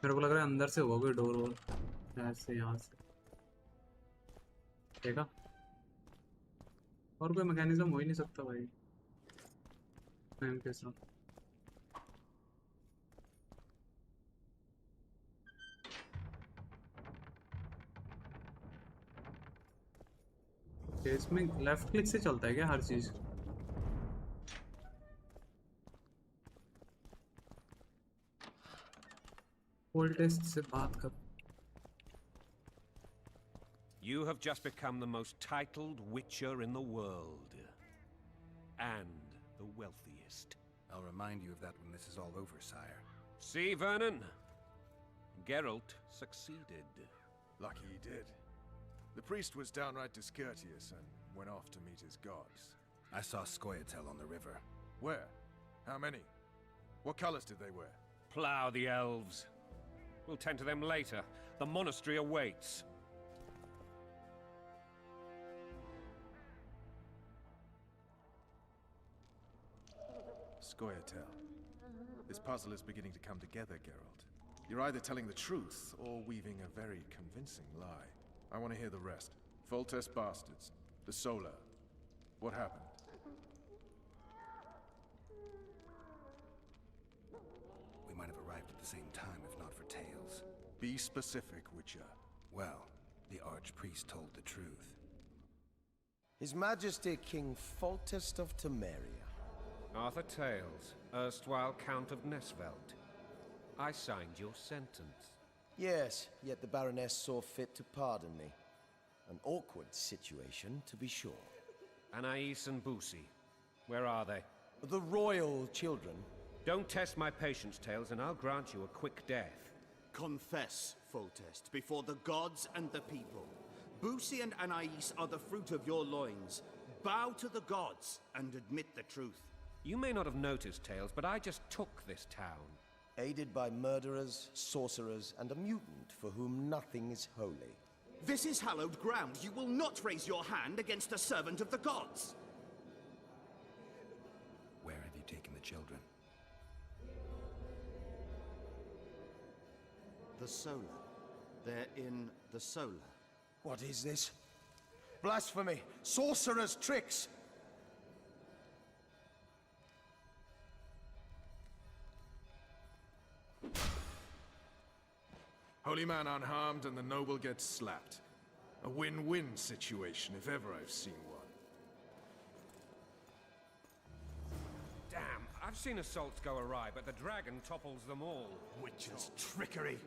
मेरे को लग रहा है अंदर से होगा कोई डोर वोर, ऐसे यहाँ से। देखा, और कोई मैकेनिज्म हो ही नहीं सकता भाई टाइम के साथ। इसमें लेफ्ट क्लिक से चलता है क्या हर चीज? टेस्ट से बात कर।
You have just become the most titled witcher in the world. And the wealthiest.
I'll remind you of that when this is all over, sire.
See, Vernon? Geralt succeeded.
Lucky he did. The priest was downright discourteous and went off to meet his gods.
I saw Scoia'tael on the river.
Where? How many? What colors did they wear?
Plough the elves. We'll tend to them later. The monastery awaits.
Scoia'tael. This puzzle is beginning to come together, Geralt. You're either telling the truth or weaving a very convincing lie. I want to hear the rest. Foltest bastards. The Solar. What happened?
We might have arrived at the same time, if not for tales.
Be specific, Witcher.
Well, the Archpriest told the truth.
His Majesty King Foltest of Temeria.
Arthur Tales, erstwhile Count of Nesvelt. I signed your sentence.
Yes, yet the Baroness saw fit to pardon me. An awkward situation, to be sure.
Anais and Boosie, where are they?
The royal children.
Don't test my patience, Tales, and I'll grant you a quick death.
Confess, Foltest, before the gods and the people. Boosie and Anais are the fruit of your loins. Bow to the gods and admit the truth.
You may not have noticed, Tales, but I just took this town.
Aided by murderers, sorcerers, and a mutant for whom nothing is holy.
This is hallowed ground. You will not raise your hand against a servant of the gods.
Where have you taken the children?
The Solar. They're in the Solar.
What is this? Blasphemy! Sorcerer's tricks!
Holy man unharmed and the noble gets slapped. A win-win situation, if ever I've seen one.
Damn, I've seen assaults go awry, but the dragon topples them all.
Witcher's trickery.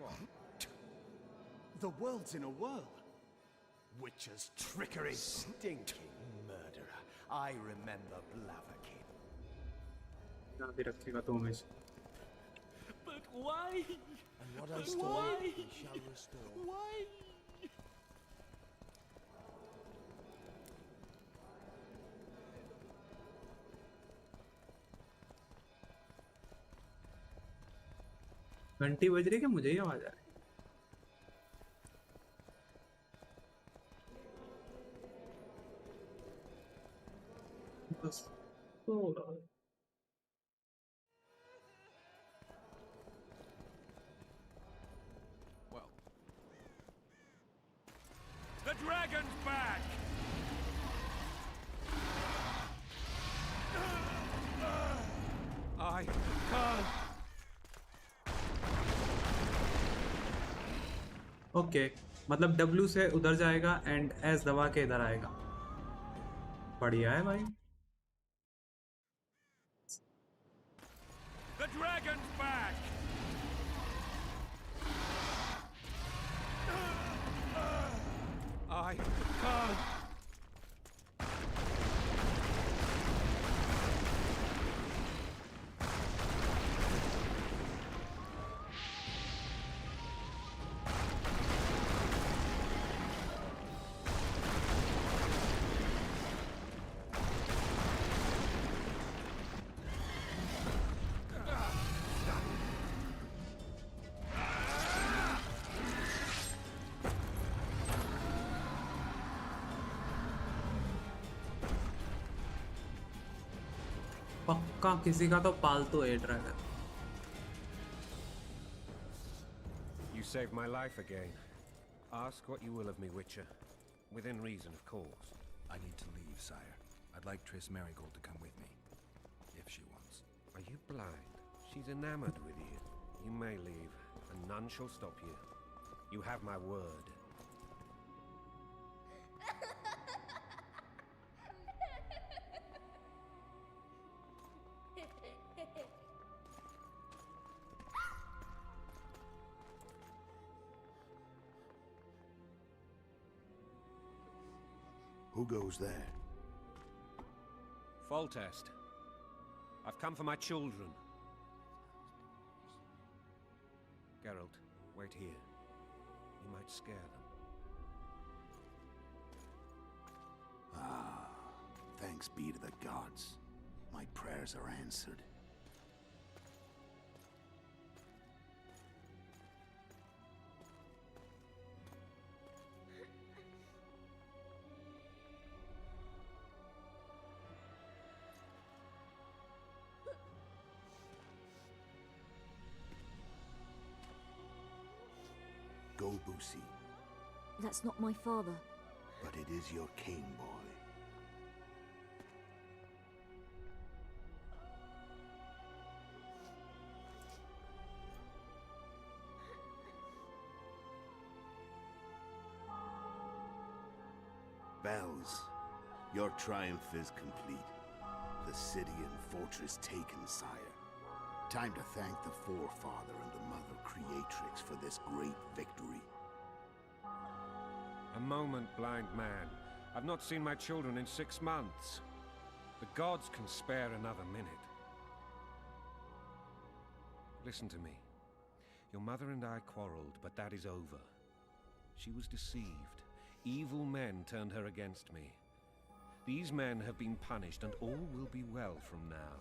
The world's in a whirl. Witcher's trickery.
Stinking murderer. I remember Blaviken.
But why?
And what I stole, he shall restore.
Why?
घंटी बज रही है क्या? मुझे ही आवाज आ रही है। बस तो
The dragon's back!
I can't.
Okay, मतलब W से उधर जाएगा एंड S दबा के इधर आएगा। बढ़िया है भाई।
The dragon's back!
I can't.
पक्का किसी का तो पालतू है dragon.
You saved my life again. Ask what you will of me, Witcher. Within reason, of course.
I need to leave, sire. I'd like Triss Marigold to come with me. If she wants.
Are you blind? She's enamored with you. You may leave, and none shall stop you. You have my word.
Who goes there?
Foltest. I've come for my children. Geralt, wait here. You might scare them.
Ah, thanks be to the gods. My prayers are answered. Go, Boosie.
That's not my father.
But it is your king, boy. Bells, your triumph is complete. The city and fortress taken, sire. Time to thank the Forefather and the Mother Creatrix for this great victory.
A moment, blind man. I've not seen my children in 6 months. The gods can spare another minute. Listen to me. Your mother and I quarreled, but that is over. She was deceived. Evil men turned her against me. These men have been punished, and all will be well from now.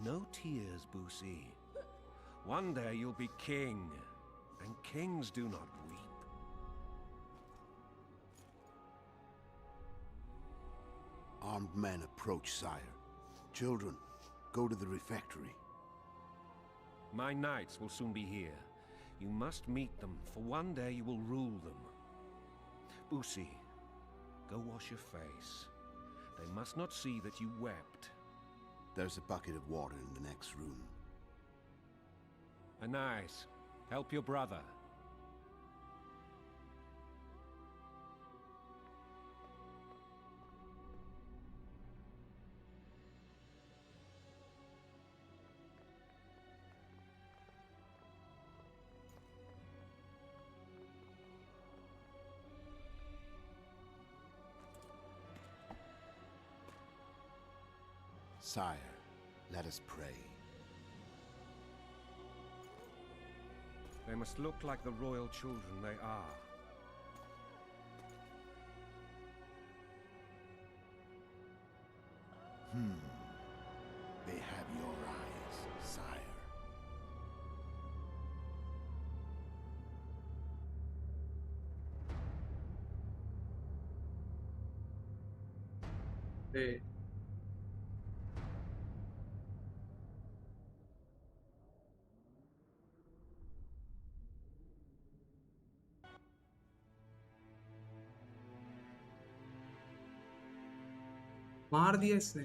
No tears, Boosie. One day you'll be king, and kings do not weep.
Armed men approach, sire. Children, go to the refectory.
My knights will soon be here. You must meet them, for one day you will rule them. Boosie, go wash your face. They must not see that you wept.
There's a bucket of water in the next room.
Anais, help your brother.
Sire, let us pray.
They must look like the royal children they are.
They have your eyes, sire.
Hey. मार दिया इसने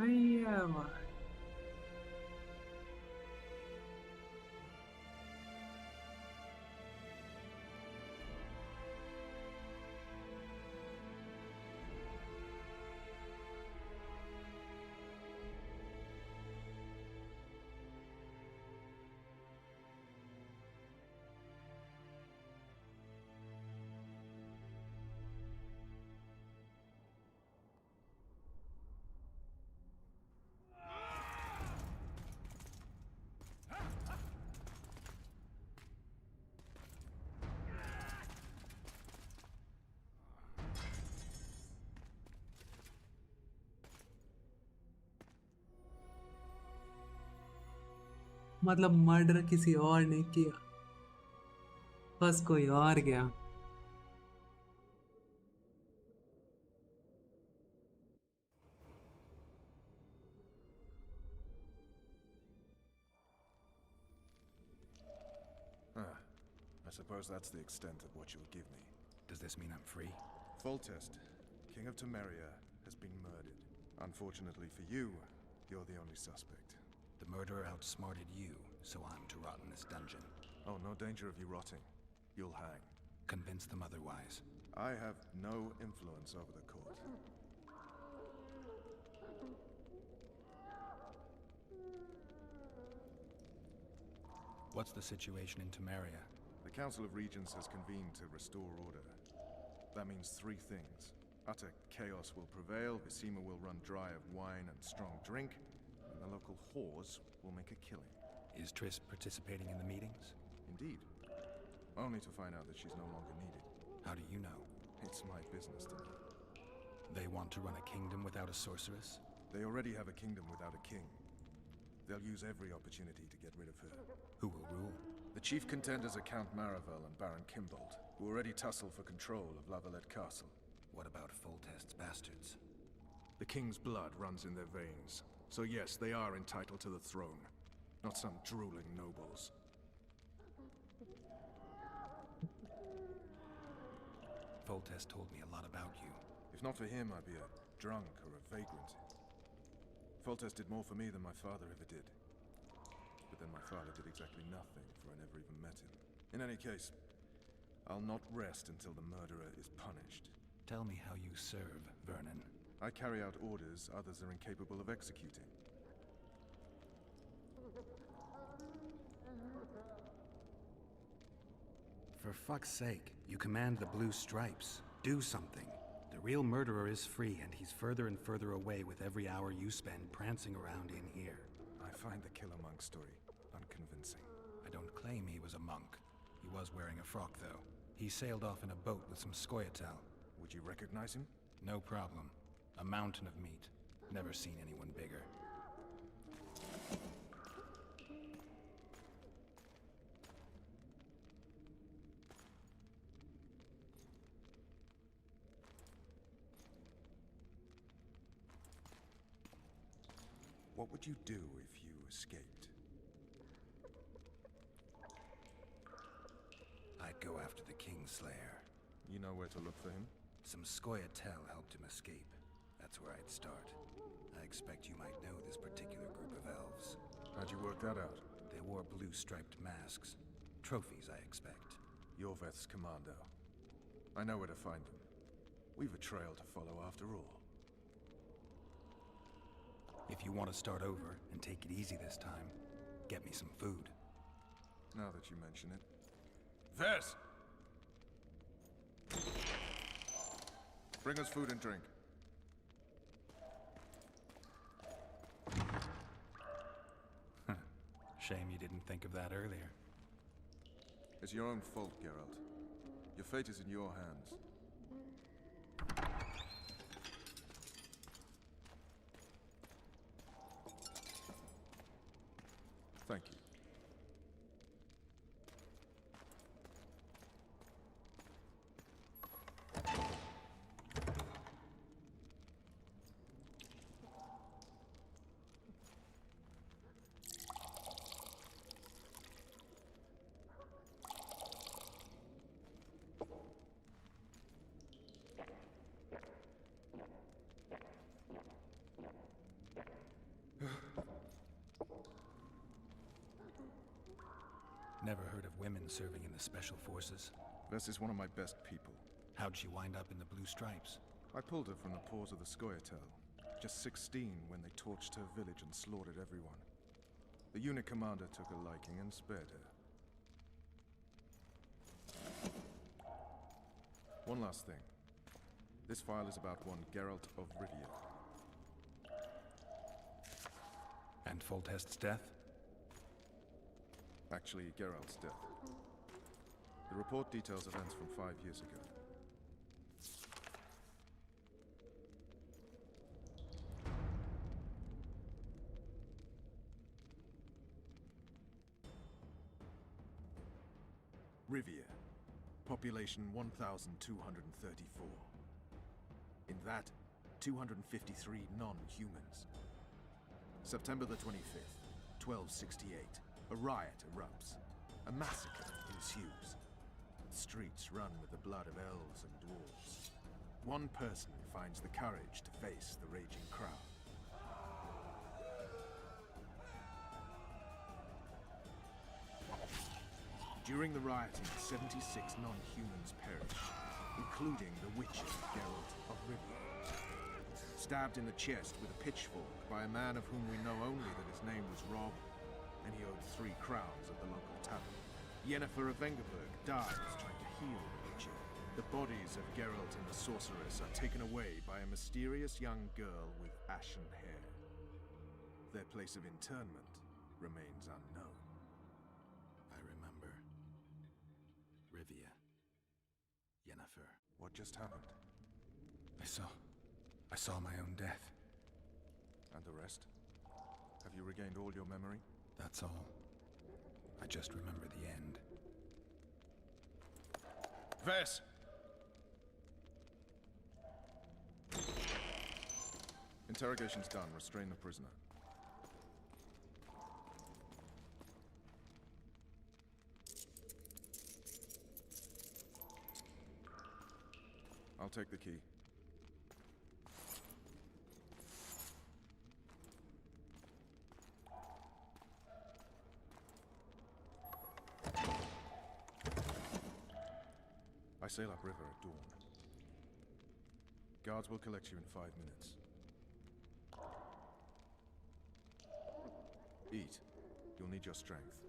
अय्या मतलब murder किसी और ने किया बस कोई और गया
I suppose that's the extent of what you'll give me.
Does this mean I'm free?
Foltest, King of Temeria, has been murdered. Unfortunately for you, you're the only suspect.
The murderer outsmarted you, so I'm to rot in this dungeon.
Oh, no danger of you rotting. You'll hang.
Convince them otherwise.
I have no influence over the court.
What's the situation in Temeria?
The Council of Regents has convened to restore order. That means three things. Utter chaos will prevail, Visima will run dry of wine and strong drink, and the local whores will make a killing.
Is Triss participating in the meetings?
Indeed. Only to find out that she's no longer needed.
How do you know?
It's my business to know.
They want to run a kingdom without a sorceress?
They already have a kingdom without a king. They'll use every opportunity to get rid of her.
Who will rule?
The chief contenders are Count Maravel and Baron Kimbold, who already tussle for control of Lavalette Castle.
What about Foltest's bastards?
The king's blood runs in their veins. So yes, they are entitled to the throne. Not some drooling nobles.
Foltest told me a lot about you.
If not for him, I'd be a drunk or a vagrant. Foltest did more for me than my father ever did. But then my father did exactly nothing, for I never even met him. In any case, I'll not rest until the murderer is punished.
Tell me how you serve, Vernon.
I carry out orders others are incapable of executing.
For fuck's sake, you command the Blue Stripes. Do something. The real murderer is free, and he's further and further away with every hour you spend prancing around in here.
I find the Killer Monk story unconvincing.
I don't claim he was a monk. He was wearing a frock, though. He sailed off in a boat with some Scoia'tael.
Would you recognize him?
No problem. A mountain of meat. Never seen anyone bigger.
What would you do if you escaped?
I'd go after the Kingslayer.
You know where to look for him?
Some Scoia'tael helped him escape. That's where I'd start. I expect you might know this particular group of elves.
How'd you work that out?
They wore blue-striped masks. Trophies, I expect.
Yorveth's commando. I know where to find them. We've a trail to follow after all.
If you want to start over and take it easy this time, get me some food.
Now that you mention it. Vess! Bring us food and drink.
Shame you didn't think of that earlier.
It's your own fault, Geralt. Your fate is in your hands. Thank you.
Never heard of women serving in the Special Forces.
Vess is one of my best people.
How'd she wind up in the Blue Stripes?
I pulled her from the paws of the Scoia'tael. Just 16 when they torched her village and slaughtered everyone. The unit commander took a liking and spared her. One last thing. This file is about one Geralt of Rivia.
And Foltest's death?
Actually, Geralt's death. The report details events from 5 years ago. Rivia. Population 1,234. In that, 253 non-humans. September the 25th, 1268. A riot erupts. A massacre ensues. The streets run with the blood of elves and dwarves. One person finds the courage to face the raging crowd. During the rioting, 76 non-humans perished, including the Witcher, Geralt of Rivia. Stabbed in the chest with a pitchfork by a man of whom we know only that his name was Rob, and he owed 3 crowns at the local tavern. Yennefer of Vengerberg dies trying to heal the Witcher. The bodies of Geralt and the sorceress are taken away by a mysterious young girl with ashen hair. Their place of interment remains unknown.
I remember. Rivia. Yennefer.
What just happened?
I saw my own death.
And the rest? Have you regained all your memory?
That's all. I just remember the end.
Vess! Interrogation's done. Restrain the prisoner. I'll take the key. I sail upriver at dawn. Guards will collect you in 5 minutes. Eat. You'll need your strength.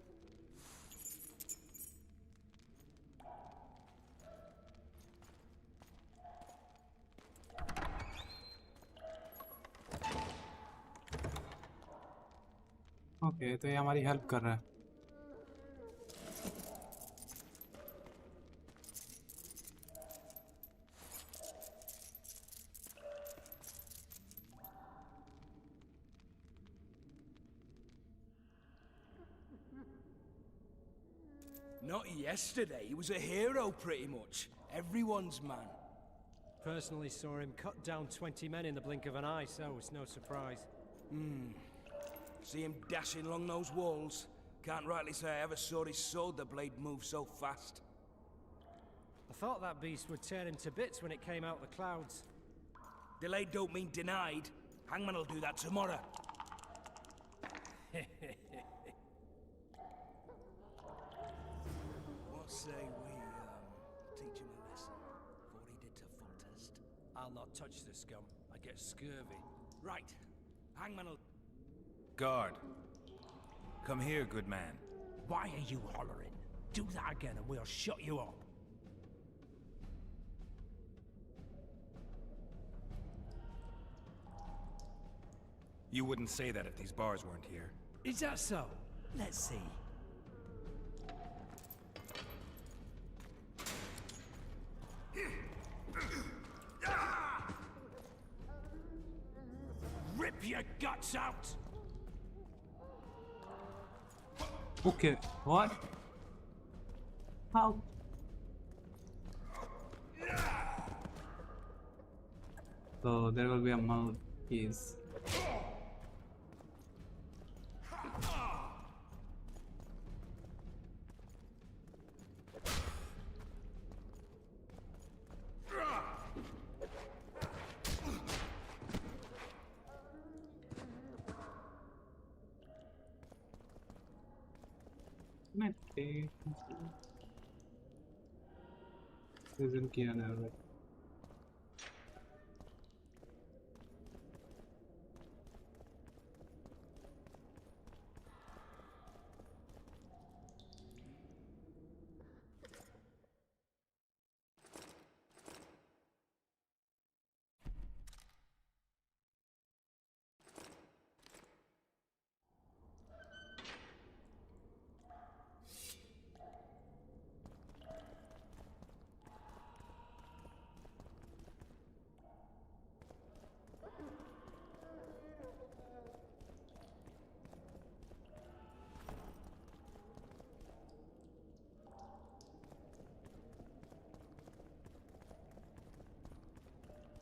Okay तो ये हमारी help कर रहा है
Not yesterday. He was a hero, pretty much. Everyone's man.
Personally saw him cut down 20 men in the blink of an eye, so it's no surprise.
See him dashing along those walls? Can't rightly say I ever saw his sword the blade move so fast.
I thought that beast would tear him to bits when it came out the clouds.
Delayed don't mean denied. Hangman will do that tomorrow. What say we, teach him a lesson? For what he did to Foltest.
I'll not touch the scum. I get scurvy.
Right. Hangman will...
Guard. Come here, good man.
Why are you hollering? Do that again and we'll shut you up.
You wouldn't say that if these bars weren't here.
Is that so? Let's see. Rip your guts out!
Okay, what? How? So there will be a mouth piece. Isn't किया ना भाई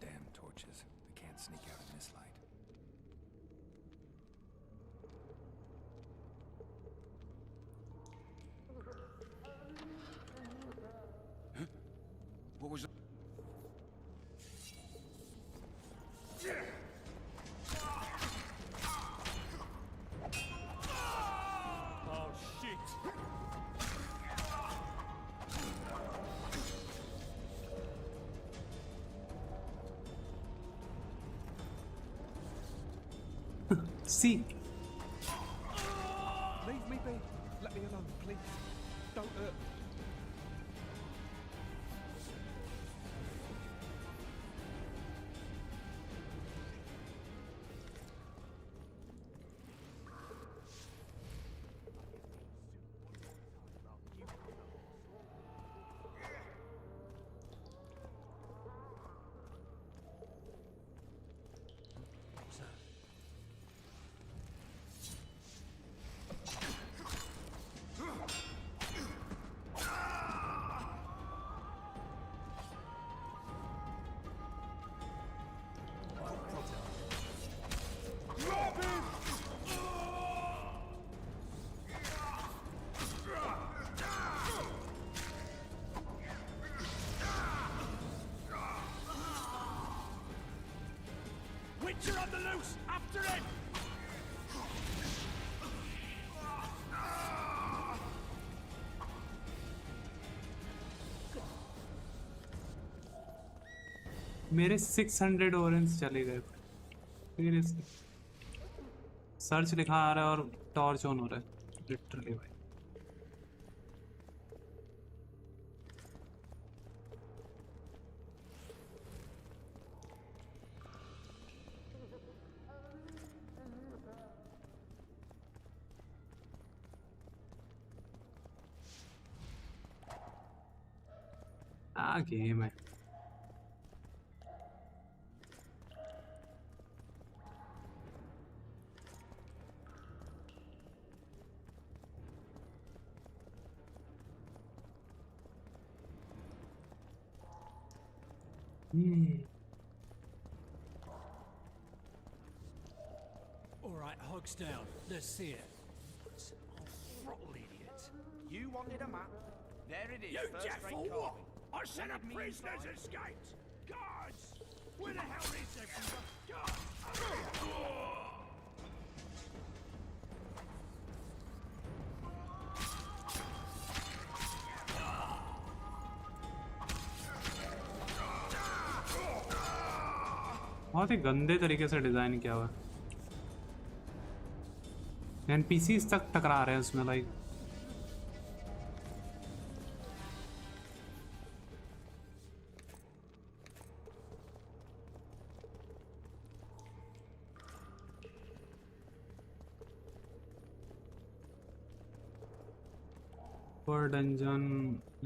They can't sneak out in this light.
Huh? What was that?
Oh, shit!
See.
Leave me be. Let me alone, please. Don't hurt me.
Witcher on the loose! After it!
मेरे 600 orange चले गए seriously search लिखा आ रहा है और torch on हो रहा है लिटरली भाई गेम है
All right, hogs down. Let's see it. Throttle idiot.
You wanted a map? There it is.
You
first
deaf
rate
or what?
carving.
I said a
What do you
prisoner's
mean by-
escaped! Guards! Where the hell is everyone? Guards!
बहुत ही गंदे तरीके से design किया हुआ है। NPCs तक टकरा रहे हैं उसमें लाइक पर डंजन।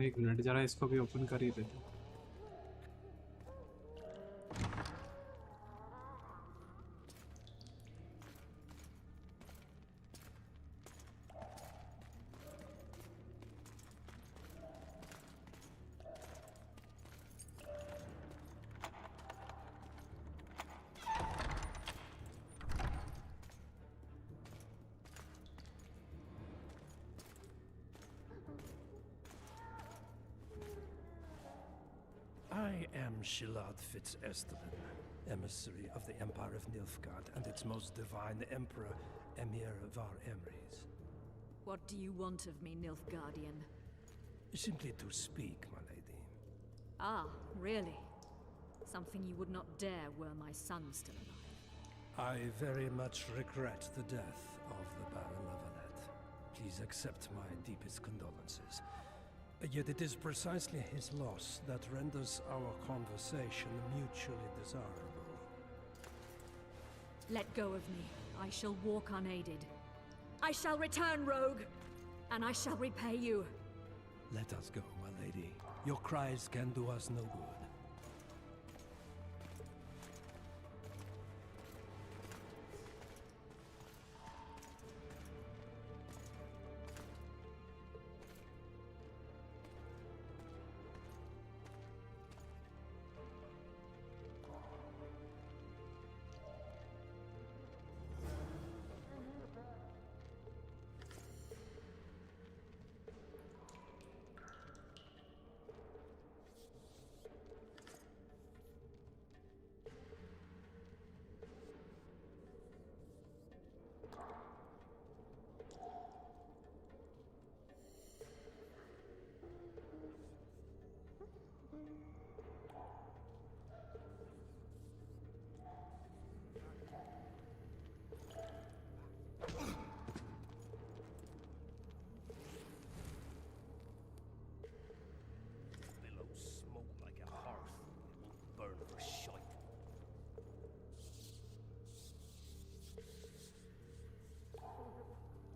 एक मिनट जरा इसको भी ओपन कर ही देते।
I am Shilad Fitz-Esteban, emissary of the Empire of Nilfgaard and its most divine Emperor, Emir Var Emrys.
What do you want of me, Nilfgaardian?
Simply to speak, my lady.
Ah, really? Something you would not dare were my son still alive.
I very much regret the death of the Baron Lavalette. Please accept my deepest condolences. Yet it is precisely his loss that renders our conversation mutually desirable.
Let go of me. I shall walk unaided. I shall return, rogue, and I shall repay you.
Let us go, my lady. Your cries can do us no good.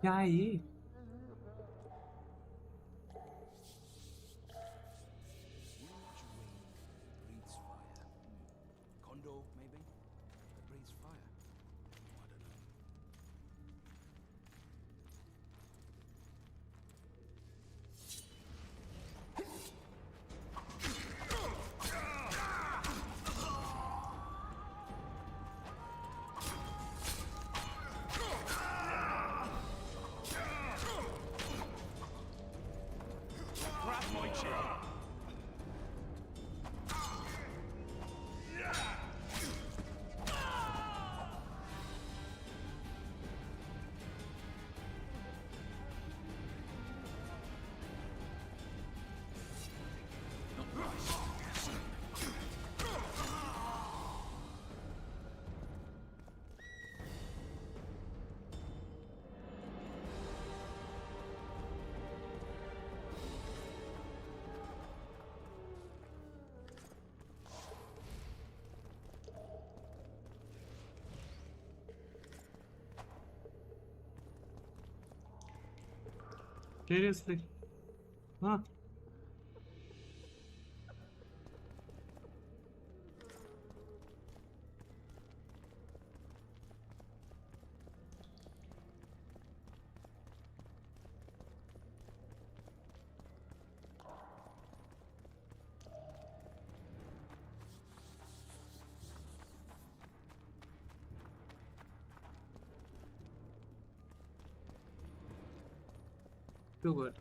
क्या है ये?
Breathes fire. Condor, maybe? That breathes fire. I don't know. Grab my chair.
Seriously? Huh? Too good.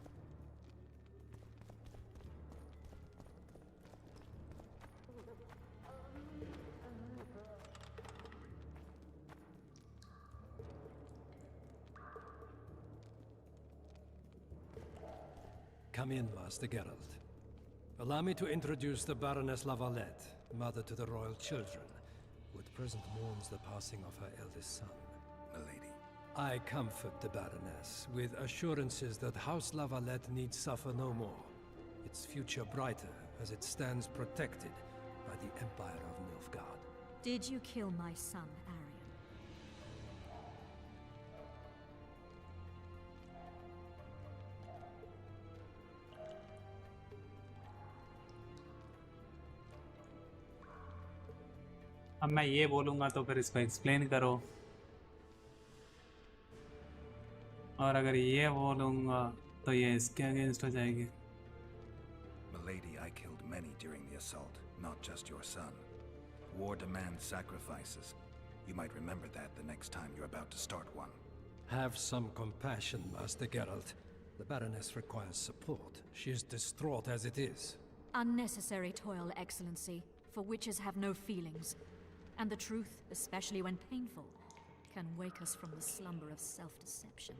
Come in, Master Geralt. Allow me to introduce the Baroness Lavalette, mother to the royal children, who at present mourns the passing of her eldest son.
Milady.
I comfort the Baroness with assurances that House Lavalette need suffer no more. Its future brighter as it stands protected by the Empire of Nilfgaard.
Did you kill my son, Arion?
अब मैं ये बोलूँगा तो फिर इसको explain करो, और अगर ये बोलूँगा तो ये इसके अगेंस्ट हो जाएगी।
Milady, I killed many during the assault, not just your son. War demands sacrifices. You might remember that the next time you're about to start one.
Have some compassion, Master Geralt. The Baroness requires support. She is distraught as it is.
Unnecessary toil, Excellency, for witches have no feelings. And the truth, especially when painful, can wake us from the slumber of self-deception.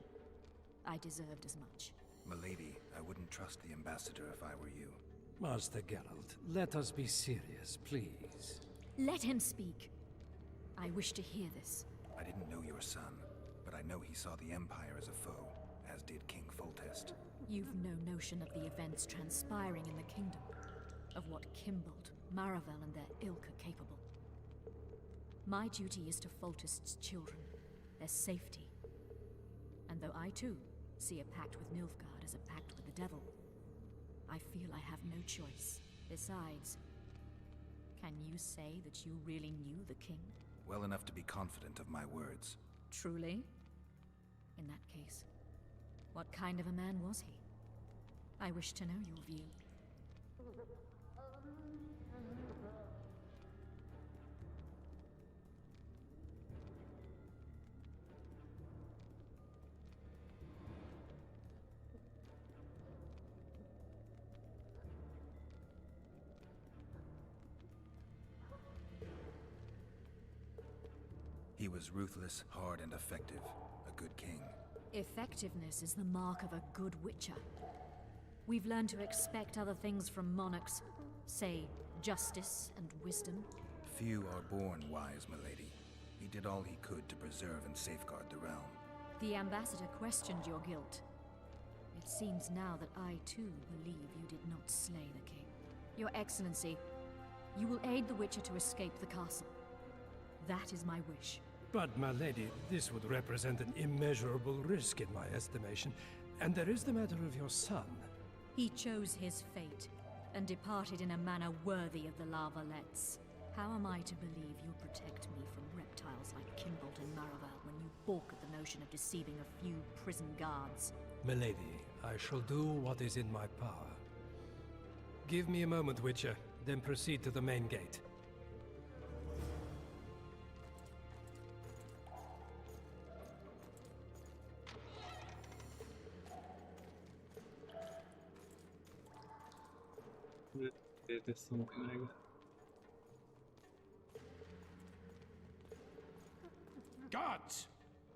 I deserved as much.
Milady, I wouldn't trust the ambassador if I were you.
Master Geralt, let us be serious, please.
Let him speak. I wish to hear this.
I didn't know your son, but I know he saw the Empire as a foe, as did King Foltest.
You've no notion of the events transpiring in the kingdom, of what Kimbold, Maravel and their ilk are capable. My duty is to Foltest's children, their safety. And though I too see a pact with Nilfgaard as a pact with the devil, I feel I have no choice. Besides, can you say that you really knew the king?
Well enough to be confident of my words.
Truly? In that case, what kind of a man was he? I wish to know your view.
He was ruthless, hard, and effective. A good king.
Effectiveness is the mark of a good witcher. We've learned to expect other things from monarchs, say, justice and wisdom.
Few are born wise, milady. He did all he could to preserve and safeguard the realm.
The ambassador questioned your guilt. It seems now that I too believe you did not slay the king. Your Excellency, you will aid the witcher to escape the castle. That is my wish.
But, my lady, this would represent an immeasurable risk in my estimation. And there is the matter of your son.
He chose his fate, and departed in a manner worthy of the Lavalettes. How am I to believe you'll protect me from reptiles like Kimbold and Maravel when you balk at the notion of deceiving a few prison guards?
Milady, I shall do what is in my power. Give me a moment, Witcher, then proceed to the main gate.
There's something like that.
Guards!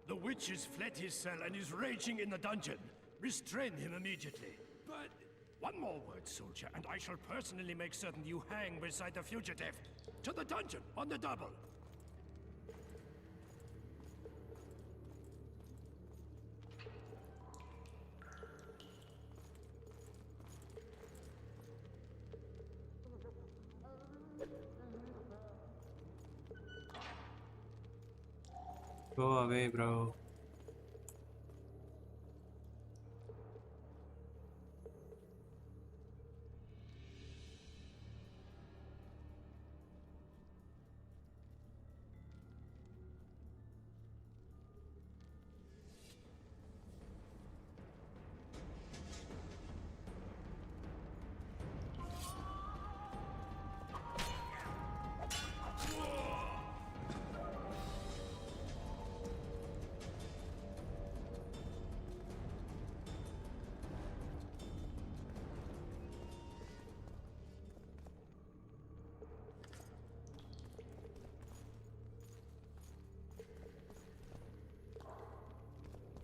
The witch has fled his cell and is raging in the dungeon. Restrain him immediately. But one more word, soldier, and I shall personally make certain you hang beside the fugitive. To the dungeon, on the double.
Go away, bro.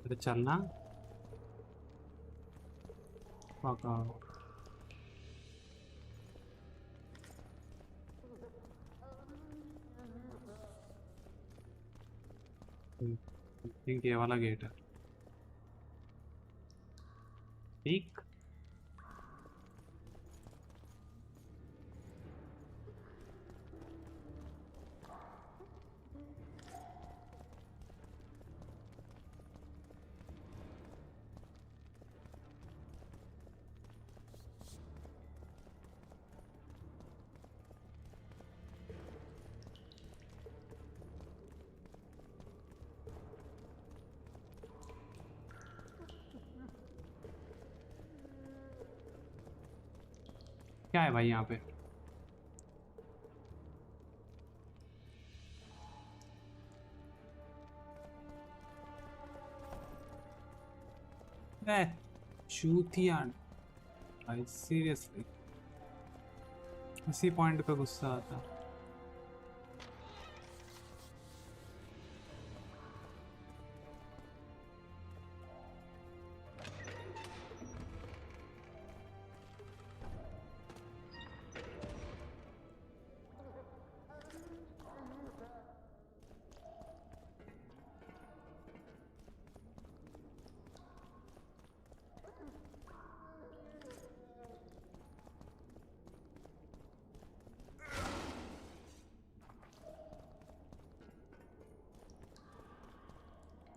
अरे चलना पका think ये वाला gate है ठीक क्या है भाई यहाँ पे चूतिया भाई सीरियसली इसी पॉइंट पे गुस्सा आता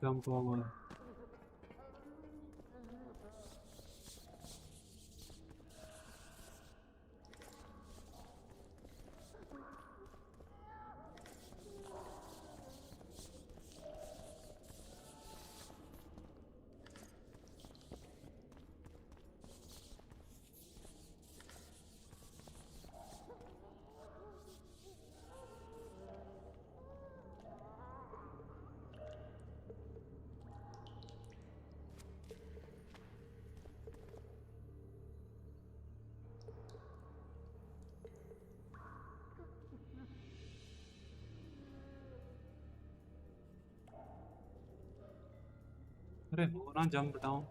Jump forward. अरे हो ना जंप डाउन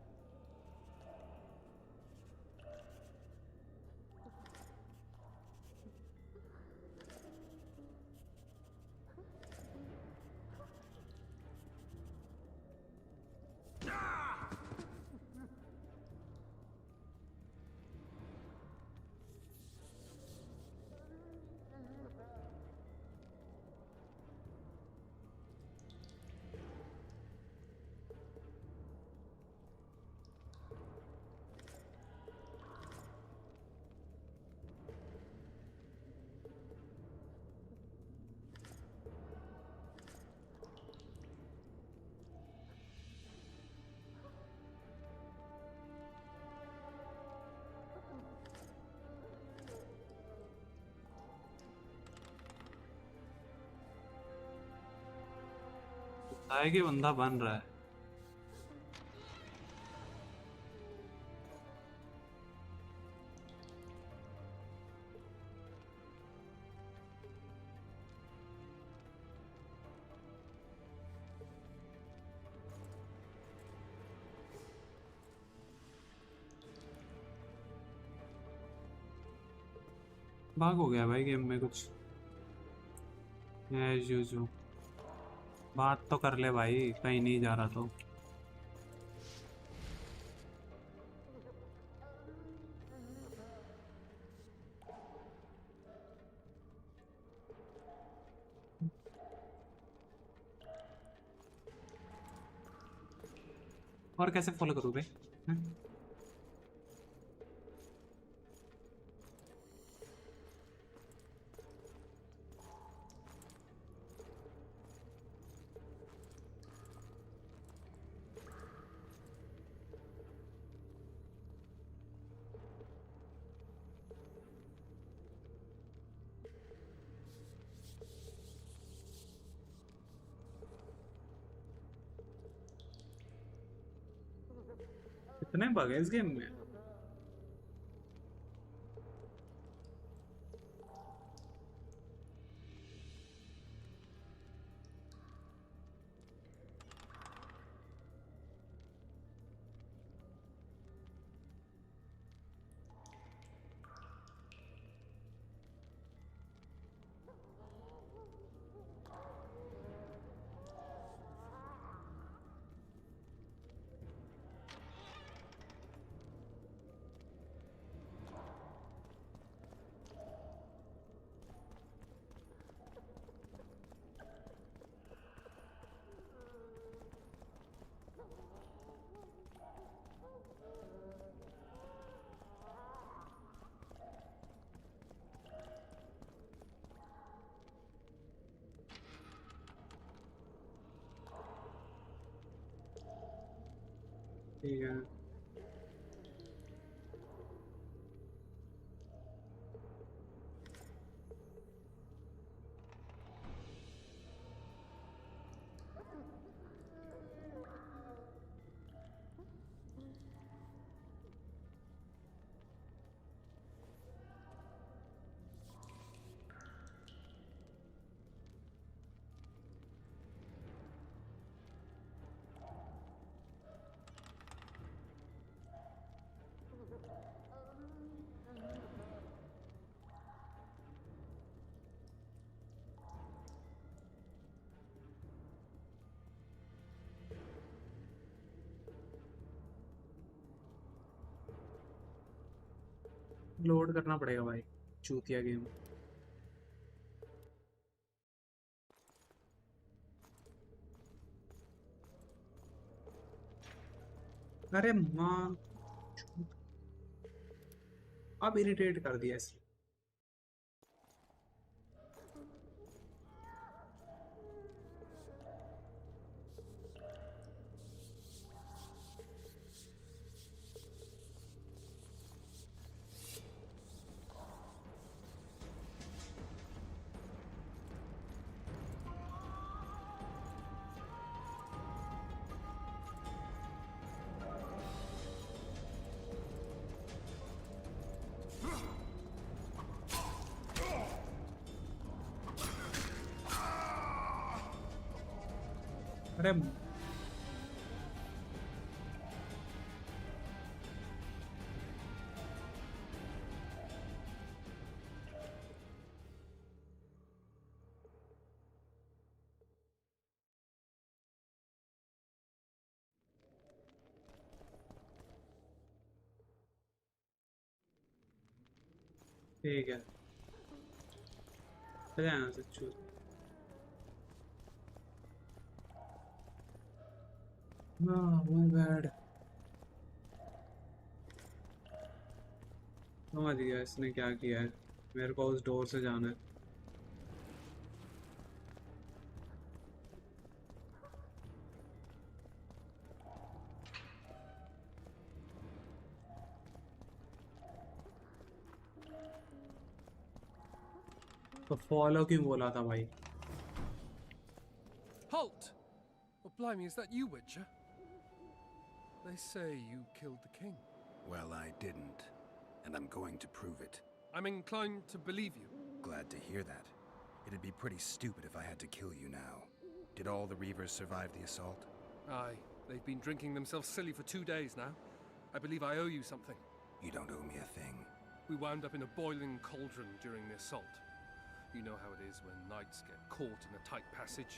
है कि बंदा बन रहा है भाग हो गया भाई गेम में कुछ एज यूजुअल बात तो कर ले भाई कहीं नहीं जा रहा तो और कैसे फॉलो करूँ बे कितने बग है इस गेम में ठीक है। लोड करना पड़ेगा भाई, चूतिया गेम। अरे माँ, अब इरिटेट कर दिया इसने। अरे ठीक है, चले यहाँ से चूत। My bad. समझ गया इसने क्या किया है। मेरे को उस डोर से जाना है। तो फॉलो क्यों बोला था भाई?
Halt! Well, blimey, is that you, Witcher? They say you killed the king.
Well, I didn't, and I'm going to prove it.
I'm inclined to believe you.
Glad to hear that. It'd be pretty stupid if I had to kill you now. Did all the Reavers survive the assault?
Aye, they've been drinking themselves silly for 2 days now. I believe I owe you something.
You don't owe me a thing.
We wound up in a boiling cauldron during the assault. You know how it is when knights get caught in a tight passage.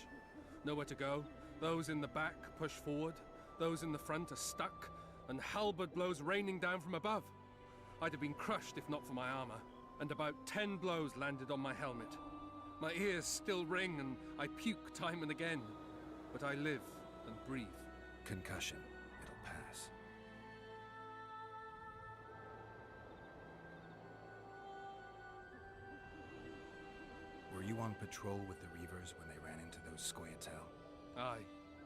Nowhere to go. Those in the back push forward. Those in the front are stuck, and halberd blows raining down from above. I'd have been crushed if not for my armor, and about 10 blows landed on my helmet. My ears still ring, and I puke time and again. But I live and breathe.
Concussion. It'll pass. Were you on patrol with the Reavers when they ran into those Scoia'tael?
Aye.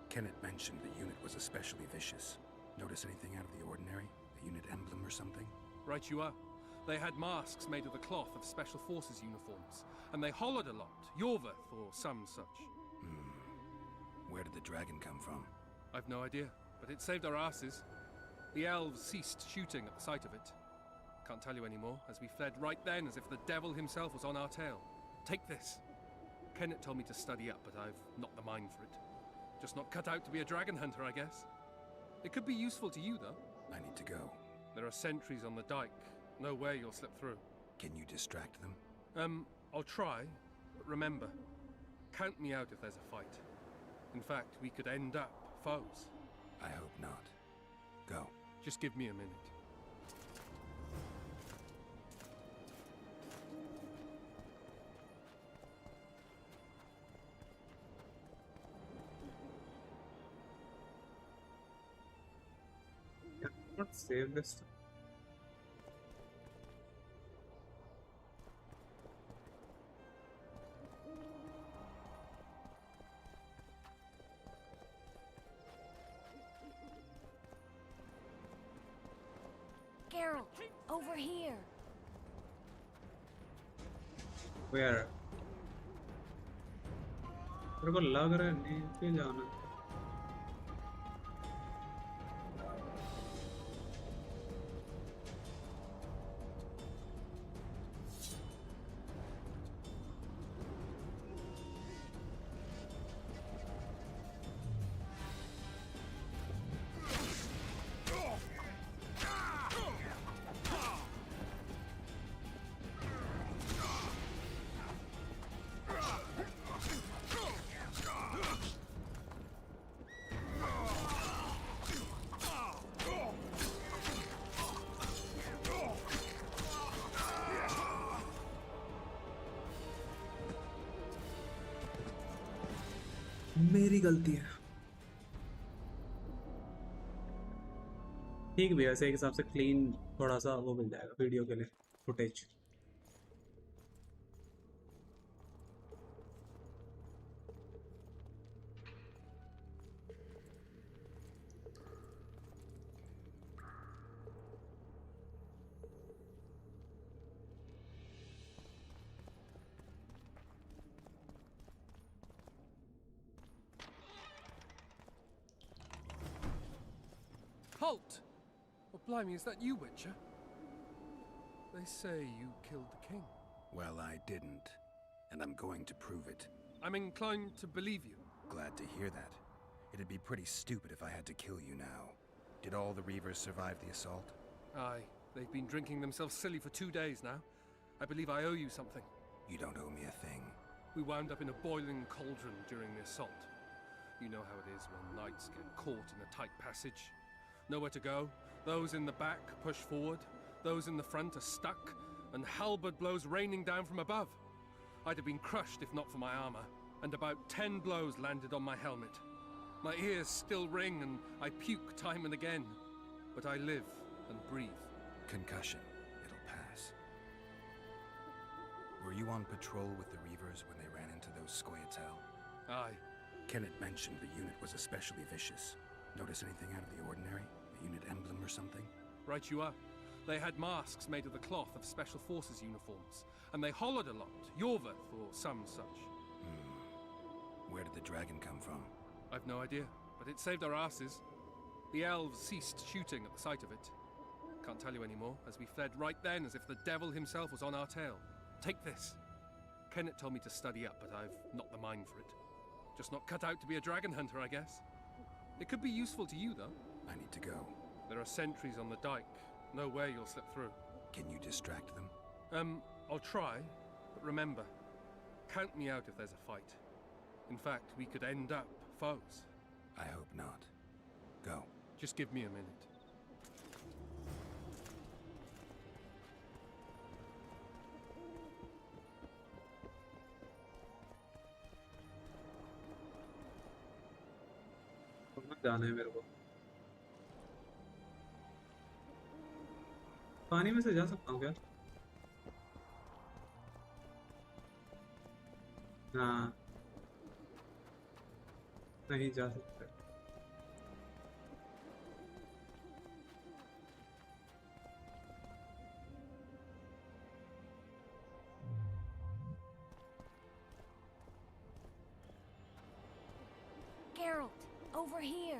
Kenneth mentioned the unit was especially vicious. Notice anything out of the ordinary? A unit emblem or something?
Right you are. They had masks made of the cloth of Special Forces uniforms, and they hollered a lot. Yorveth or some such.
Where did the dragon come from?
I've no idea, but it saved our asses. The elves ceased shooting at the sight of it. Can't tell you anymore, as we fled right then as if the devil himself was on our tail. Take this. Kenneth told me to study up, but I've not the mind for it. Just not cut out to be a dragon hunter, I guess. It could be useful to you, though.
I need to go.
There are sentries on the dike. No way you'll slip through.
Can you distract them?
I'll try, but remember, count me out if there's a fight. In fact, we could end up foes.
I hope not. Go.
Just give me a minute.
Not save this.
Geralt, over here.
Where? मेरे को लग रहा है नीचे जाना. मेरी गलती है. ठीक भी ऐसे एक हिसाब से क्लीन थोड़ा सा वो मिल जाएगा वीडियो के लिए footage.
Halt! Oh, blimey, is that you, Witcher? They say you killed the king.
Well, I didn't. And I'm going to prove it.
I'm inclined to believe you.
Glad to hear that. It'd be pretty stupid if I had to kill you now. Did all the Reavers survive the assault?
Aye. They've been drinking themselves silly for 2 days now. I believe I owe you something.
You don't owe me a thing.
We wound up in a boiling cauldron during the assault. You know how it is when knights get caught in a tight passage. Nowhere to go. Those in the back push forward. Those in the front are stuck. And halberd blows raining down from above. I'd have been crushed if not for my armor. And about 10 blows landed on my helmet. My ears still ring and I puke time and again. But I live and breathe.
Concussion. It'll pass. Were you on patrol with the Reavers when they ran into those Scoia'tael?
Aye.
Kenneth mentioned the unit was especially vicious. Notice anything out of the ordinary? A unit emblem or something?
Right you are. They had masks made of the cloth of Special Forces uniforms. And they hollered a lot. Yorvath or some such.
Where did the dragon come from?
I've no idea, but it saved our asses. The elves ceased shooting at the sight of it. Can't tell you anymore, as we fled right then as if the devil himself was on our tail. Take this. Kenneth told me to study up, but I've not the mind for it. Just not cut out to be a dragon hunter, I guess. It could be useful to you, though.
I need to go.
There are sentries on the dike. No way you'll slip through.
Can you distract them?
I'll try, but remember, count me out if there's a fight. In fact, we could end up foes.
I hope not. Go.
Just give me a minute.
जाना है मेरे को. पानी में से जा सकता हूँ क्या? हाँ, नहीं जा सकता.
Geralt, over here.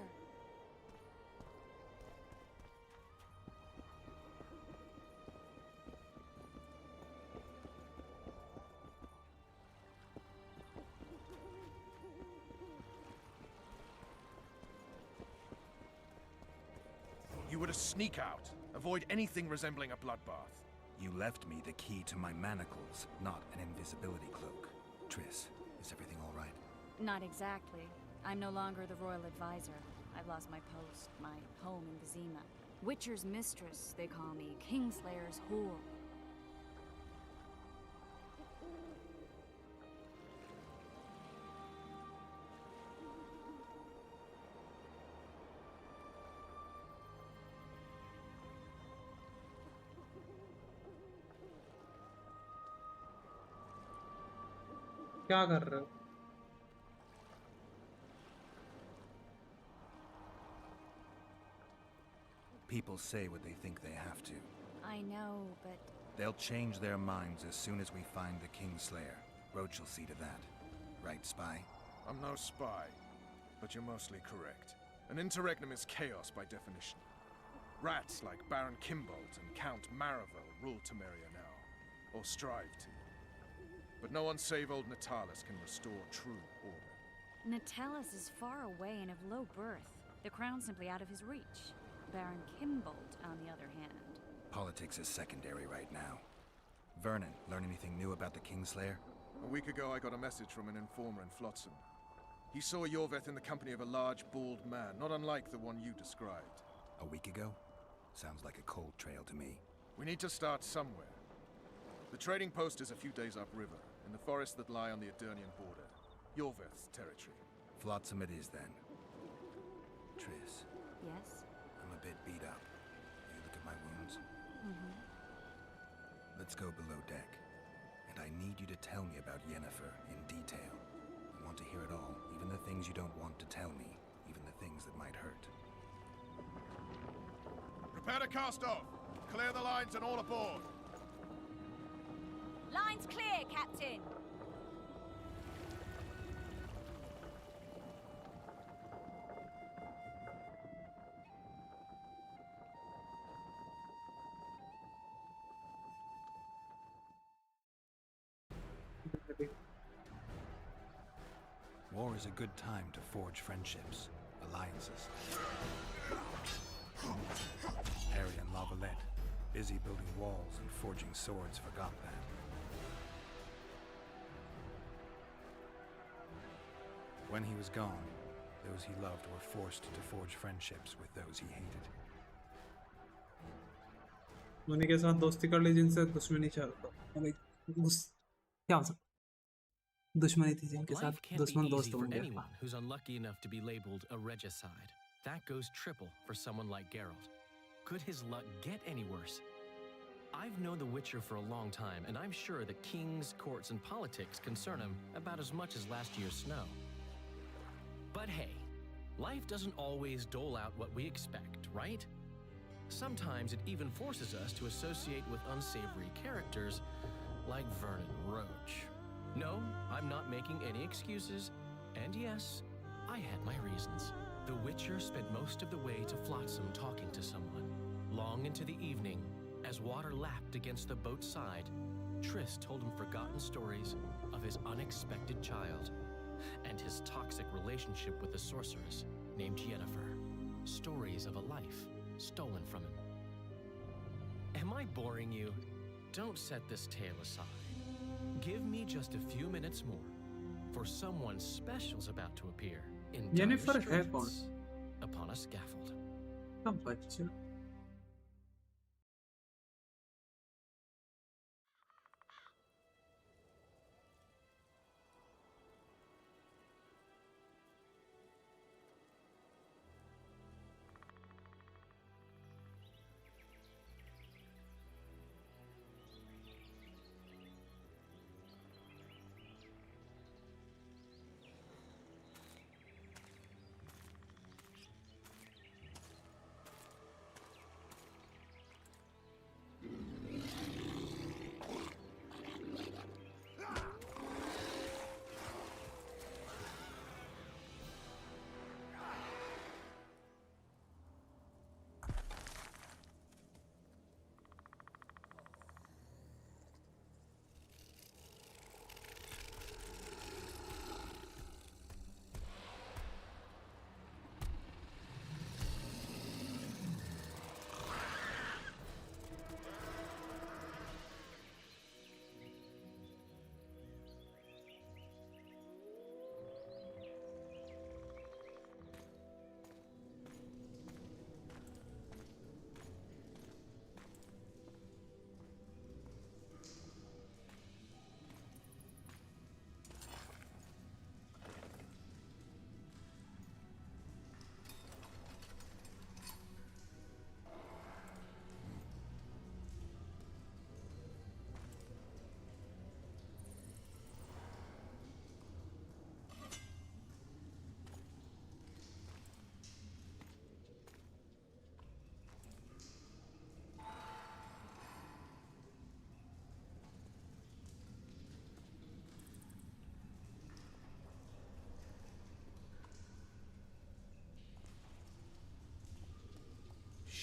You were to sneak out. Avoid anything resembling a bloodbath.
You left me the key to my manacles, not an invisibility cloak. Triss, is everything all right?
Not exactly. I'm no longer the royal advisor. I've lost my post, my home in Vizima. Witcher's mistress, they call me. Kingslayer's whore.
क्या कर रहे हो?
People say what they think they have to.
I know, but...
They'll change their minds as soon as we find the Kingslayer. Roach will see to that. Right, Spy?
I'm no spy, but you're mostly correct. An interregnum is chaos by definition. Rats like Baron Kimbolt and Count Maravel rule Temeria now, or strive to. But no one save old Natalis can restore true order.
Natalis is far away and of low birth. The crown's simply out of his reach. Baron Kimbolt, on the other hand.
Politics is secondary right now. Vernon, learn anything new about the Kingslayer?
A week ago, I got a message from an informer in Flotsam. He saw Yorveth in the company of a large, bald man, not unlike the one you described.
A week ago? Sounds like a cold trail to me.
We need to start somewhere. The trading post is a few days upriver, in the forests that lie on the Edirnian border. Yorveth's territory.
Flotsam it is, then. Triss.
Yes?
I'm a bit beat up. You look at my wounds?
Mm-hmm.
Let's go below deck. And I need you to tell me about Yennefer in detail. I want to hear it all, even the things you don't want to tell me, even the things that might hurt.
Prepare to cast off! Clear the lines and all aboard!
Lines clear, Captain!
War is a good time to forge friendships, alliances. Harry and Lavalette, busy building walls and forging swords, forgot that. When he was gone, those he loved were forced to forge friendships with those he hated.
उन्हीं के साथ दोस्ती कर ली जिनसे दुश्मनी चाहता क्या हो सकता दुश्मनी थी जिनके साथ दुश्मन दोस्त होंगे
anyone who's unlucky enough to be labeled a regicide. That goes triple for someone like Geralt. Could his luck get any worse? I've known the Witcher for a long time, and I'm sure that kings, courts, and politics concern him about as much as last year's snow. But hey, life doesn't always dole out what we expect, right? Sometimes it even forces us to associate with unsavory characters like Vernon Roach. No, I'm not making any excuses, and yes, I had my reasons. The Witcher spent most of the way to Flotsam talking to someone. Long into the evening, as water lapped against the boat's side, Triss told him forgotten stories of his unexpected child and his toxic relationship with a sorceress named Yennefer. Stories of a life stolen from him. Am I boring you? Don't set this tale aside. Give me just a few minutes more, for someone special's about to appear in
Yennefer है कौन?
upon a scaffold.
क्या बच्चा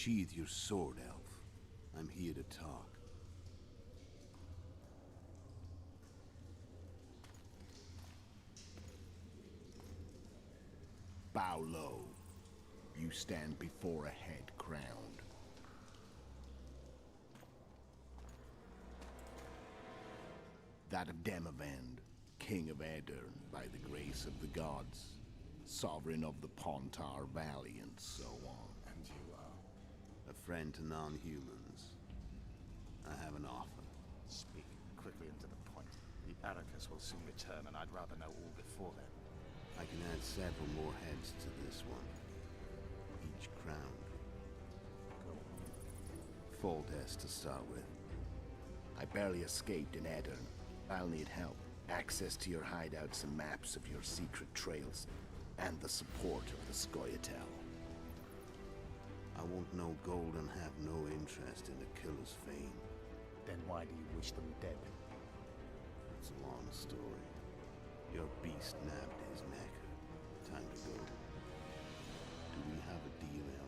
Sheathe your sword, elf. I'm here to talk. Bow low. You stand before a head crowned. That of Demavend, King of Aedirn by the grace of the gods, sovereign of the Pontar Valley, and so on.
And you are?
A friend to non-humans. I have an offer.
Speak quickly and to the point. The Arrakis will soon return, and I'd rather know all before then.
I can add several more heads to this one. Each crowned. Foltest to start with. I barely escaped in Aedirn. I'll need help. Access to your hideouts and maps of your secret trails. And the support of the Scoia'tael. I want no gold and have no interest in the killer's fame.
Then why do you wish them dead?
It's a long story. Your beast nabbed his neck. Time to go. Do we have a deal, elf?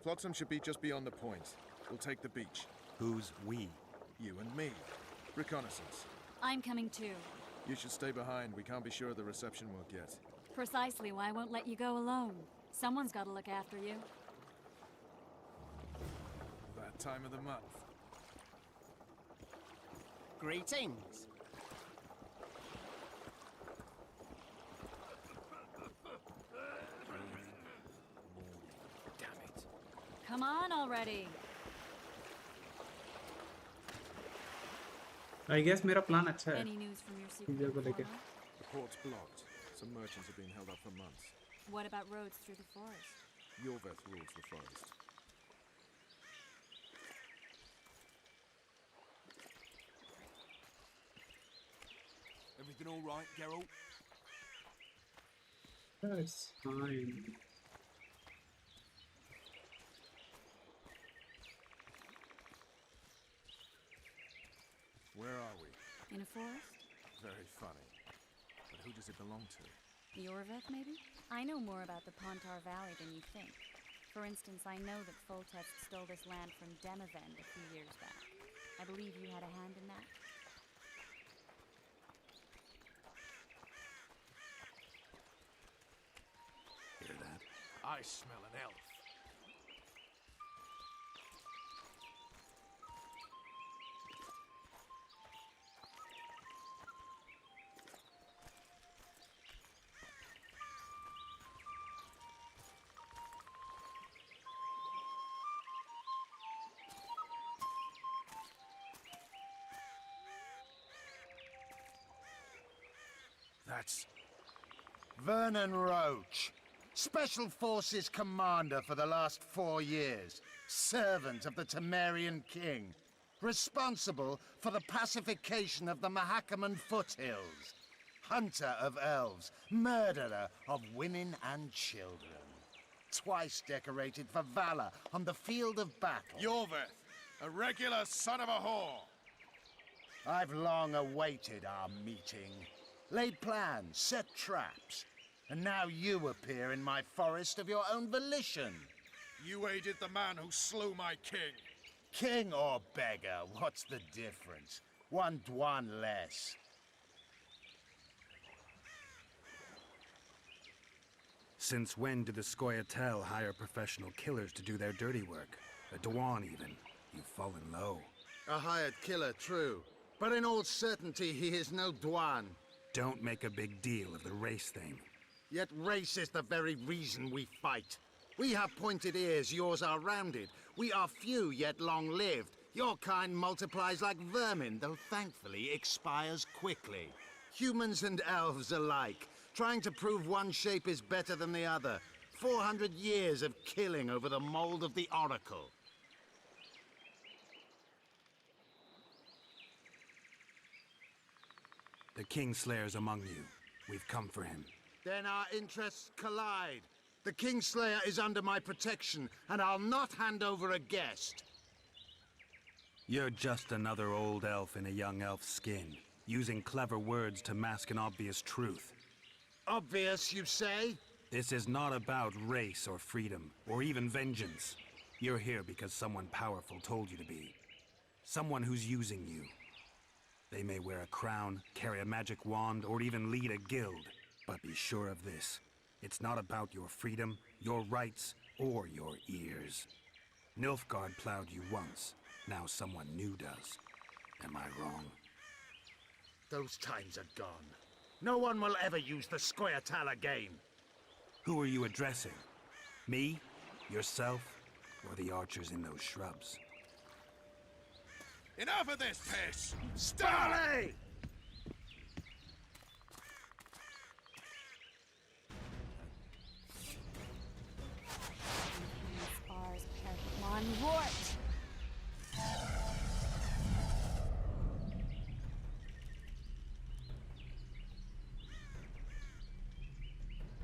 Flotsam should be just beyond the point. We'll take the beach.
Who's we?
You and me. Reconnaissance.
I'm coming too.
You should stay behind. We can't be sure of the reception we'll get.
Precisely why I won't let you go alone. Someone's got to look after you.
That time of the month.
Greetings.
Come on already.
I guess मेरा plan अच्छा है.
Any news from your secret
चीज़ों को लेके.
informant?
The port's blocked. Some merchants have been held up for months.
What about roads through the forest?
Yorveth rules the forest.
Everything all right, Geralt?
That's fine.
Where are we?
In a forest?
Very funny. But who does it belong to?
Yorveth, maybe? I know more about the Pontar Valley than you think. For instance, I know that Foltest stole this land from Demavend a few years back. I believe you had a hand in that.
Hear that?
I smell an elf.
That's...
Vernon Roach, Special Forces Commander for the last 4 years, servant of the Temerian King, responsible for the pacification of the Mahakaman foothills, hunter of elves, murderer of women and children, twice decorated for valor on the field of battle.
Yorveth, a regular son of a whore.
I've long awaited our meeting. Laid plans, set traps, and now you appear in my forest of your own volition.
You aided the man who slew my king.
King or beggar, what's the difference? One Dwan less.
Since when did the Scoia'tael hire professional killers to do their dirty work? A Dwan, even. You've fallen low.
A hired killer, true. But in all certainty, he is no Dwan.
Don't make a big deal of the race thing.
Yet race is the very reason we fight. We have pointed ears, yours are rounded. We are few, yet long-lived. Your kind multiplies like vermin, though thankfully expires quickly. Humans and elves alike, trying to prove one shape is better than the other. 400 years of killing over the mold of the Oracle.
The Kingslayer's among you. We've come for him.
Then our interests collide. The Kingslayer is under my protection, and I'll not hand over a guest.
You're just another old elf in a young elf's skin, using clever words to mask an obvious truth.
Obvious, you say?
This is not about race or freedom, or even vengeance. You're here because someone powerful told you to be. Someone who's using you. They may wear a crown, carry a magic wand, or even lead a guild. But be sure of this. It's not about your freedom, your rights, or your ears. Nilfgaard plowed you once. Now someone new does. Am I wrong?
Those times are gone. No one will ever use the Square-Tal again.
Who are you addressing? Me? Yourself? Or the archers in those shrubs?
Enough of this piss!
Starley!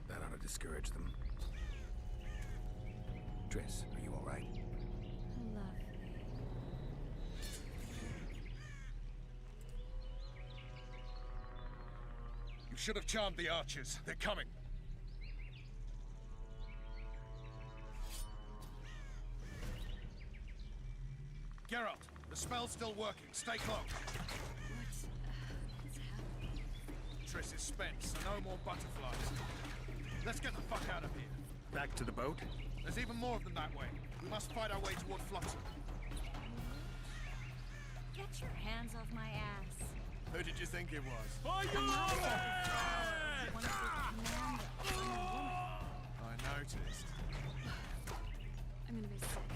That ought to discourage them. Triss, are you all right?
You should have charmed the archers. They're coming. Geralt, the spell's still working. Stay close.
What's happening?
Triss is spent, so no more butterflies. Let's get the fuck out of here.
Back to the boat?
There's even more of them that way. We must fight our way toward Flotsam.
Get your hands off my ass.
Who did you think it was?
One of your commandos. I'm a woman.
I noticed.
I'm gonna be sick.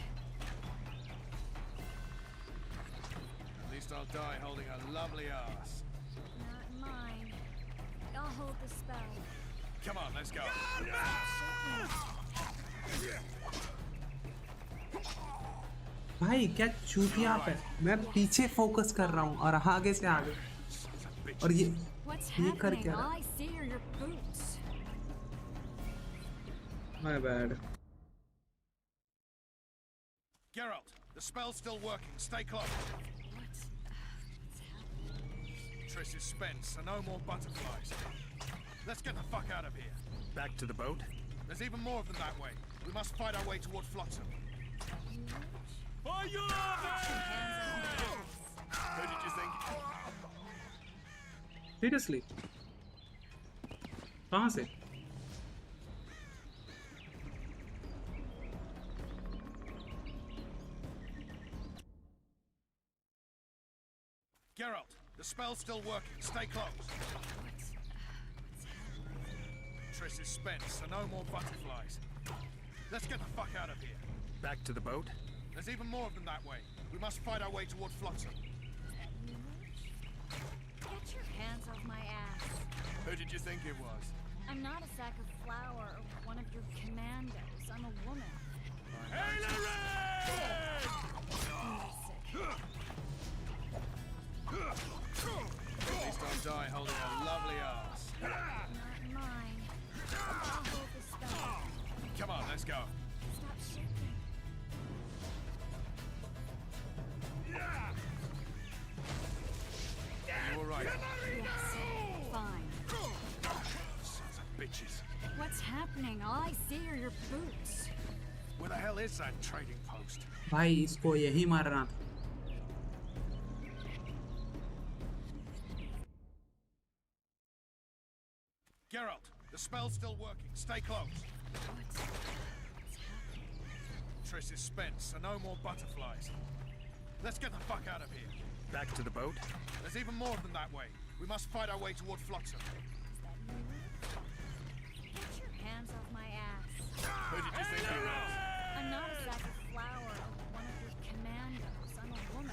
At least I'll die holding a lovely ass.
Not mine. I'll hold the spell.
Come on, let's go.
भाई क्या चूतिया पे मैं पीछे focus कर रहा हूँ और आगे से आगे और ये कर क्या रहा है My bad.
Geralt, the spell's still working. Stay close.
What's happening?
Triss is spent, so no more butterflies. Let's get the fuck out of here.
Back to the boat?
There's even more of them that way. We must fight our way toward Flotsam. Fire! Who did you think?
Seriously? कहाँ से?
Geralt, the spell's still working. Stay close. Triss is spent, so no more butterflies. Let's get the fuck out of here.
Back to the boat?
There's even more of them that way. We must fight our way toward Flotsam.
Get your hands off my ass.
Who did you think it was?
I'm not a sack of flour or one of your commandos. I'm a woman.
At least I'll die holding a lovely ass.
Not mine. I'll hold the spell.
Come on, let's go.
Stop shaking.
You all right?
Yes. Fine.
Sons of bitches.
What's happening? All I see are your boots.
Where the hell is that trading post?
भाई इसको यही मारना था.
Geralt, the spell's still working. Stay close.
What's happening?
Triss is spent, so no more butterflies. Let's get the fuck out of here.
Back to the boat?
There's even more of them that way. We must fight our way toward Flotsam.
Get your hands off my ass.
Who did you think you was?
I'm not a sack of flour or one of your commandos. I'm a woman.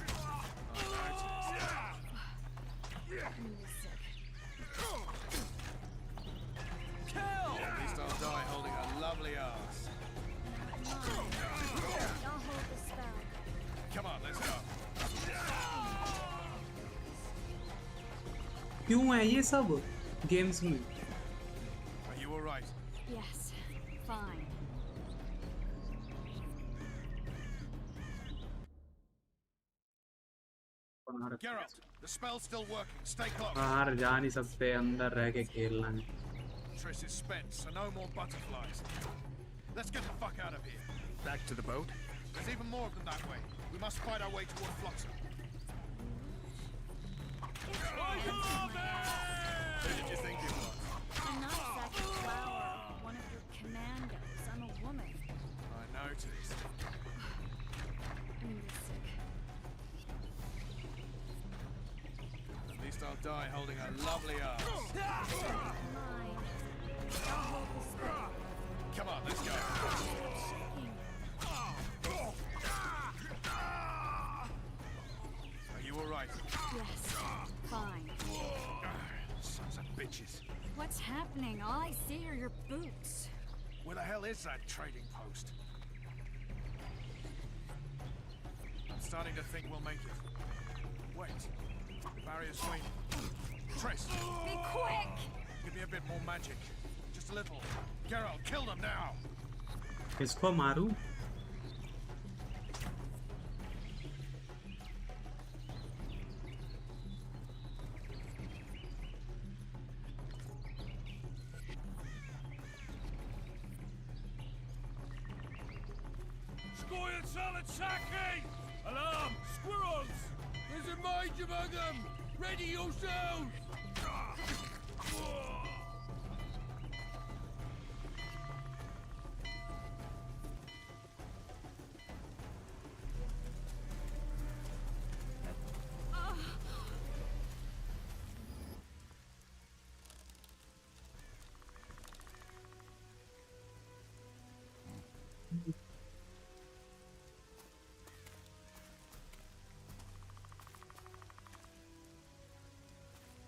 क्यों है ये सब games में?
Are you all right?
Yes, fine.
Geralt, the spell's still working. Stay close.
बाहर जा नहीं सकते, अंदर रह के खेलना है.
Triss is spent, so no more butterflies. Let's get the fuck out of here.
Back to the boat?
There's even more of them that way. We must fight our way toward Flotsam.
Who did you think it was?
I'm not exactly flower. One of your commandos. I'm a woman.
I noticed.
I'm sick.
At least I'll die holding a lovely arm.
Mine. I'll hold the spell.
Come on, let's go. Are you all right?
Yes, fine.
Sons of bitches.
What's happening? All I see are your boots.
Where the hell is that trading post? I'm starting to think we'll make it. Wait. The barrier's swinging. Triss!
Be quick!
Give me a bit more magic. Just a little. Geralt, kill them now!
इसको मारूं?
Squired solid sacking! Alarm! Squirrels! There's a mage among them! Ready yourselves!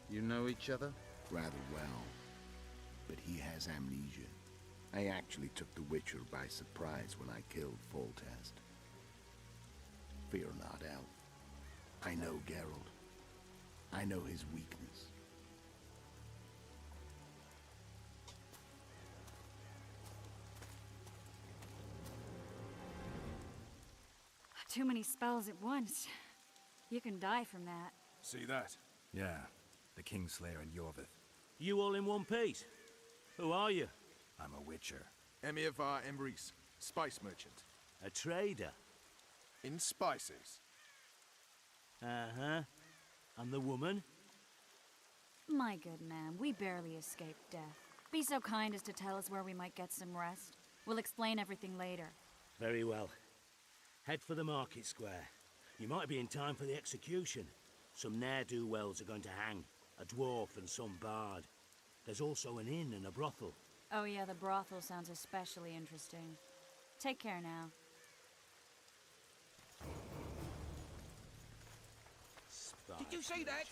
You know each other? Rather well. But he has amnesia. I actually took the Witcher by surprise when I killed Foltest. Fear not, Elf. I know Geralt. I know his weakness.
Too many spells at once. You can die from that.
See that?
Yeah, the Kingslayer and Yorvith.
You all in one piece? Who are you?
I'm a Witcher.
Emir var Emrys, spice merchant.
A trader?
In spices.
Uh-huh. And the woman?
My good man, we barely escaped death. Be so kind as to tell us where we might get some rest. We'll explain everything later.
Very well. Head for the market square. You might be in time for the execution. Some ne'er-do-wells are going to hang. A dwarf and some bard. There's also an inn and a brothel.
Oh yeah, the brothel sounds especially interesting. Take care now.
Did you see that?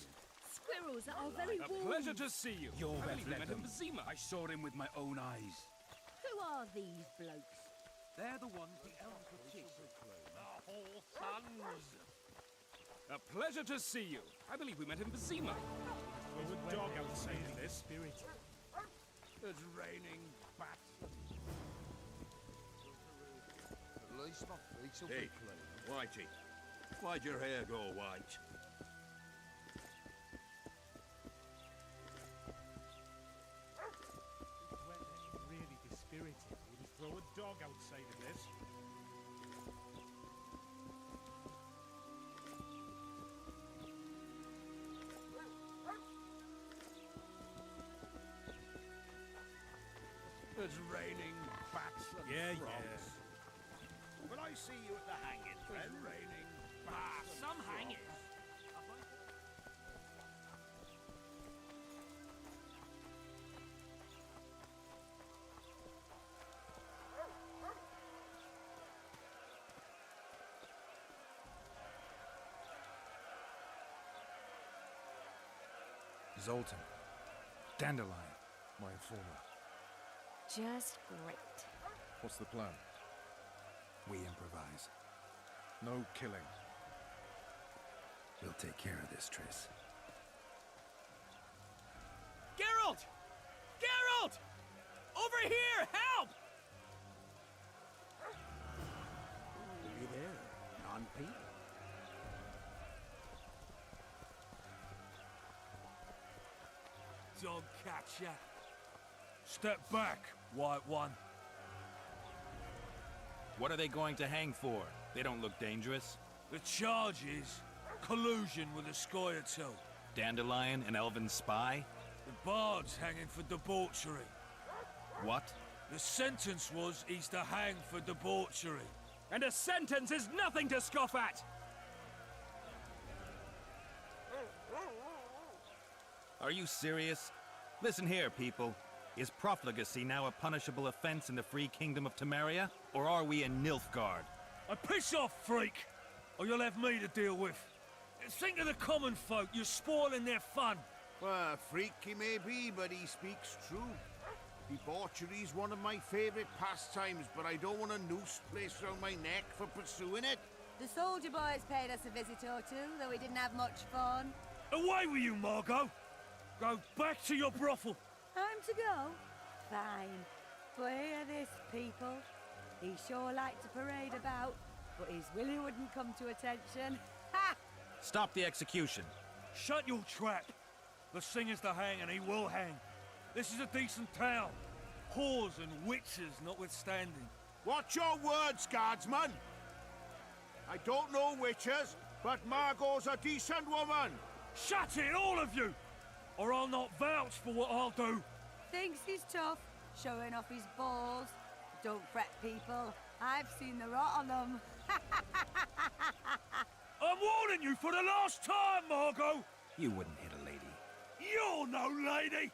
Squirrels are very
A
warm.
pleasure to see you.
You're
I
very
believe we met
welcome.
in Vizima. I saw him with my own eyes.
Who are these blokes?
They're the ones the elves would kiss. The whole sons. A pleasure to see you. I believe we met in Vizima. There's a dog outside in this. It's raining bats.
At least my feet will
Hey,
be clean.
Whitey. Why'd your hair go white?
Really dispirited. We'll just throw a dog outside of this. It's raining bats and frogs.
Will I see you at the hanging,
It's raining bats. Some hanging.
Zoltan. Dandelion, my informer.
Just great.
What's the plan?
We improvise.
No killing.
We'll take care of this, Triss.
Geralt! Geralt! Over here! Help!
Hey there, non-people.
Don't catch ya. Step back, White One.
What are they going to hang for? They don't look dangerous.
The charge is collusion with a Scoia'tael.
Dandelion, an elven spy?
The bard's hanging for debauchery.
What?
The sentence was he's to hang for debauchery.
And a sentence is nothing to scoff at!
Are you serious? Listen here, people. Is profligacy now a punishable offense in the free kingdom of Temeria? Or are we in Nilfgaard?
Piss off, freak! Or you'll have me to deal with. Think of the common folk. You're spoiling their fun.
Well, freak he may be, but he speaks true. Debauchery's one of my favorite pastimes, but I don't want a noose placed around my neck for pursuing it.
The soldier boys paid us a visit or two, though we didn't have much fun.
Away with you, Margot! Go back to your brothel.
Time to go? Fine. But hear this, people. He sure liked to parade about, but his Willie wouldn't come to attention. Ha!
Stop the execution.
Shut your trap. The singer's to hang, and he will hang. This is a decent town. Whores and witches notwithstanding.
Watch your words, guardsman! I don't know witches, but Margot's a decent woman!
Shut it, all of you! Or I'll not vouch for what I'll do.
Thinks he's tough, showing off his balls. Don't fret, people. I've seen the rot on them.
I'm warning you for the last time, Margot!
You wouldn't hit a lady.
You're no lady!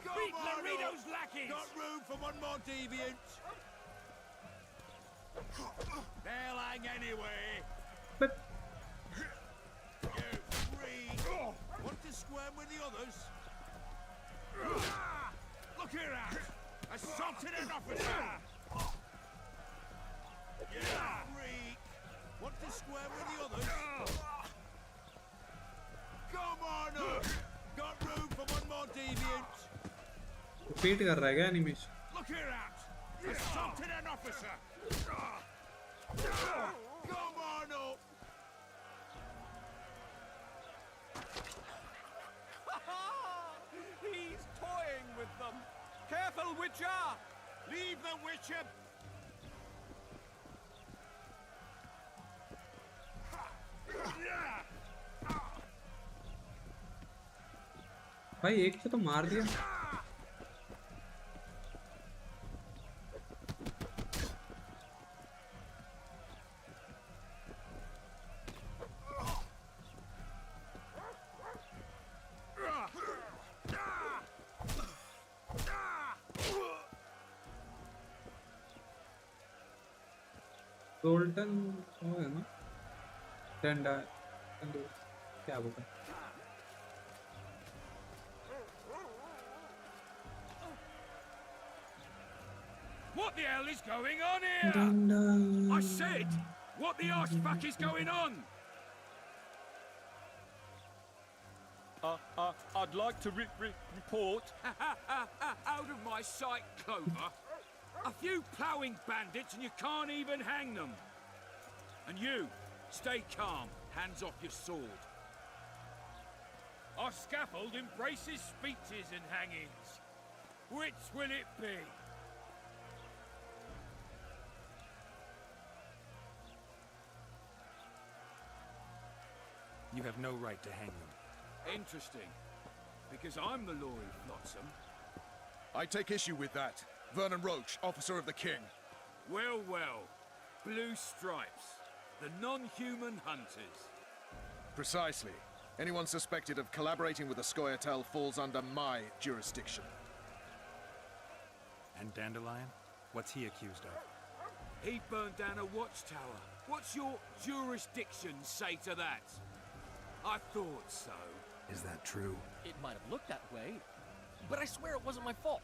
Come
Beat
on,
Laredo's lackeys!
Got room for one more deviant. They'll hang anyway.
But...
You freak! Want to squirm with the others? Look here out! Assaulted an officer! You freak! Want to squirm with the others? Come on up! Got room for one more deviant?
Repeat कर रहा है क्या animation?
Look here out! Assaulted an officer! Come on up!
He's toying with them. Careful, Witcher!
Leave the Witcher!
भाई एक से तो मार दिया। गोल्डन है ना डंडा क्या बोलते हैं
What the hell is going on here? I said, what the arse fuck is going on?
I'd like to report.
Out of my sight, Clover. A few ploughing bandits and you can't even hang them. And you, stay calm, hands off your sword. Our scaffold embraces speeches and hangings. Which will it be?
You have no right to hang them.
Interesting. Because I'm the law in Flotsam.
I take issue with that. Vernon Roach, officer of the king.
Well, well. Blue stripes. The non-human hunters.
Precisely. Anyone suspected of collaborating with the Scoia'tael falls under my jurisdiction.
And Dandelion? What's he accused of?
He burned down a watchtower. What's your jurisdiction say to that? I thought so.
Is that true?
It might have looked that way, but I swear it wasn't my fault.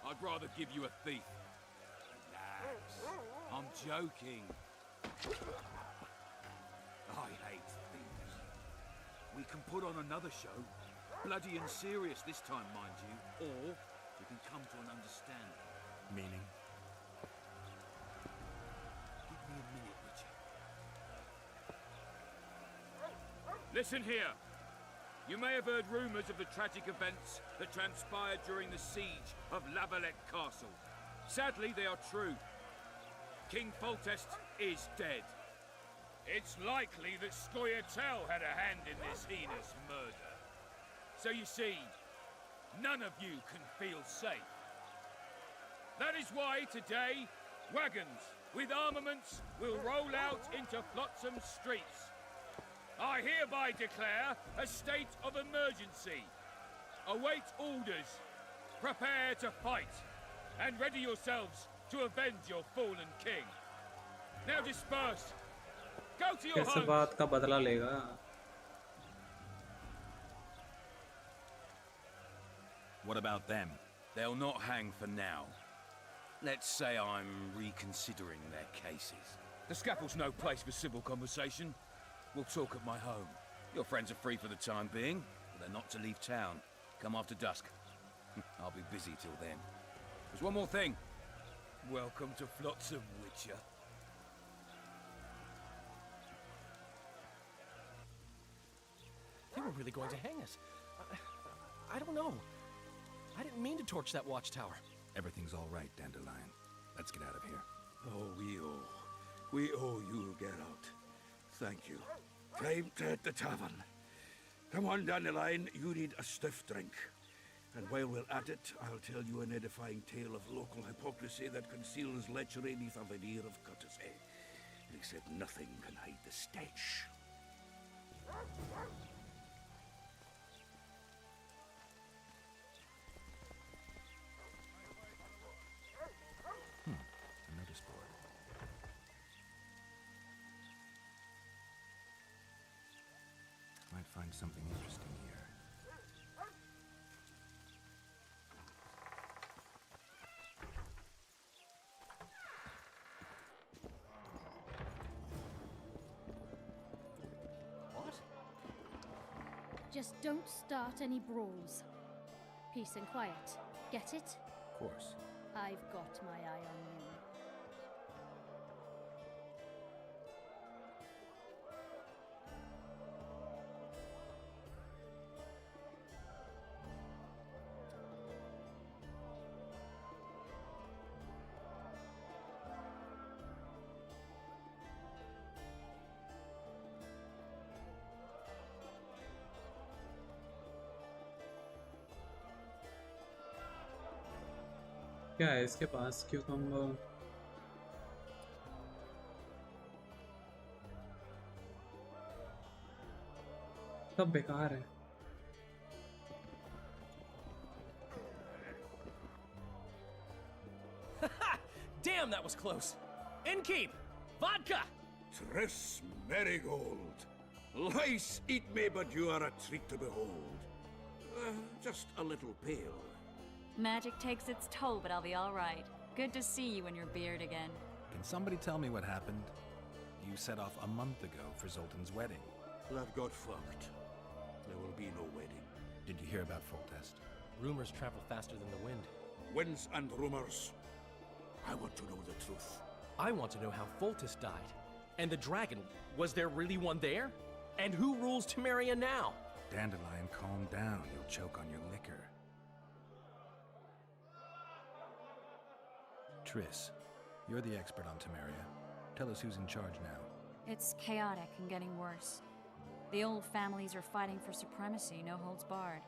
I'd rather give you a thief. Relax. I'm joking. I hate thieves. We can put on another show.
bloody and serious this time, mind you, or we can come to an understanding.
Meaning?
Give me a minute, Witcher. Listen here. You may have heard rumours of the tragic events that transpired during the siege of Lavalette Castle. Sadly, they are true. King Foltest is dead. It's likely that Scoia'tael had a hand in this heinous murder. So you see, none of you can feel safe. That is why today, wagons with armaments will roll out into Flotsam streets. I hereby declare a state of emergency. Await orders. Prepare to fight. And ready yourselves to avenge your fallen king. Now disperse. Go to your
कैसे
homes.
बात का बदला लेगा?
What about them?
They'll not hang for now. Let's say I'm reconsidering their cases. The scaffold's no place for civil conversation. We'll talk at my home. Your friends are free for the time being, but they're not to leave town. Come after dusk. I'll be busy till then. There's one more thing. Welcome to Flotsam, Witcher.
They were really going to hang us. I don't know. I didn't mean to torch that watchtower.
Everything's all right, Dandelion. Let's get out of here.
Oh, we owe you, Geralt. Thank you. Time to hit the tavern. Come on, Dandelion, you need a stiff drink. And while we're at it, I'll tell you an edifying tale of local hypocrisy that conceals lechery neath a veneer of courtesy. Except nothing can hide the stench.
A notice board. Might find something interesting here.
What?
Just don't start any brawls. Peace and quiet. Get it?
Of course.
I've got my eye on you.
क्या है इसके पास? Cucumber सब बेकार है.
Damn, that was close. Innkeep, vodka.
Triss Marigold. Lice eat me, but you are a treat to behold. Just a little pale.
Magic takes its toll, but I'll be all right. Good to see you and your beard again.
Can somebody tell me what happened? You set off a month ago for Zoltan's wedding.
That got fucked. There will be no wedding.
Did you hear about Foltest?
Rumors travel faster than the wind.
Winds and rumors. I want to know the truth.
I want to know how Foltest died. And the dragon, was there really one there? And who rules Temeria now?
Dandelion, calm down. You'll choke on your liquor. Triss, you're the expert on Temeria. Tell us who's in charge now.
It's chaotic and getting worse. The old families are fighting for supremacy, no holds barred.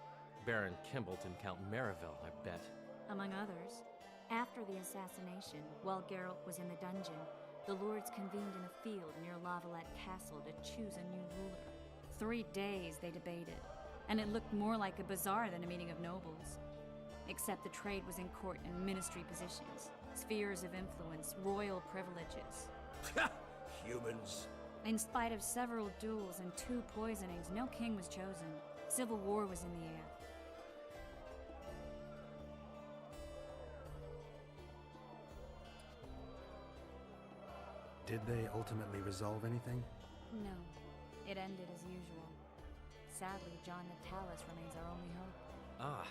Baron Kimbalt and Count Merivale, I bet.
Among others. After the assassination, while Geralt was in the dungeon, the lords convened in a field near Lavalette Castle to choose a new ruler. 3 days they debated, and it looked more like a bazaar than a meeting of nobles. Except the trade was in court and ministry positions, spheres of influence, royal privileges.
Humans.
In spite of several duels and 2 poisonings, no king was chosen. Civil war was in the air.
Did they ultimately resolve anything?
No, it ended as usual. sadly, John Natalis remains our only hope.
Ah,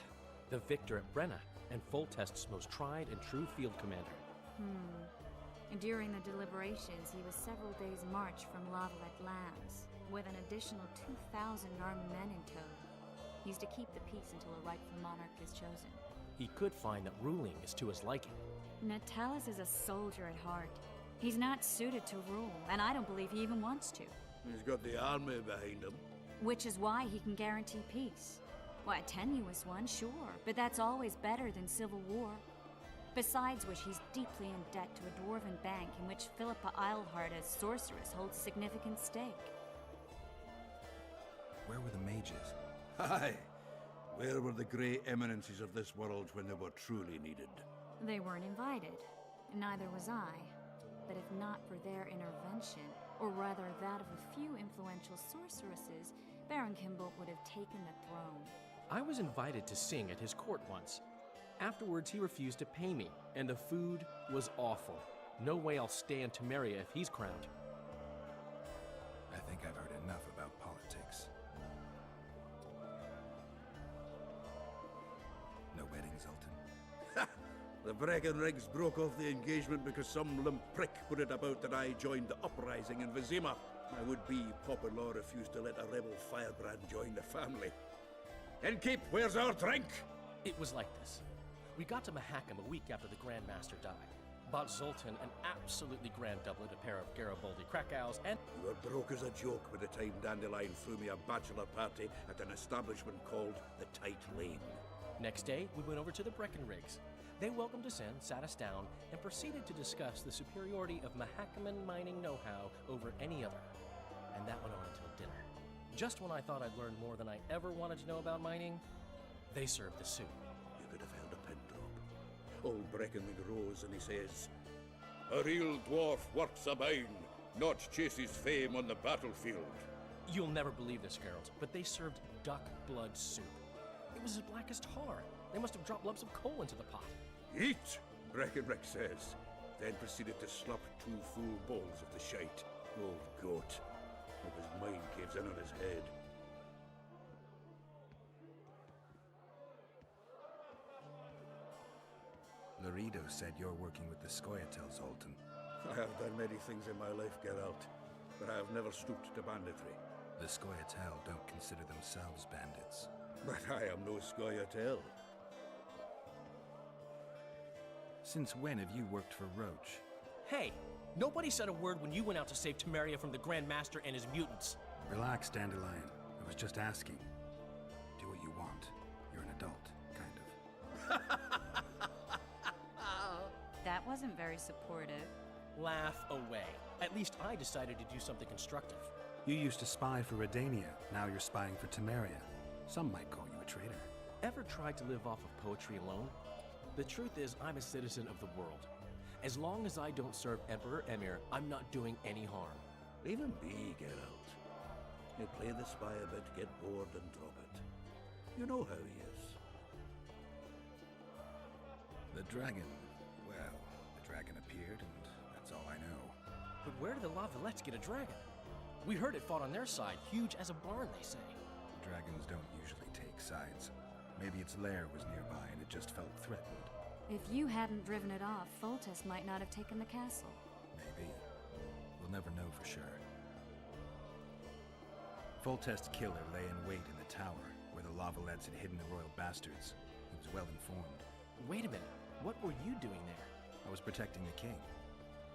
the victor at Brenna, and Foltest's most tried and true field commander.
During the deliberations, he was several days' march from Lavalette lands, with an additional 2,000 armed men in tow. He's to keep the peace until a rightful monarch is chosen.
He could find that ruling is to his liking.
Natalis is a soldier at heart. He's not suited to rule, and I don't believe he even wants to.
He's got the army behind him.
Which is why he can guarantee peace. Well, a tenuous one, sure, but that's always better than civil war. Besides which, he's deeply in debt to a dwarven bank in which Philippa Eilhart, as sorceress, holds significant stake.
Where were the mages?
Aye. Where were the grey eminences of this world when they were truly needed?
They weren't invited. Neither was I. But if not for their intervention, or rather that of a few influential sorceresses, Baron Kimbolt would have taken the throne.
I was invited to sing at his court once. Afterwards, he refused to pay me, and the food was awful. No way I'll stay in Temeria if he's crowned.
I think I've heard enough about politics. No wedding, Zoltan?
The Breckenrigs broke off the engagement because some limp prick put it about that I joined the uprising in Vizima. My would-be Popper-in-law refused to let a rebel firebrand join the family. Innkeep, where's our drink?
It was like this. We got to Mahakam a week after the Grand Master died. Bought Zoltan an absolutely grand doublet, a pair of Garibaldi Krakows, and...
You were broke as a joke by the time Dandelion threw me a bachelor party at an establishment called the Tight Lane.
Next day, we went over to the Breckenrigs. They welcomed us in, sat us down, and proceeded to discuss the superiority of Mahakaman mining know-how over any other. And that went on until dinner. Just when I thought I'd learned more than I ever wanted to know about mining, they served the soup.
You could have held a pin drop. Old Breckenrig rose and he says, "A real dwarf works a mine, not chases fame on the battlefield."
You'll never believe this, Geralt, but they served duck blood soup. It was as black as tar. They must have dropped lumps of coal into the pot.
"Eat," Breckenrig says, then proceeded to slop 2 full bowls of the shite. Old goat. Hope his mind caves in on his head.
Laredo said you're working with the Scoia'tael, Zoltan.
I have done many things in my life, Geralt, but I have never stooped to banditry.
The Scoia'tael don't consider themselves bandits.
But I am no Scoia'tael.
Since when have you worked for Roach?
Hey, nobody said a word when you went out to save Temeria from the Grand Master and his mutants.
Relax, Dandelion. I was just asking. Do what you want. You're an adult, kind of.
That wasn't very supportive.
Laugh away. At least I decided to do something constructive.
You used to spy for Redania. Now you're spying for Temeria. Some might call you a traitor.
Ever tried to live off of poetry alone? The truth is, I'm a citizen of the world. As long as I don't serve Emperor Emir, I'm not doing any harm.
Leave him be, Geralt. He'll play the spy a bit, get bored, and drop it. You know how he is.
The dragon. Well, the dragon appeared, and that's all I know.
But where did the Lavalettes get a dragon? We heard it fought on their side, huge as a barn, they say.
Dragons don't usually take sides. Maybe its lair was nearby and it just felt threatened.
If you hadn't driven it off, Foltest might not have taken the castle.
Maybe. We'll never know for sure. Foltest's killer lay in wait in the tower, where the Lavalettes had hidden the royal bastards. He was well informed.
Wait a minute. What were you doing there?
I was protecting the king.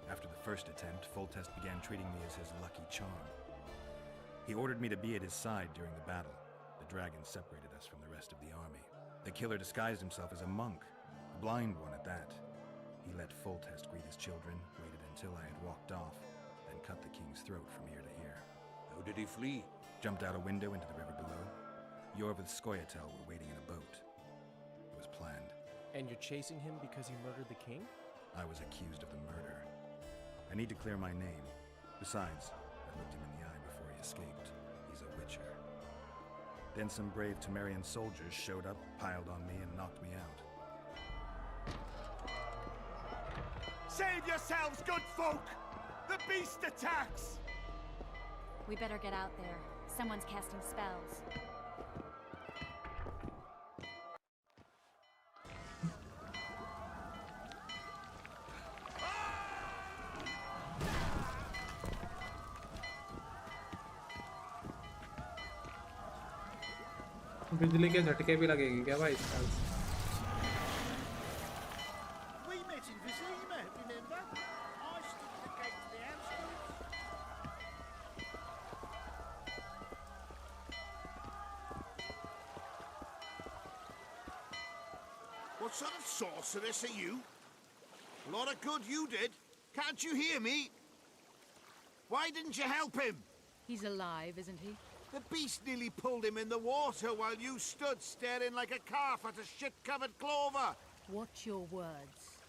After the first attempt, Foltest began treating me as his lucky charm. He ordered me to be at his side during the battle. The dragon separated us from the rest of the army. The killer disguised himself as a monk, a blind one at that. He let Foltest greet his children, waited until I had walked off, then cut the king's throat from ear to ear.
How did he flee?
Jumped out a window into the river below. Yorv with Scoia'tael were waiting in a boat. It was planned.
And you're chasing him because he murdered the king?
I was accused of the murder. I need to clear my name. Besides, I looked him in the eye before he escaped. He's a witcher. Then some brave Temerian soldiers showed up, piled on me, and knocked me out.
Save yourselves, good folk! The beast attacks!
We better get out there. Someone's casting spells.
बिजली के झटके भी लगेंगे क्या भाई इस साल से?
We met in Vizima, remember? I stood at the gate to the outskirts.
What sort of sorceress are you? A lot of good you did. Can't you hear me? Why didn't you help him?
He's alive, isn't he?
The beast nearly pulled him in the water while you stood staring like a calf at a shit-covered clover.
Watch your words.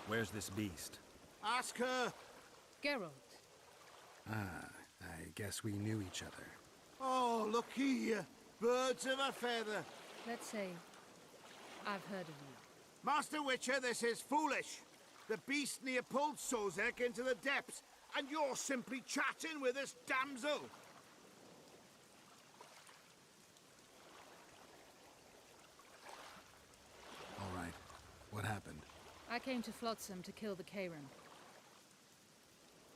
Where's this beast?
Ask her.
Geralt.
Ah, I guess we knew each other.
Oh, look here. Birds of a feather.
Let's say I've heard of you.
Master Witcher, this is foolish. The beast near pulled Sozek into the depths, and you're simply chatting with this damsel.
All right. What happened?
I came to Flotsam to kill the Kairan.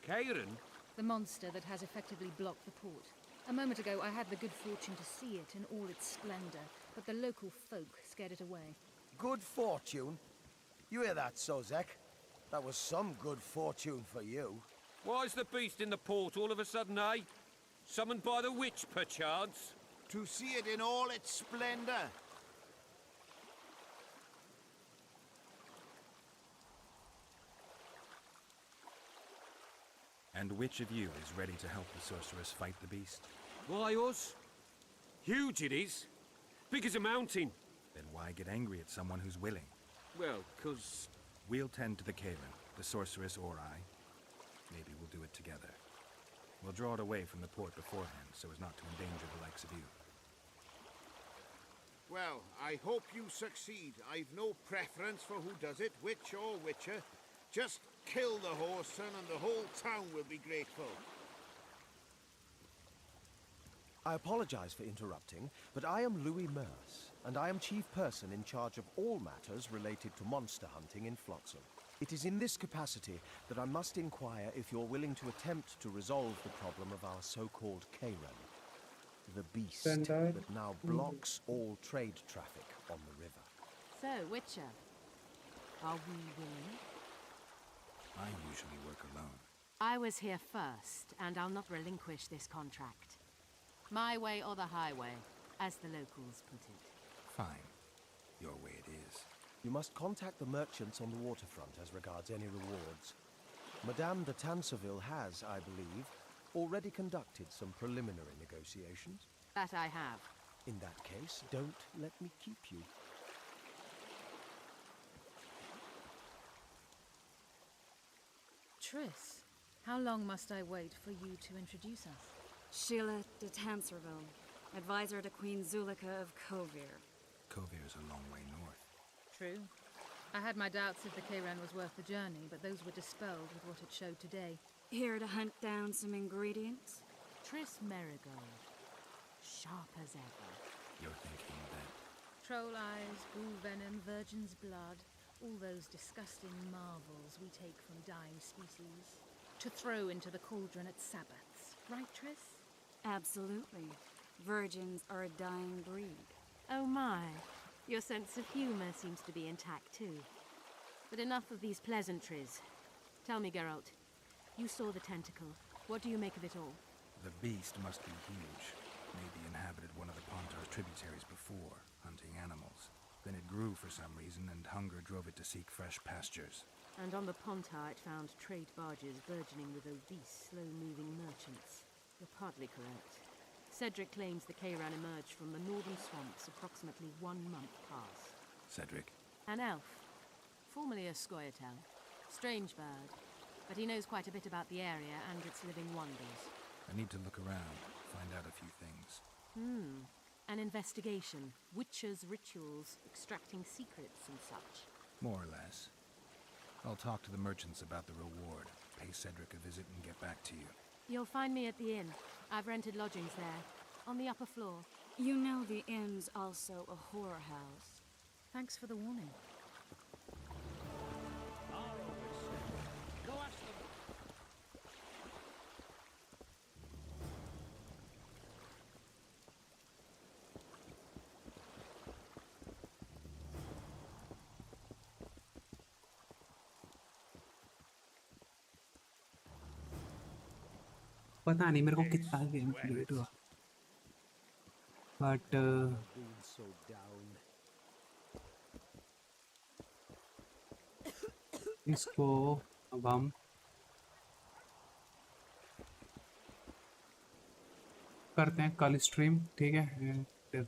Kairan?
The monster that has effectively blocked the port. A moment ago, I had the good fortune to see it in all its splendor, but the local folk scared it away.
Good fortune? You hear that, Sozek? That was some good fortune for you.
Why's the beast in the port all of a sudden, eh? Summoned by the witch, perchance?
To see it in all its splendor.
And which of you is ready to help the sorceress fight the beast?
Why us? Huge it is. Big as a mountain.
Then why get angry at someone who's willing?
Well, 'cause...
We'll tend to the Kairan, the sorceress or I. Maybe we'll do it together. We'll draw it away from the port beforehand, so as not to endanger the likes of you.
Well, I hope you succeed. I've no preference for who does it, witch or witcher. Just kill the whoreson and the whole town will be grateful.
I apologize for interrupting, but I am Louis Merce, and I am chief person in charge of all matters related to monster hunting in Flotsam. It is in this capacity that I must inquire if you're willing to attempt to resolve the problem of our so-called Kairan, the beast that now blocks all trade traffic on the river.
So, Witcher, are we willing?
I usually work alone.
I was here first, and I'll not relinquish this contract. My way or the highway, as the locals put it.
Fine. Your way it is.
You must contact the merchants on the waterfront as regards any rewards. Madame de Tanseville has, I believe, already conducted some preliminary negotiations.
That I have.
In that case, don't let me keep you.
Triss, how long must I wait for you to introduce us?
Sheila de Tanserville, advisor to Queen Zulika of Kovir.
Kovir's a long way north.
True. I had my doubts if the Kairan was worth the journey, but those were dispelled with what it showed today.
Here to hunt down some ingredients?
Triss Merigold. Sharp as ever.
You're thinking that...
Troll eyes, ghoul venom, virgin's blood. All those disgusting marvels we take from dying species. To throw into the cauldron at Sabbaths. Right, Triss?
Absolutely. Virgins are a dying breed.
Oh my. Your sense of humor seems to be intact too. But enough of these pleasantries. Tell me, Geralt. You saw the tentacle. What do you make of it all?
The beast must be huge. Maybe inhabited one of the Pontar's tributaries before, hunting animals. Then it grew for some reason, and hunger drove it to seek fresh pastures.
And on the Pontar it found trade barges burgeoning with obese, slow-moving merchants. You're partly correct. Cedric claims the Kairan emerged from the northern swamps approximately 1 month past.
Cedric?
An elf. Formerly a Scoia'tael. Strange bird. But he knows quite a bit about the area and its living wonders.
I need to look around, find out a few things.
An investigation. Witches' rituals, extracting secrets and such.
More or less. I'll talk to the merchants about the reward, pay Cedric a visit and get back to you.
You'll find me at the inn. I've rented lodgings there, on the upper floor.
You know the inn's also a horror house.
Thanks for the warning.
Go ask them.
पता नहीं मेरे को कितना game complete हुआ but इसको अब हम करते हैं कल स्ट्रीम, ठीक है।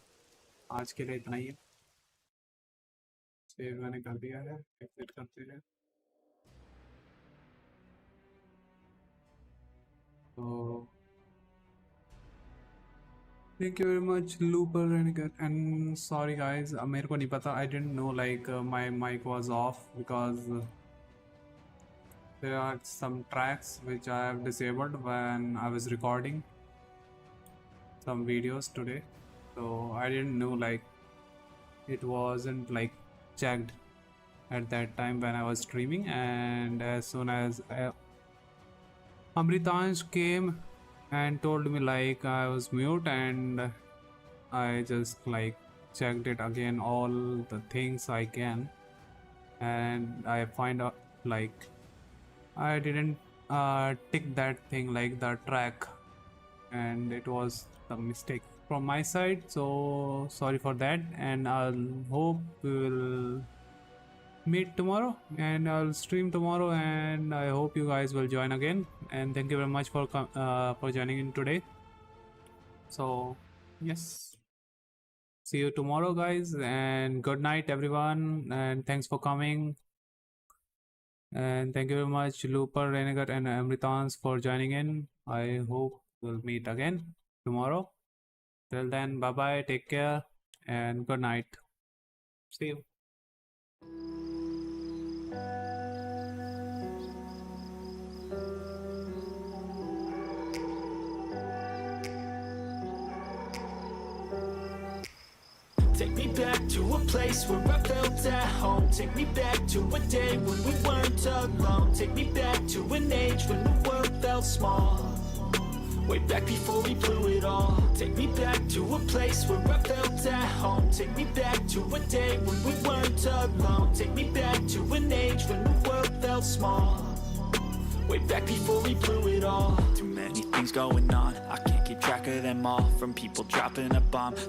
आज के लिए इतना ही है। सेव मैंने कर दिया है, एग्जिट करते हैं। तो thank you very much Looper and sorry guys, मेरे को नहीं पता, I didn't know like my mic was off because there are some tracks which I have disabled when I was recording some videos today, so I didn't know like it wasn't like checked at that time when I was streaming, and as soon as Amritansh came and told me like I was mute, and I just like checked it again, all the things I can, and I find out like I didn't tick that thing like the track, and it was a mistake from my side, so sorry for that, and I'll hope we will meet tomorrow and I'll stream tomorrow, and I hope you guys will join again, and thank you very much for joining in today. So yes, see you tomorrow guys, and good night everyone, and thanks for coming, and thank you very much Looper, Renegade and Amritans for joining in. I hope we'll meet again tomorrow. Till then, bye bye, take care and good night. See you.
Take me back to a place where I felt at home. Take me back to a day when we weren't alone. Take me back to an age when the world felt small. Way back before we blew it all. Take me back to a place where I felt at home. Take me back to a day when we weren't alone. Take me back to an age when the world felt small. Way back before we blew it all. Too many things going on, I can't keep track of them all. From people dropping a bomb to